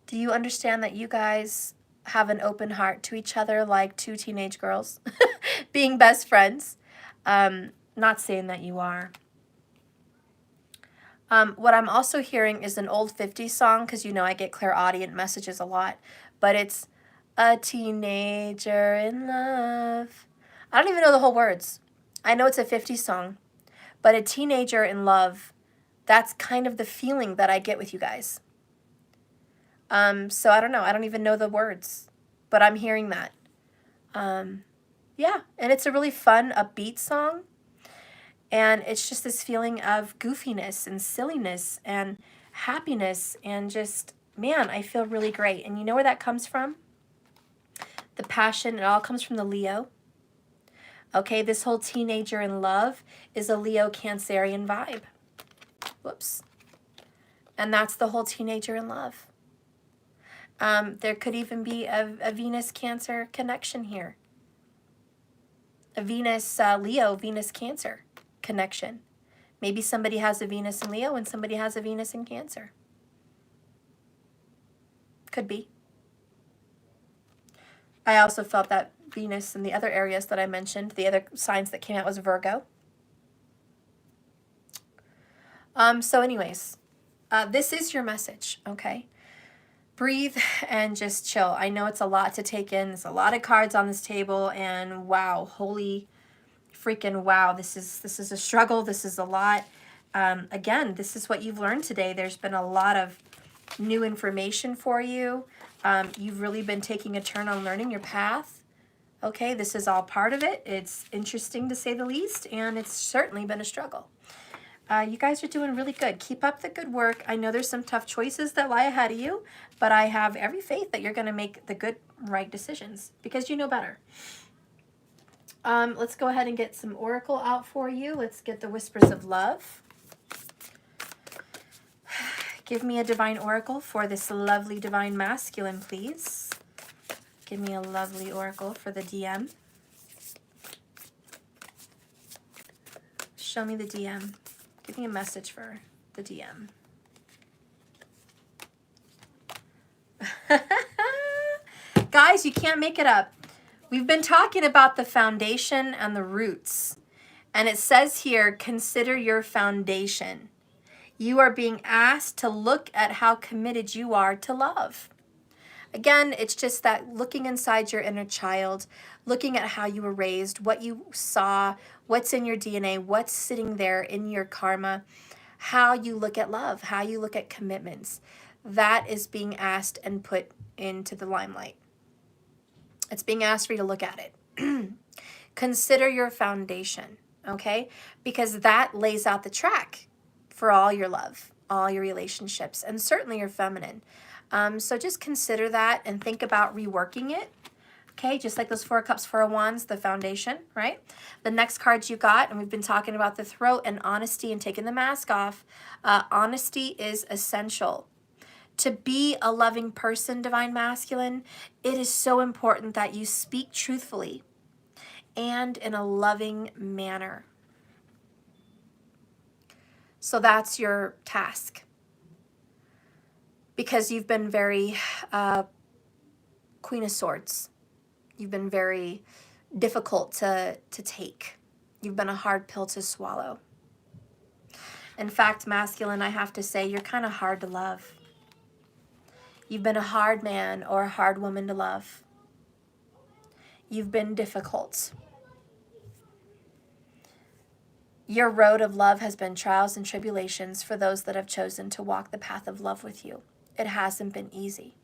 Do you understand that you guys have an open heart to each other like two teenage girls being best friends? Not saying that you are. What I'm also hearing is an old 50s song, because you know I get clairaudient messages a lot, but it's a teenager in love. I don't even know the whole words. I know it's a 50s song, but a teenager in love, that's kind of the feeling that I get with you guys. So I don't know. I don't even know the words, but I'm hearing that. Yeah, and it's a really fun, upbeat song. And it's just this feeling of goofiness and silliness and happiness and just, man, I feel really great. And you know where that comes from? The passion, it all comes from the Leo. Okay, this whole teenager in love is a Leo Cancerian vibe. Whoops. And that's the whole teenager in love. There could even be a Venus-Cancer connection here. A Venus, Leo, Venus-Cancer connection. Maybe somebody has a Venus in Leo and somebody has a Venus in Cancer. Could be. I also felt that Venus in the other areas that I mentioned, the other signs that came out was Virgo. So anyways, this is your message, okay? Breathe and just chill. I know it's a lot to take in. There's a lot of cards on this table, and wow, holy freaking wow, this is a struggle. This is a lot. Again, this is what you've learned today. There's been a lot of new information for you. You've really been taking a turn on learning your path. Okay, this is all part of it. It's interesting to say the least, and it's certainly been a struggle. You guys are doing really good. Keep up the good work. I know there's some tough choices that lie ahead of you, but I have every faith that you're going to make the good, right decisions because you know better. Let's go ahead and get some oracle out for you. Let's get the whispers of love. Give me a divine oracle for this lovely divine masculine, please. Give me a lovely oracle for the DM. Show me the DM. Give me a message for the DM. Guys, you can't make it up. We've been talking about the foundation and the roots. And it says here, consider your foundation. You are being asked to look at how committed you are to love. Again, it's just that looking inside your inner child, looking at how you were raised, what you saw, what's in your DNA, what's sitting there in your karma, how you look at love, how you look at commitments. That is being asked and put into the limelight. It's being asked for you to look at it. Consider your foundation, okay? Because that lays out the track for all your love, all your relationships, and certainly your feminine. So just consider that and think about reworking it. Okay, just like those 4 cups, 4 of wands, the foundation, right? The next cards you got, and we've been talking about the throat and honesty and taking the mask off. Honesty is essential. To be a loving person, divine masculine, it is so important that you speak truthfully and in a loving manner. So that's your task. Because you've been very Queen of Swords. You've been very difficult to take. You've been a hard pill to swallow. In fact, masculine, I have to say, you're kind of hard to love. You've been a hard man or a hard woman to love. You've been difficult. Your road of love has been trials and tribulations for those that have chosen to walk the path of love with you. It hasn't been easy.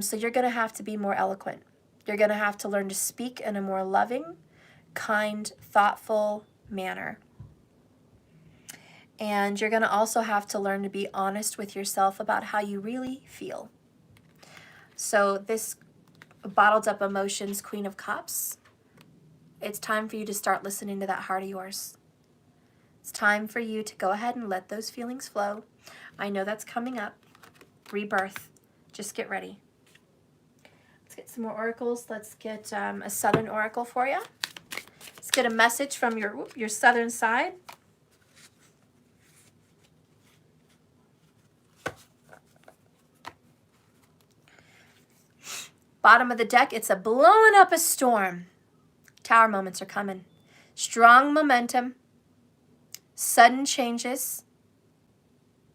So you're going to have to be more eloquent. You're going to have to learn to speak in a more loving, kind, thoughtful manner. And you're going to also have to learn to be honest with yourself about how you really feel. So this bottled up emotions, Queen of Cups, it's time for you to start listening to that heart of yours. It's time for you to go ahead and let those feelings flow. I know that's coming up. Rebirth. Just get ready. Let's get some more oracles. Let's get a southern oracle for you. Let's get a message from your southern side. Bottom of the deck, it's a blowing up a storm. Tower moments are coming. Strong momentum. Sudden changes.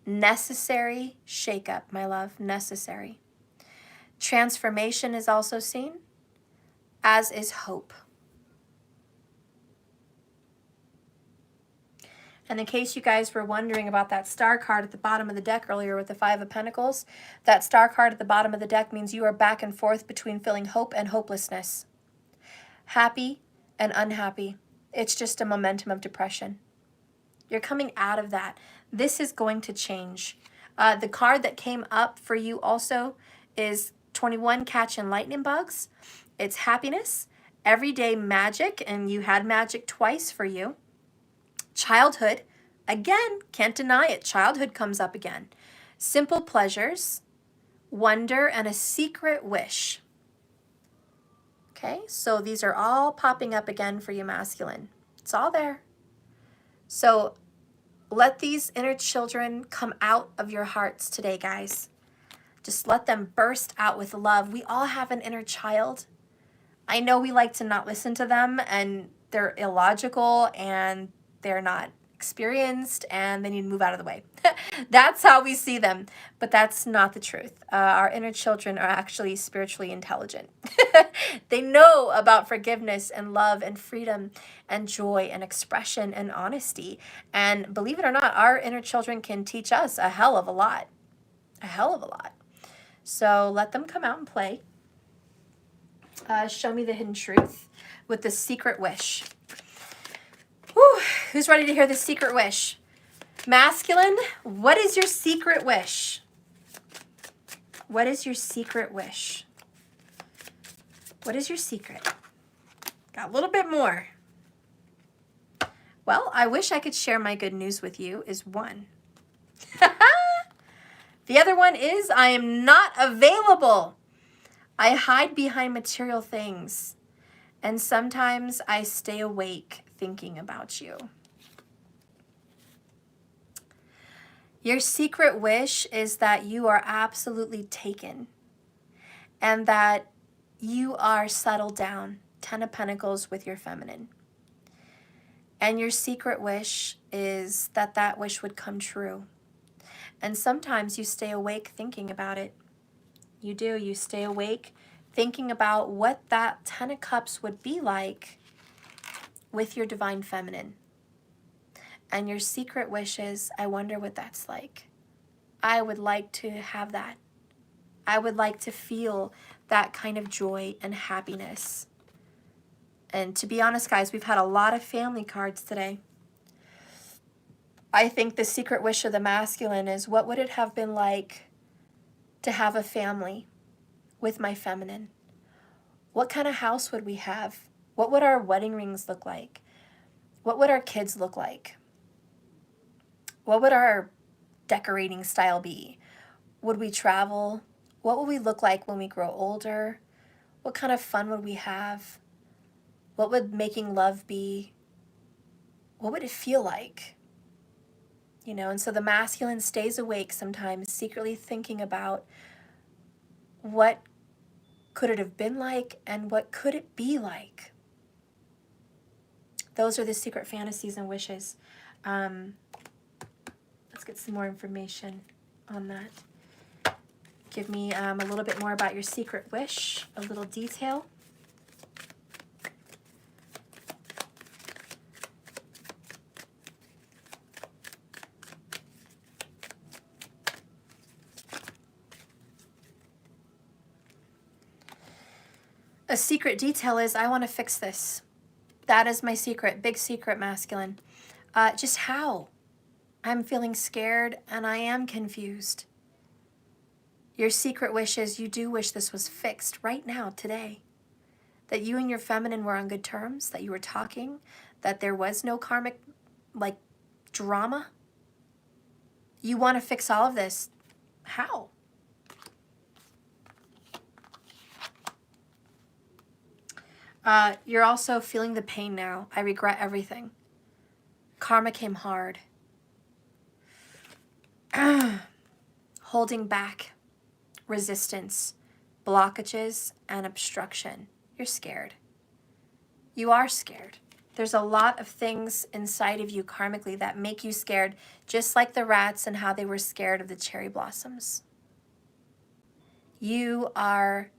Necessary shakeup, my love. Necessary. Transformation is also seen, as is hope. And in case you guys were wondering about that star card at the bottom of the deck earlier with the 5 of Pentacles, that star card at the bottom of the deck means you are back and forth between feeling hope and hopelessness. Happy and unhappy. It's just a momentum of depression. You're coming out of that. This is going to change. The card that came up for you also is 21, catching lightning bugs. It's happiness, everyday magic, and you had magic twice for you. Childhood, again, can't deny it. Childhood comes up again. Simple pleasures, wonder, and a secret wish. Okay, so these are all popping up again for you, masculine. It's all there. So let these inner children come out of your hearts today, guys. Just let them burst out with love. We all have an inner child. I know we like to not listen to them, and they're illogical, and they're not experienced and they need to move out of the way. That's how we see them, but that's not the truth. Our inner children are actually spiritually intelligent. They know about forgiveness and love and freedom and joy and expression and honesty. And believe it or not, our inner children can teach us a hell of a lot. A hell of a lot. So let them come out and play. Show me the hidden truth with the secret wish. Whew, who's ready to hear the secret wish? Masculine, what is your secret wish? What is your secret wish? What is your secret? Got a little bit more. Well, I wish I could share my good news with you is one. The other one is I am not available. I hide behind material things, and sometimes I stay awake thinking about you. Your secret wish is that you are absolutely taken and that you are settled down, 10 of Pentacles with your feminine. And your secret wish is that that wish would come true. And sometimes you stay awake thinking about it. You do. You stay awake thinking about what that 10 of Cups would be like with your divine feminine. And your secret wish is, I wonder what that's like. I would like to have that. I would like to feel that kind of joy and happiness. And to be honest, guys, we've had a lot of family cards today. I think the secret wish of the masculine is, what would it have been like to have a family with my feminine? What kind of house would we have? What would our wedding rings look like? What would our kids look like? What would our decorating style be? Would we travel? What would we look like when we grow older? What kind of fun would we have? What would making love be? What would it feel like? You know, and so the masculine stays awake sometimes, secretly thinking about what could it have been like and what could it be like. Those are the secret fantasies and wishes. Let's get some more information on that. Give me a little bit more about your secret wish, a little detail. A secret detail is, I want to fix this. That is my secret, big secret, masculine. Just how? I'm feeling scared and I am confused. Your secret wish is you do wish this was fixed right now, today. That you and your feminine were on good terms, that you were talking, that there was no karmic, like, drama. You want to fix all of this. How? You're also feeling the pain now. I regret everything. Karma came hard. Holding back, resistance, blockages, and obstruction. You're scared. You are scared. There's a lot of things inside of you karmically that make you scared, just like the rats and how they were scared of the cherry blossoms. You are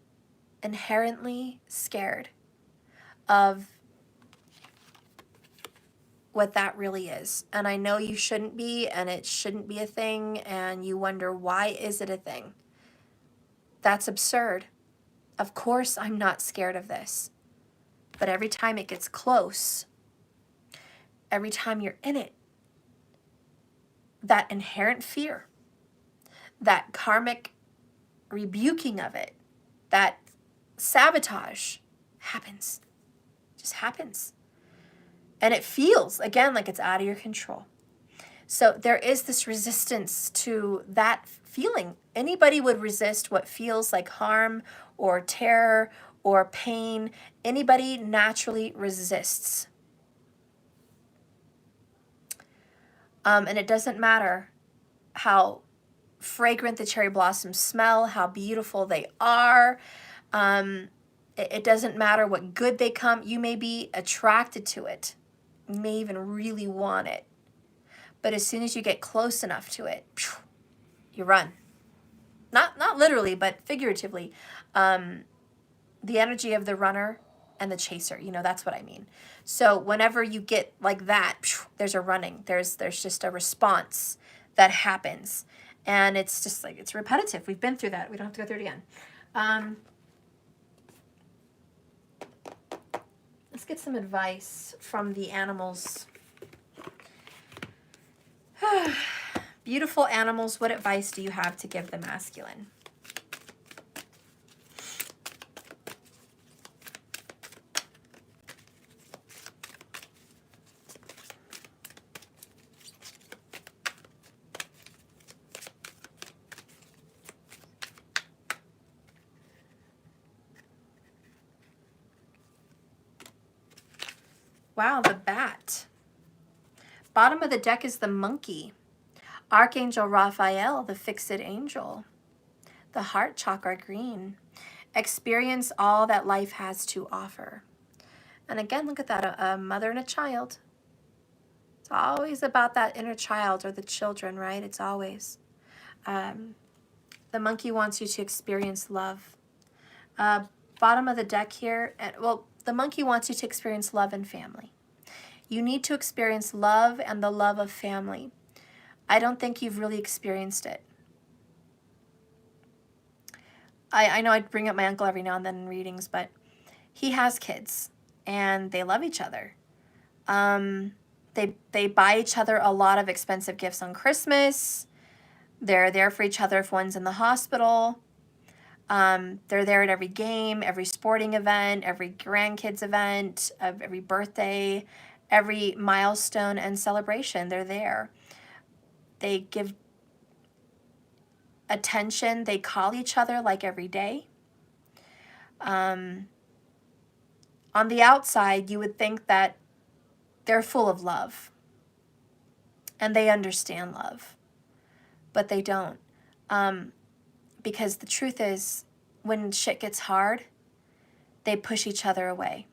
inherently scared of what that really is. And I know you shouldn't be, and it shouldn't be a thing, and you wonder, why is it a thing? That's absurd. Of course I'm not scared of this. But every time it gets close, every time you're in it, that inherent fear, that karmic rebuking of it, that sabotage happens. Just happens. And it feels, again, like it's out of your control. So there is this resistance to that feeling. Anybody would resist what feels like harm or terror or pain. Anybody naturally resists. And it doesn't matter how fragrant the cherry blossoms smell, how beautiful they are. It doesn't matter what good they come. You may be attracted to it. You may even really want it. But as soon as you get close enough to it, you run. Not literally, but figuratively. The energy of the runner and the chaser, you know, that's what I mean. So whenever you get like that, there's a running. There's just a response that happens. And it's just like, it's repetitive. We've been through that. We don't have to go through it again. Let's get some advice from the animals. Beautiful animals, what advice do you have to give the masculine? Wow, the bat. Bottom of the deck is the monkey. Archangel Raphael, the fixed angel. The heart chakra green. Experience all that life has to offer. And again, look at that, a mother and a child. It's always about that inner child or the children, right? It's always. The monkey wants you to experience love. Bottom of the deck here, the monkey wants you to experience love and family. You need to experience love and the love of family. I don't think you've really experienced it. I know I bring up my uncle every now and then in readings, but he has kids and they love each other. They buy each other a lot of expensive gifts on Christmas. They're there for each other if one's in the hospital. They're there at every game, every sporting event, every grandkids event, every birthday, every milestone and celebration. They're there. They give attention. They call each other like every day. On the outside, you would think that they're full of love and they understand love, but they don't. Because the truth is, when shit gets hard, they push each other away.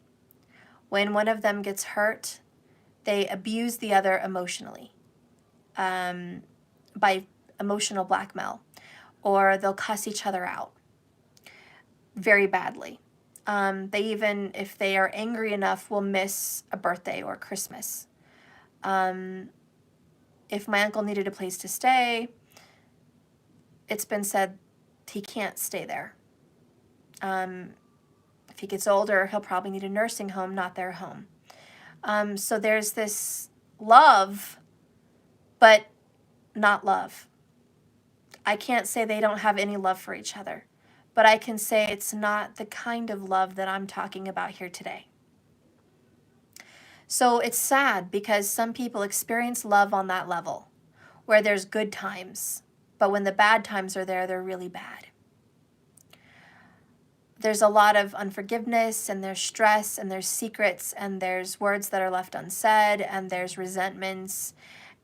When one of them gets hurt, they abuse the other emotionally, by emotional blackmail, or they'll cuss each other out very badly. They even, if they are angry enough, will miss a birthday or Christmas. If my uncle needed a place to stay, it's been said he can't stay there. If he gets older, he'll probably need a nursing home, not their home. So there's this love, but not love. I can't say they don't have any love for each other, but I can say it's not the kind of love that I'm talking about here today. So it's sad because some people experience love on that level where there's good times, but when the bad times are there, they're really bad. There's a lot of unforgiveness, and there's stress, and there's secrets, and there's words that are left unsaid, and there's resentments,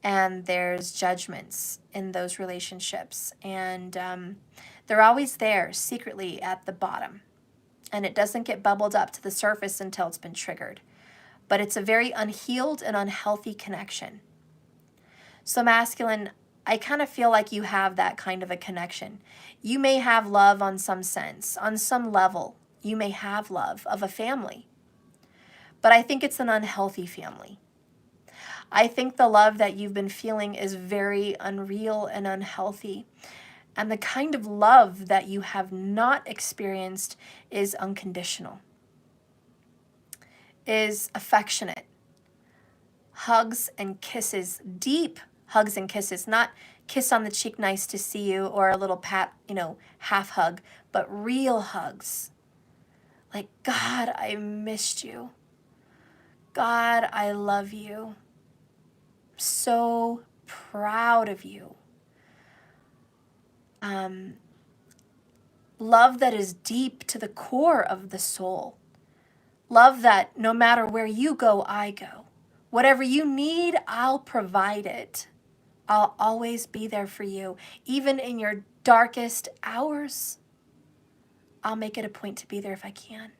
and there's judgments in those relationships. And they're always there secretly at the bottom. And it doesn't get bubbled up to the surface until it's been triggered. But it's a very unhealed and unhealthy connection. So masculine, I kind of feel like you have that kind of a connection. You may have love on some sense, on some level. You may have love of a family. But I think it's an unhealthy family. I think the love that you've been feeling is very unreal and unhealthy. And the kind of love that you have not experienced is unconditional, is affectionate. Hugs and kisses, deep hugs and kisses, not kiss on the cheek, nice to see you, or a little pat, half hug, but real hugs. Like, God, I missed you. God, I love you. So proud of you. Love that is deep to the core of the soul. Love that no matter where you go, I go. Whatever you need, I'll provide it. I'll always be there for you. Even in your darkest hours, I'll make it a point to be there if I can.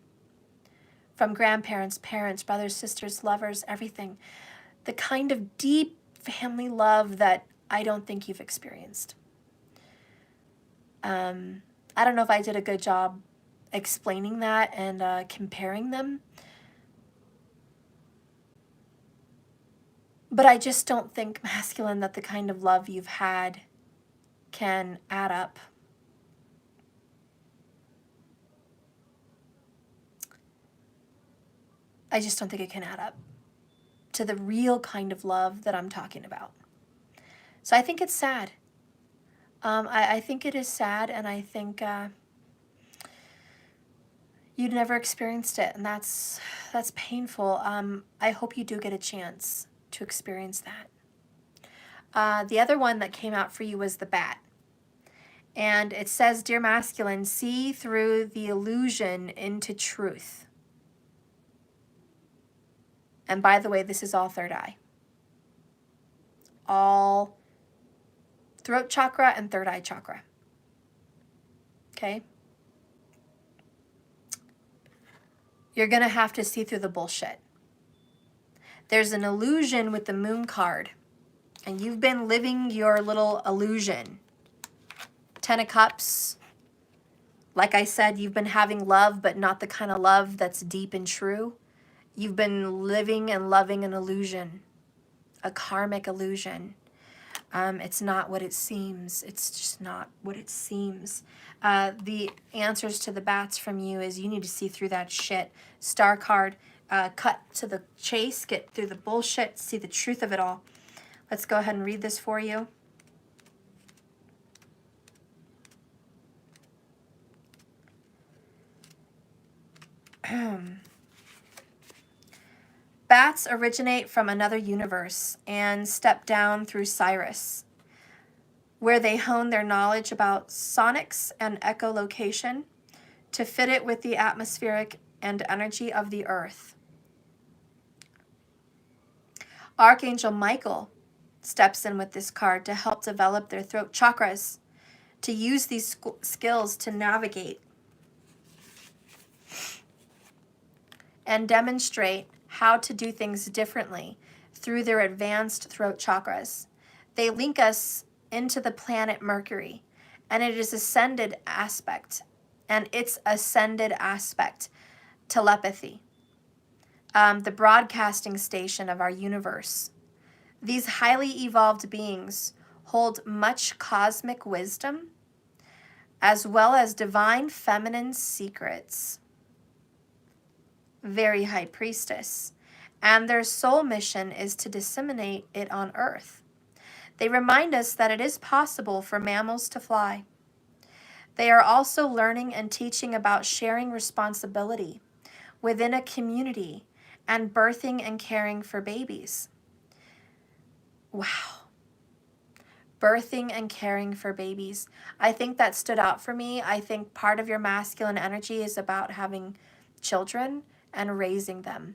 From grandparents, parents, brothers, sisters, lovers, everything. The kind of deep family love that I don't think you've experienced. I don't know if I did a good job explaining that and comparing them. But I just don't think, masculine, that the kind of love you've had can add up. I just don't think it can add up to the real kind of love that I'm talking about. So I think it's sad. I think it is sad, and I think you'd never experienced it, and that's painful. I hope you do get a chance to experience that. The other one that came out for you was the bat. And it says, Dear Masculine, see through the illusion into truth. And by the way, this is all third eye. All throat chakra and third eye chakra. Okay? You're going to have to see through the bullshit. There's an illusion with the moon card. And you've been living your little illusion. 10 of Cups. Like I said, you've been having love, but not the kind of love that's deep and true. You've been living and loving an illusion. A karmic illusion. It's not what it seems. It's just not what it seems. The answers to the bats from you is you need to see through that shit. Star card. Cut to the chase. Get through the bullshit. See the truth of it all. Let's go ahead and read this for you. Bats originate from another universe and step down through Sirius, where they hone their knowledge about sonics and echolocation to fit it with the atmospheric and energy of the earth. Archangel Michael steps in with this card to help develop their throat chakras, to use these skills to navigate and demonstrate how to do things differently through their advanced throat chakras. They link us into the planet Mercury, and it is ascended aspect, telepathy, the broadcasting station of our universe. These highly evolved beings hold much cosmic wisdom, as well as divine feminine secrets. Very high priestess, and their sole mission is to disseminate it on Earth. They remind us that it is possible for mammals to fly. They are also learning and teaching about sharing responsibility within a community and birthing and caring for babies. Wow. Birthing and caring for babies. I think that stood out for me. I think part of your masculine energy is about having children and raising them.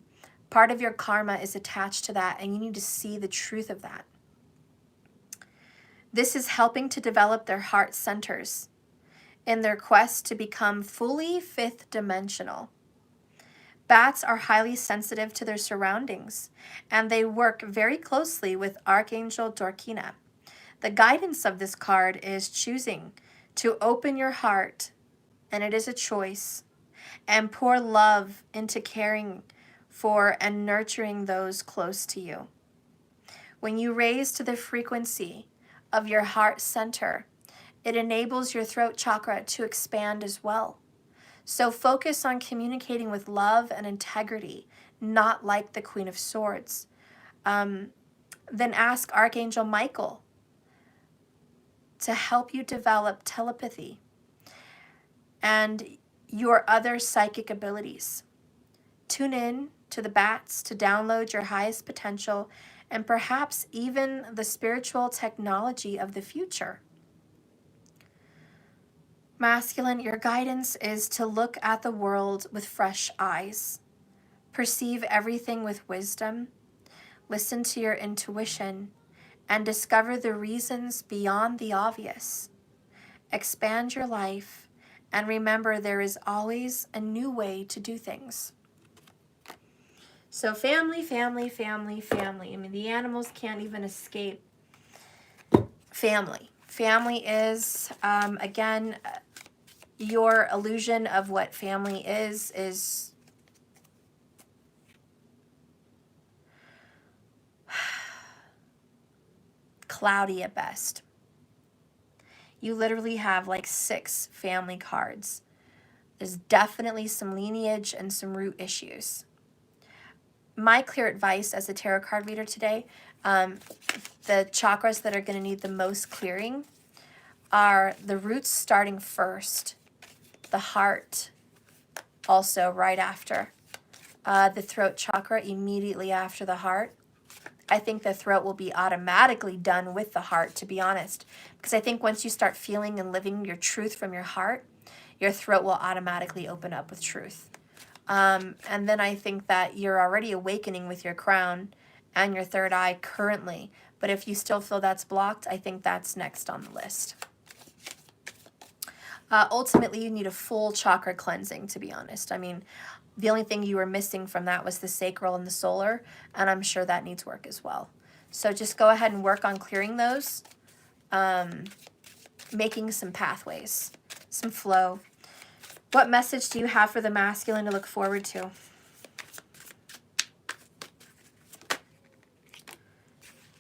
Part of your karma is attached to that, and you need to see the truth of that. This is helping to develop their heart centers in their quest to become fully fifth dimensional. Bats are highly sensitive to their surroundings, and they work very closely with Archangel Dorkina. The guidance of this card is choosing to open your heart, and it is a choice, and pour love into caring for and nurturing those close to you. When you raise to the frequency of your heart center, it enables your throat chakra to expand as well. So focus on communicating with love and integrity, not like the Queen of Swords. Then ask Archangel Michael to help you develop telepathy and your other psychic abilities. Tune in to the bats to download your highest potential and perhaps even the spiritual technology of the future. Masculine, your guidance is to look at the world with fresh eyes, perceive everything with wisdom, listen to your intuition, and discover the reasons beyond the obvious. Expand your life, and remember there is always a new way to do things. So family, family, family, family. I mean, the animals can't even escape family. Family is, again, your illusion of what family is cloudy at best. You literally have like 6 family cards. There's definitely some lineage and some root issues. My clear advice as a tarot card reader today, the chakras that are going to need the most clearing are the roots starting first, the heart also right after, the throat chakra immediately after the heart. I think the throat will be automatically done with the heart, to be honest, because I think once you start feeling and living your truth from your heart, your throat will automatically open up with truth. And then I think that you're already awakening with your crown and your third eye currently. But if you still feel that's blocked, I think that's next on the list. Ultimately, you need a full chakra cleansing, to be honest. I mean, the only thing you were missing from that was the sacral and the solar, and I'm sure that needs work as well. So just go ahead and work on clearing those, making some pathways, some flow. What message do you have for the masculine to look forward to?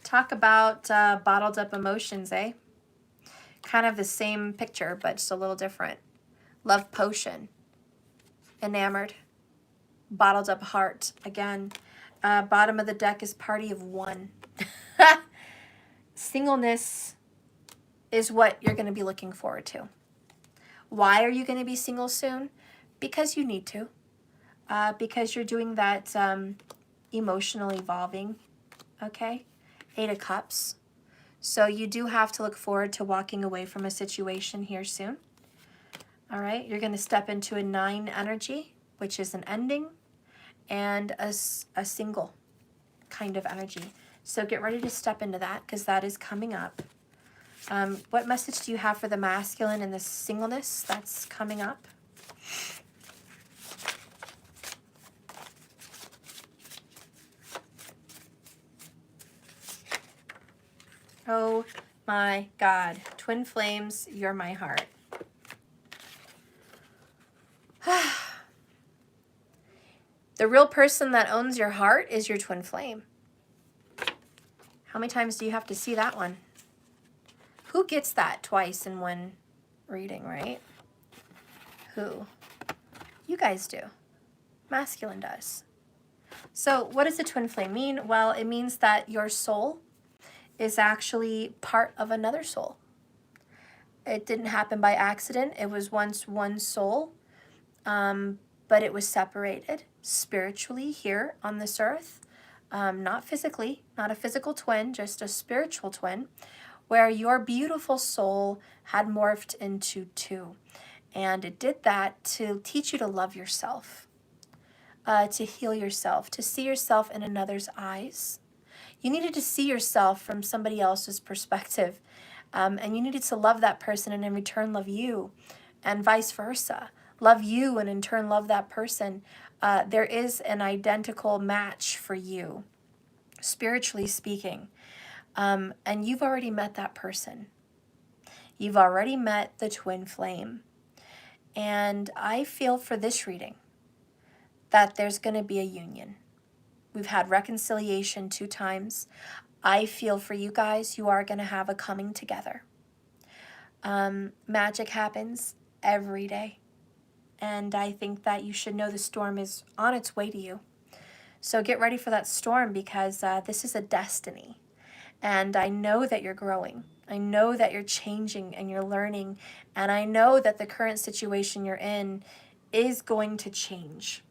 Talk about bottled up emotions, eh? Kind of the same picture, but just a little different. Love potion. Enamored. Bottled up heart. Again, bottom of the deck is party of 1. Singleness is what you're going to be looking forward to. Why are you going to be single soon? Because you need to. Because you're doing that emotional evolving. Okay? 8 of Cups. So you do have to look forward to walking away from a situation here soon. All right? You're going to step into a 9 energy, which is an ending, and a single kind of energy. So get ready to step into that because that is coming up. What message do you have for the masculine and the singleness that's coming up? Oh my God. Twin flames, you're my heart. The real person that owns your heart is your twin flame. How many times do you have to see that one? Who gets that twice in one reading, right? Who? You guys do. Masculine does. So what does the twin flame mean? Well, it means that your soul is actually part of another soul. It didn't happen by accident. It was once one soul, but it was separated spiritually here on this earth. Not physically, not a physical twin, just a spiritual twin, where your beautiful soul had morphed into 2. And it did that to teach you to love yourself, to heal yourself, to see yourself in another's eyes. You needed to see yourself from somebody else's perspective, and you needed to love that person and in return love you, and vice versa. Love you and in turn love that person. There is an identical match for you, spiritually speaking. And you've already met that person. You've already met the twin flame. And I feel for this reading that there's going to be a union. We've had reconciliation 2 times. I feel for you guys, you are going to have a coming together. Magic happens every day. And I think that you should know the storm is on its way to you. So get ready for that storm because this is a destiny. And I know that you're growing. I know that you're changing and you're learning. And I know that the current situation you're in is going to change.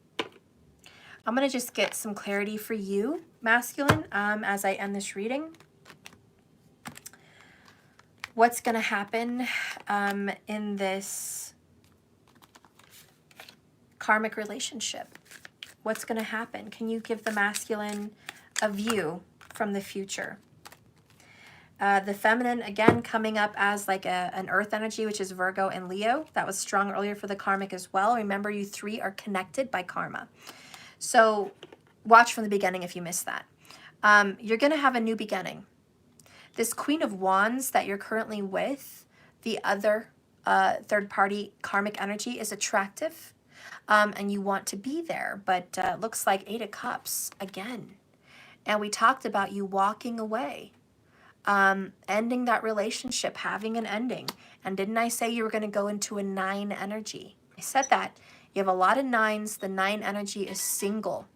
I'm going to just get some clarity for you, masculine, as I end this reading. What's going to happen in this karmic relationship? What's going to happen? Can you give the masculine a view from the future? The feminine, again, coming up as like an earth energy, which is Virgo and Leo. That was strong earlier for the karmic as well. Remember, you 3 are connected by karma. So watch from the beginning if you missed that. You're going to have a new beginning. This Queen of Wands that you're currently with, the other third-party karmic energy, is attractive, and you want to be there, but looks like 8 of Cups again. And we talked about you walking away, ending that relationship, having an ending. And didn't I say you were going to go into a 9 energy? I said that. You have a lot of 9s. The 9 energy is single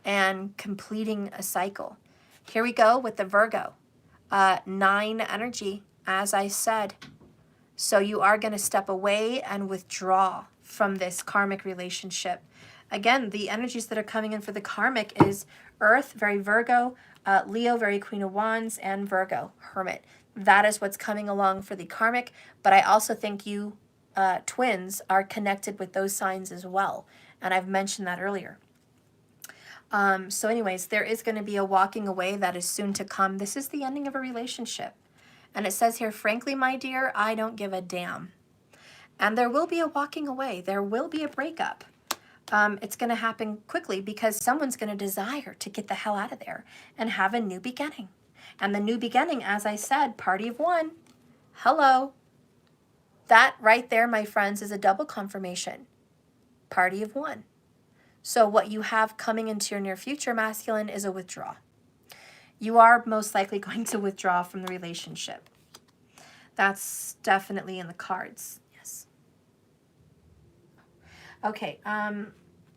and completing a cycle. Here we go with the Virgo. 9 energy, as I said. So you are going to step away and withdraw from this karmic relationship. Again, the energies that are coming in for the karmic is Earth, very Virgo, Leo, very Queen of Wands, and Virgo, Hermit. That is what's coming along for the karmic, but I also think you twins are connected with those signs as well, and I've mentioned that earlier. So anyways, there is going to be a walking away that is soon to come. This is the ending of a relationship. And it says here, frankly, my dear, I don't give a damn. And there will be a walking away. There will be a breakup. It's going to happen quickly because someone's going to desire to get the hell out of there and have a new beginning. And the new beginning, as I said, party of 1. Hello. That right there, my friends, is a double confirmation. Party of 1. So what you have coming into your near future, masculine, is a withdrawal. You are most likely going to withdraw from the relationship. That's definitely in the cards. Yes. Okay.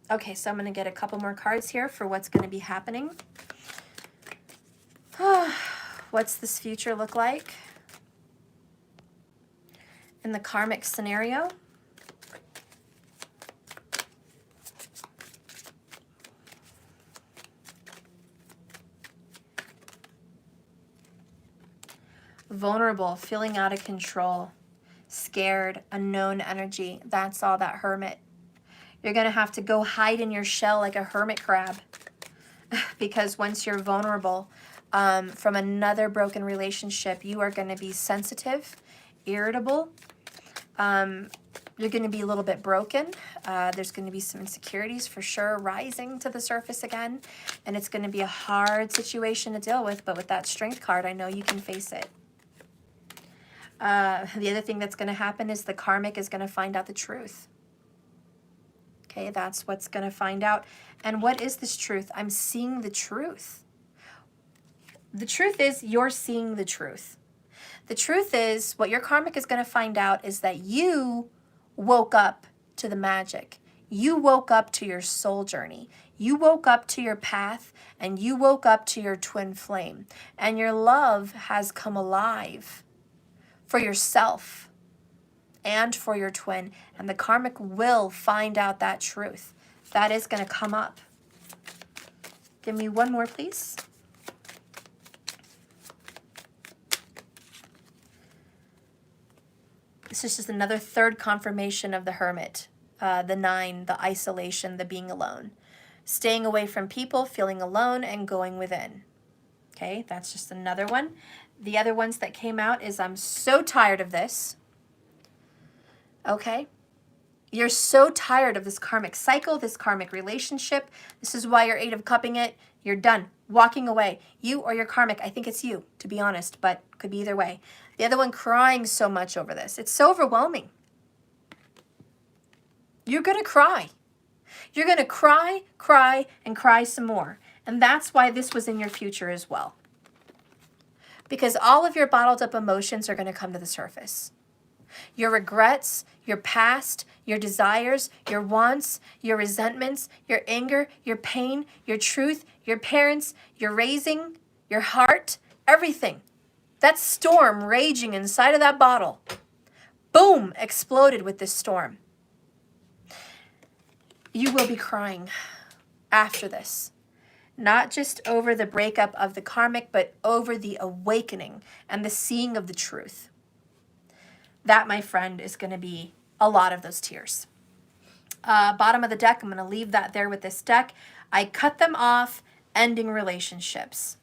Okay, so I'm going to get a couple more cards here for what's going to be happening. What's this future look like in the karmic scenario? Vulnerable, feeling out of control, scared, unknown energy. That's all that Hermit. You're going to have to go hide in your shell like a hermit crab because once you're vulnerable from another broken relationship, you are going to be sensitive, irritable. You're going to be a little bit broken. There's going to be some insecurities for sure rising to the surface again, and it's going to be a hard situation to deal with, but with that Strength card, I know you can face it. The other thing that's going to happen is the karmic is going to find out the truth. Okay, that's what's going to find out. And what is this truth? I'm seeing the truth. The truth is you're seeing the truth. The truth is what your karmic is going to find out is that you woke up to the magic. You woke up to your soul journey. You woke up to your path, and you woke up to your twin flame. And your love has come alive for yourself and for your twin. And the karmic will find out that truth. That is going to come up. Give me one more, please. This is just another third confirmation of the Hermit. The 9, the isolation, the being alone. Staying away from people, feeling alone, and going within. Okay, that's just another one. The other ones that came out is I'm so tired of this. Okay? You're so tired of this karmic cycle, this karmic relationship. This is why you're 8 of cupping it. You're done. Walking away. You or your karmic. I think it's you, to be honest, but could be either way. The other one crying so much over this. It's so overwhelming. You're going to cry. You're going to cry, cry, and cry some more. And that's why this was in your future as well. Because all of your bottled up emotions are going to come to the surface. Your regrets, your past, your desires, your wants, your resentments, your anger, your pain, your truth, your parents, your raising, your heart, everything. That storm raging inside of that bottle, boom, exploded with this storm. You will be crying after this. Not just over the breakup of the karmic, but over the awakening and the seeing of the truth. That, my friend, is going to be a lot of those tears. Bottom of the deck, I'm going to leave that there with this deck. I cut them off, ending relationships.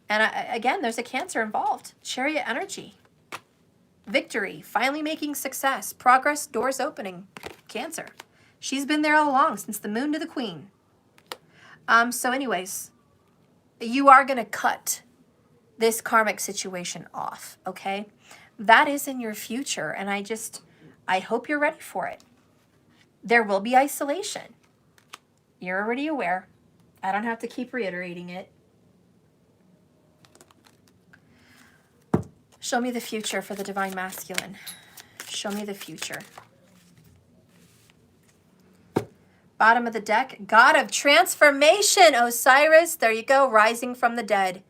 And again, there's a Cancer involved. Chariot energy. Victory. Finally making success. Progress. Doors opening. Cancer. She's been there all along since the moon to the queen. So anyways, you are going to cut this karmic situation off, okay? That is in your future, and I hope you're ready for it. There will be isolation. You're already aware. I don't have to keep reiterating it. Show me the future for the Divine Masculine. Show me the future. Bottom of the deck, God of Transformation, Osiris. There you go, rising from the dead.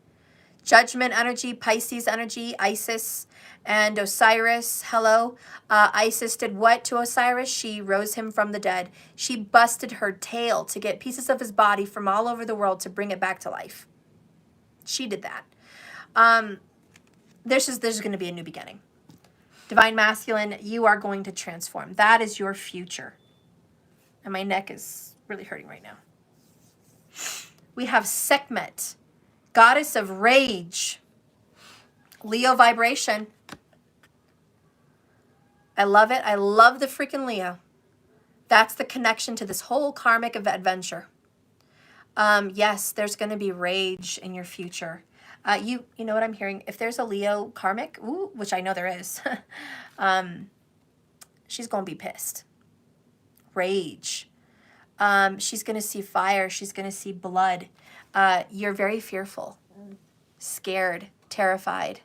Judgment energy, Pisces energy, Isis and Osiris. Hello. Isis did what to Osiris? She rose him from the dead. She busted her tail to get pieces of his body from all over the world to bring it back to life. She did that. There's going to be a new beginning. Divine Masculine, you are going to transform. That is your future. And my neck is really hurting right now. We have Sekhmet, Goddess of Rage. Leo vibration. I love it. I love the freaking Leo. That's the connection to this whole karmic adventure. Yes, there's going to be rage in your future. You know what I'm hearing? If there's a Leo karmic, ooh, which I know there is, she's going to be pissed. Rage. She's going to see fire. She's going to see blood. You're very fearful, scared, terrified,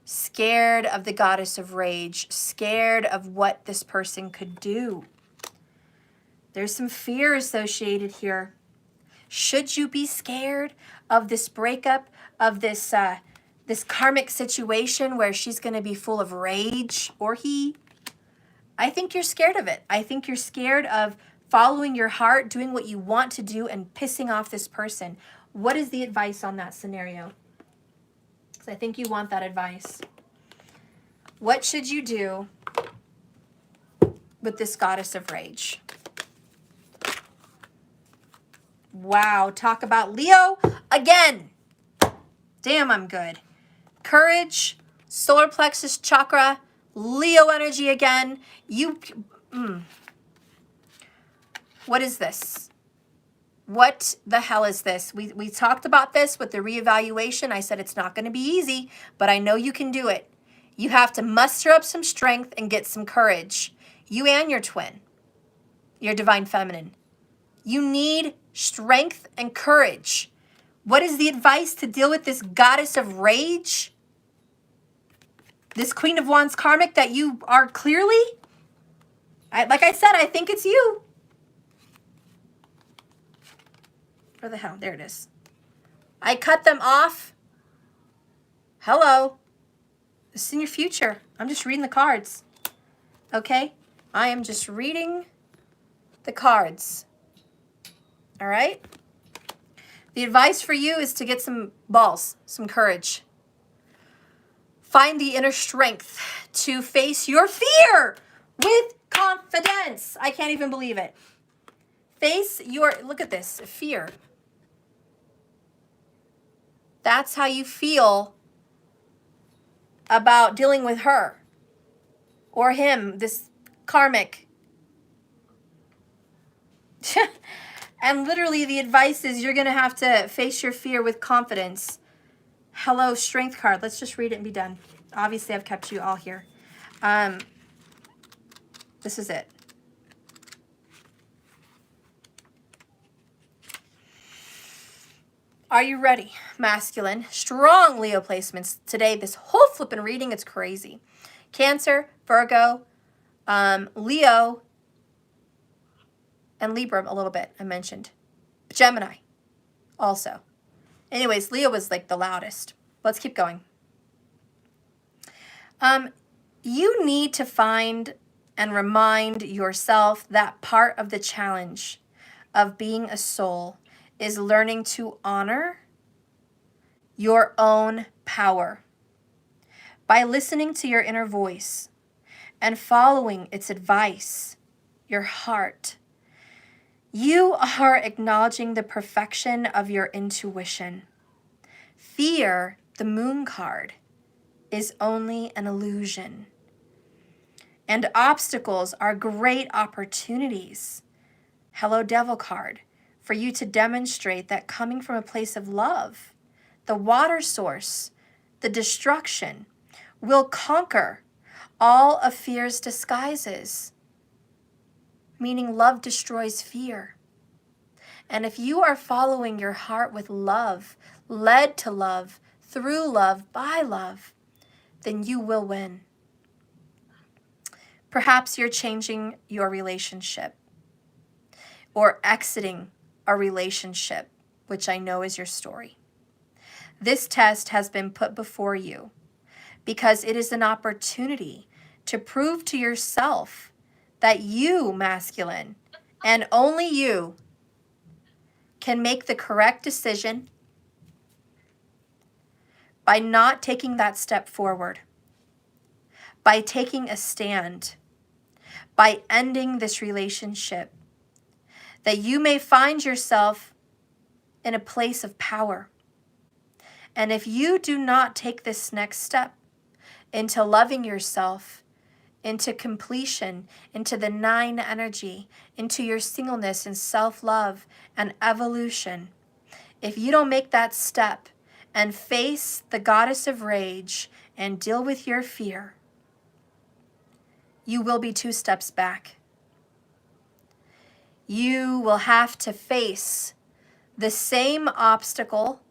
scared of the goddess of rage, scared of what this person could do. There's some fear associated here. Should you be scared of this breakup, of this karmic situation where she's going to be full of rage, or he? I think you're scared of it. I think you're scared of following your heart, doing what you want to do, and pissing off this person. What is the advice on that scenario? Because I think you want that advice. What should you do with this goddess of rage? Wow, talk about Leo again. Damn, I'm good. Courage, solar plexus chakra, Leo energy again. What is this? What the hell is this? We talked about this with the reevaluation. I said it's not going to be easy, but I know you can do it. You have to muster up some strength and get some courage. You and your twin, your divine feminine. You need strength and courage. What is the advice to deal with this goddess of rage? This Queen of Wands karmic that you are clearly? Like I said, I think it's you. Where the hell? There it is. I cut them off. Hello. This is in your future. I'm just reading the cards. Okay? I am just reading the cards. All right? The advice for you is to get some balls, some courage. Find the inner strength to face your fear with confidence. I can't even believe it. Face your, look at this, fear. That's how you feel about dealing with her or him, this karmic. And literally the advice is you're going to have to face your fear with confidence. Hello, strength card. Let's just read it and be done. Obviously, I've kept you all here. This is it. Are you ready, masculine? Strong Leo placements today. This whole flippin' reading, it's crazy. Cancer, Virgo, Leo, and Libra a little bit, I mentioned. Gemini also. Anyways, Leo was like the loudest. Let's keep going. You need to find and remind yourself that part of the challenge of being a soul is learning to honor your own power by listening to your inner voice and following its advice, your heart. You are acknowledging the perfection of your intuition. Fear, the moon card, is only an illusion. And obstacles are great opportunities. Hello, devil card, for you to demonstrate that coming from a place of love, the water source, the destruction, will conquer all of fear's disguises, meaning love destroys fear. And if you are following your heart with love, led to love, through love, by love, then you will win. Perhaps you're changing your relationship or exiting a relationship, which I know is your story. This test has been put before you because it is an opportunity to prove to yourself that you, masculine, and only you, can make the correct decision by not taking that step forward, by taking a stand, by ending this relationship, that you may find yourself in a place of power. And if you do not take this next step into loving yourself, into completion, into the 9 energy, into your singleness and self-love and evolution, if you don't make that step and face the goddess of rage and deal with your fear, you will be 2 steps back. You will have to face the same obstacle,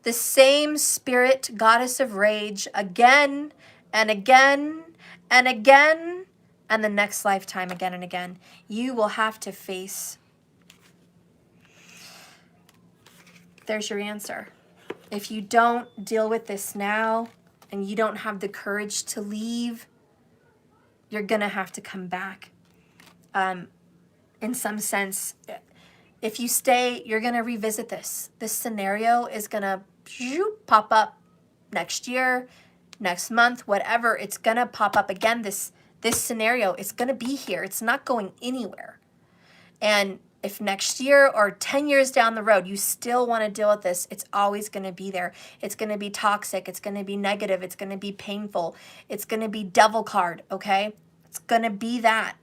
the same spirit goddess of rage again and again and again, and the next lifetime again and again. You will have to face. There's your answer. If you don't deal with this now and you don't have the courage to leave, you're going to have to come back. In some sense, if you stay, you're going to revisit this. This scenario is going to pop up next year, next month, whatever. It's going to pop up again. This scenario is going to be here. It's not going anywhere. And if next year or 10 years down the road, you still want to deal with this, it's always going to be there. It's going to be toxic. It's going to be negative. It's going to be painful. It's going to be devil card, okay? It's going to be that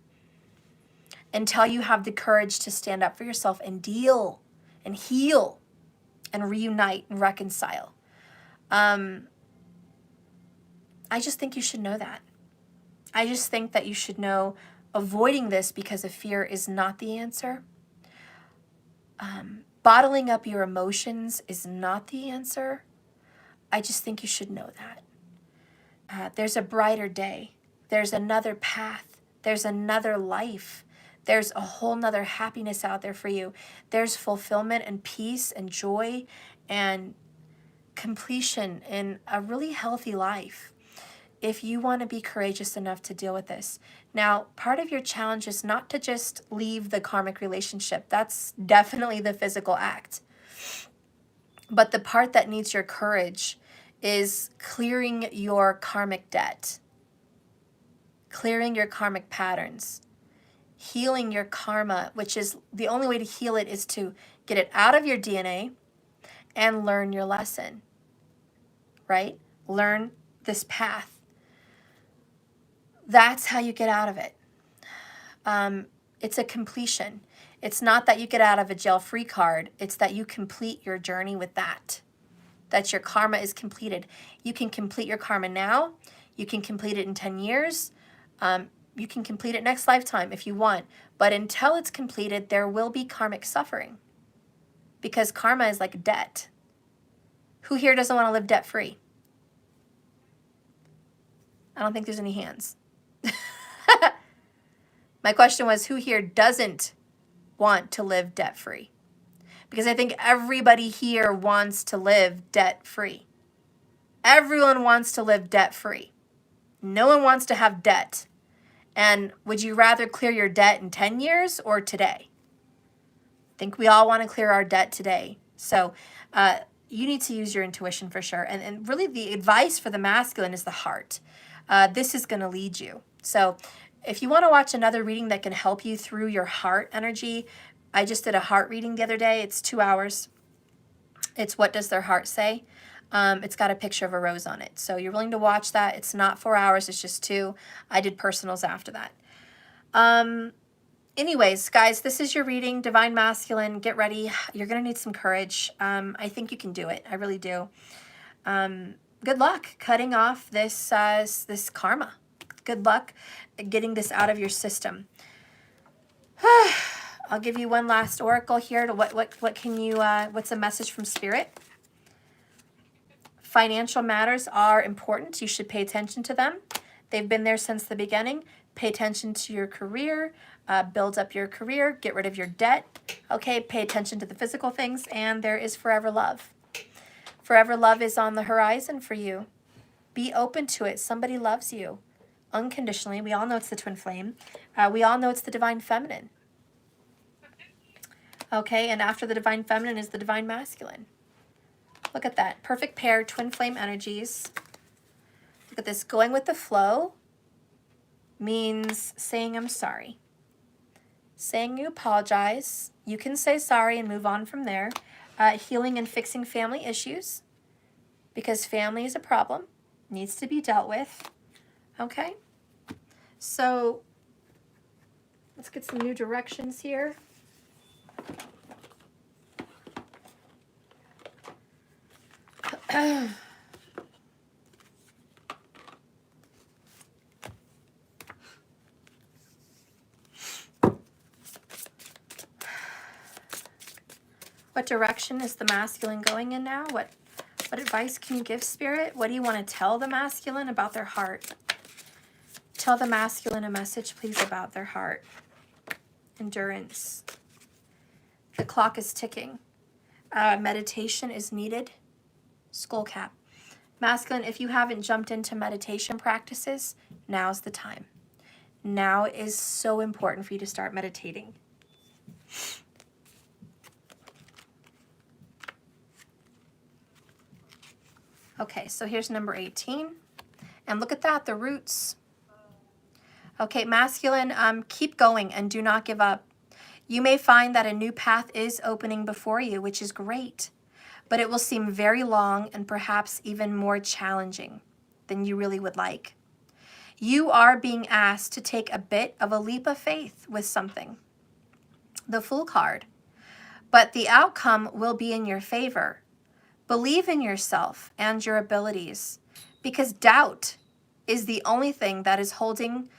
until you have the courage to stand up for yourself and deal and heal and reunite and reconcile. I just think you should know that. I just think that you should know avoiding this because of fear is not the answer. Bottling up your emotions is not the answer. I just think you should know that. There's a brighter day. There's another path. There's another life. There's a whole nother happiness out there for you. There's fulfillment and peace and joy and completion in a really healthy life if you want to be courageous enough to deal with this. Now, part of your challenge is not to just leave the karmic relationship. That's definitely the physical act. But the part that needs your courage is clearing your karmic debt, clearing your karmic patterns, healing your karma, which is the only way to heal it is to get it out of your DNA and learn your lesson, right? Learn this path. That's how you get out of it. It's a completion. It's not that you get out of a jail-free card. It's that you complete your journey with that your karma is completed. You can complete your karma now. You can complete it in 10 years. You can complete it next lifetime if you want. But until it's completed, there will be karmic suffering because karma is like debt. Who here doesn't want to live debt-free? I don't think there's any hands. My question was, who here doesn't want to live debt-free? Because I think everybody here wants to live debt-free. Everyone wants to live debt-free. No one wants to have debt. And would you rather clear your debt in 10 years or today? I think we all want to clear our debt today. So you need to use your intuition for sure. And really the advice for the masculine is the heart. This is going to lead you. So if you want to watch another reading that can help you through your heart energy, I just did a heart reading the other day. It's 2 hours. It's What Does Their Heart Say? It's got a picture of a rose on it. So you're willing to watch that. It's not 4 hours. It's just 2. I did personals after that. Anyways, guys, this is your reading, Divine Masculine. Get ready. You're going to need some courage. I think you can do it. I really do. Good luck cutting off this this karma. Good luck getting this out of your system. I'll give you one last oracle here. To what can you what's a message from Spirit? Financial matters are important. You should pay attention to them. They've been there since the beginning. Pay attention to your career. Build up your career. Get rid of your debt. Okay, pay attention to the physical things. And there is forever love. Forever love is on the horizon for you. Be open to it. Somebody loves you unconditionally. We all know it's the twin flame. We all know it's the divine feminine. Okay, and after the divine feminine is the divine masculine. Look at that. Perfect pair, twin flame energies. Look at this. Going with the flow means saying I'm sorry. Saying you apologize. You can say sorry and move on from there. Healing and fixing family issues. Because family is a problem. Needs to be dealt with. Okay? So, let's get some new directions here. What direction is the masculine going in now? What advice can you give, Spirit? What do you want to tell the masculine about their heart? Tell the masculine a message, please, about their heart. Endurance. The clock is ticking. Meditation is needed. Skull cap. Masculine, if you haven't jumped into meditation practices, now's the time. Now is so important for you to start meditating. Okay, so here's number 18. And look at that, the roots. Okay, masculine, keep going and do not give up. You may find that a new path is opening before you, which is great. But it will seem very long and perhaps even more challenging than you really would like. You are being asked to take a bit of a leap of faith with something. The Fool card. But the outcome will be in your favor. Believe in yourself and your abilities, because doubt is the only thing that is holding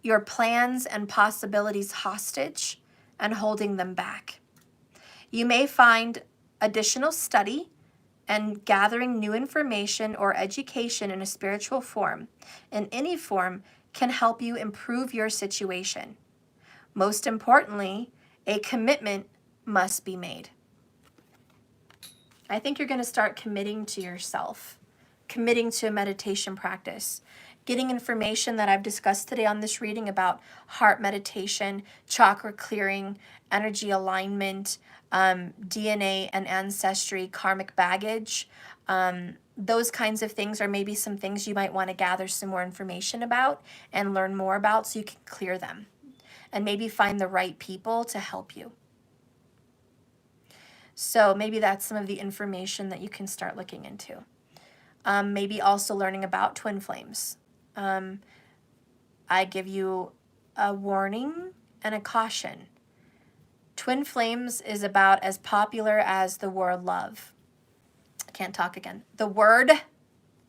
your plans and possibilities hostage and holding them back. You may find additional study and gathering new information or education in a spiritual form, in any form, can help you improve your situation. Most importantly, a commitment must be made. I think you're going to start committing to yourself, committing to a meditation practice, getting information that I've discussed today on this reading about heart meditation, chakra clearing, energy alignment, DNA and ancestry, karmic baggage. Those kinds of things are maybe some things you might want to gather some more information about and learn more about so you can clear them and maybe find the right people to help you. So maybe that's some of the information that you can start looking into. Maybe also learning about twin flames. I give you a warning and a caution. Twin flames is about as popular as the word love. I can't talk again. The word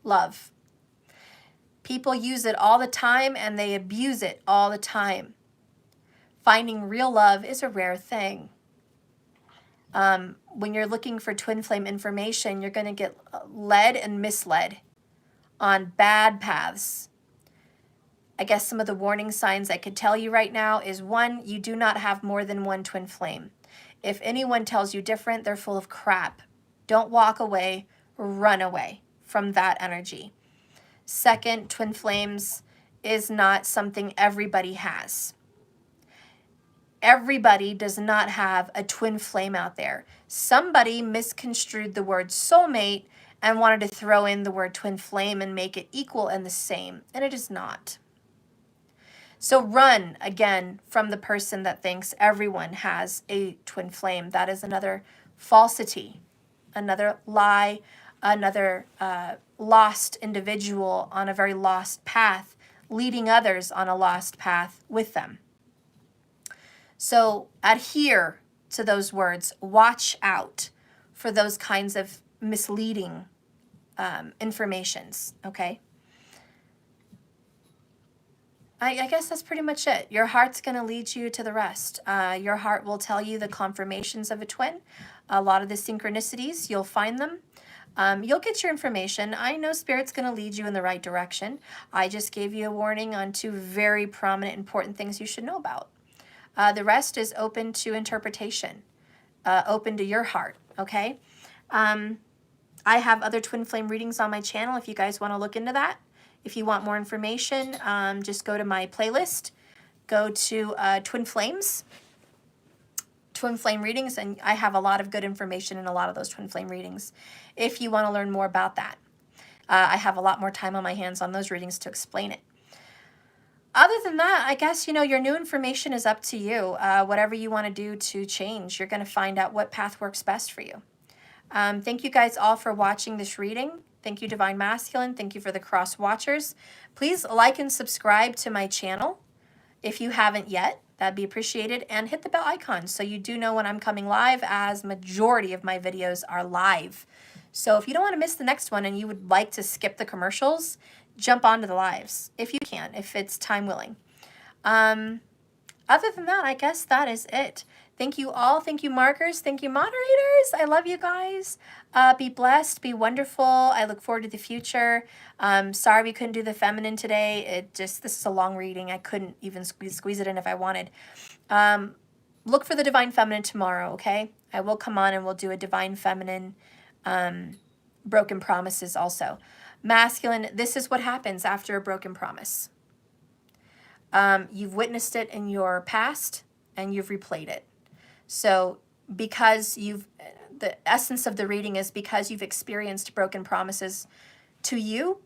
love. People use it all the time and they abuse it all the time. Finding real love is a rare thing. When you're looking for twin flame information, you're going to get led and misled on bad paths. I guess some of the warning signs I could tell you right now is 1, you do not have more than one twin flame. If anyone tells you different, they're full of crap. Don't walk away, run away from that energy. 2, twin flames is not something everybody has. Everybody does not have a twin flame out there. Somebody misconstrued the word soulmate and wanted to throw in the word twin flame and make it equal and the same, and it is not. So run, again, from the person that thinks everyone has a twin flame. That is another falsity, another lie, another lost individual on a very lost path, leading others on a lost path with them. So adhere to those words. Watch out for those kinds of misleading informations, okay? I guess that's pretty much it. Your heart's going to lead you to the rest. Your heart will tell you the confirmations of a twin. A lot of the synchronicities, you'll find them. You'll get your information. I know Spirit's going to lead you in the right direction. I just gave you a warning on 2 very prominent, important things you should know about. The rest is open to interpretation, open to your heart, okay? I have other twin flame readings on my channel if you guys want to look into that. If you want more information, just go to my playlist, go to Twin Flames, Twin Flame readings, and I have a lot of good information in a lot of those Twin Flame readings if you want to learn more about that. I have a lot more time on my hands on those readings to explain it. Other than that, I guess, you know, your new information is up to you. Whatever you want to do to change, you're going to find out what path works best for you. Thank you guys all for watching this reading. Thank you, Divine Masculine. Thank you for the cross watchers. Please like and subscribe to my channel if you haven't yet. That'd be appreciated. And hit the bell icon so you do know when I'm coming live, as majority of my videos are live. So if you don't want to miss the next one and you would like to skip the commercials, jump onto the lives if you can, if it's time willing. Other than that, I guess that is it. Thank you all. Thank you, markers. Thank you, moderators. I love you guys. Be blessed. Be wonderful. I look forward to the future. Sorry we couldn't do the feminine today. This is a long reading. I couldn't even squeeze it in if I wanted. Look for the Divine Feminine tomorrow, okay? I will come on and we'll do a Divine Feminine broken promises also. Masculine, this is what happens after a broken promise. You've witnessed it in your past and you've replayed it. So because the essence of the reading is because you've experienced broken promises to you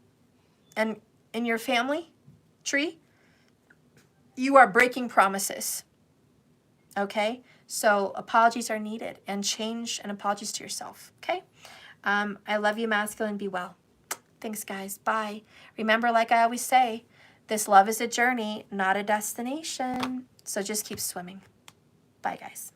and in your family tree, you are breaking promises. Okay? So apologies are needed, and change and apologies to yourself. Okay? I love you, masculine. Be well. Thanks, guys. Bye. Remember, like I always say, this love is a journey, not a destination. So just keep swimming. Bye, guys.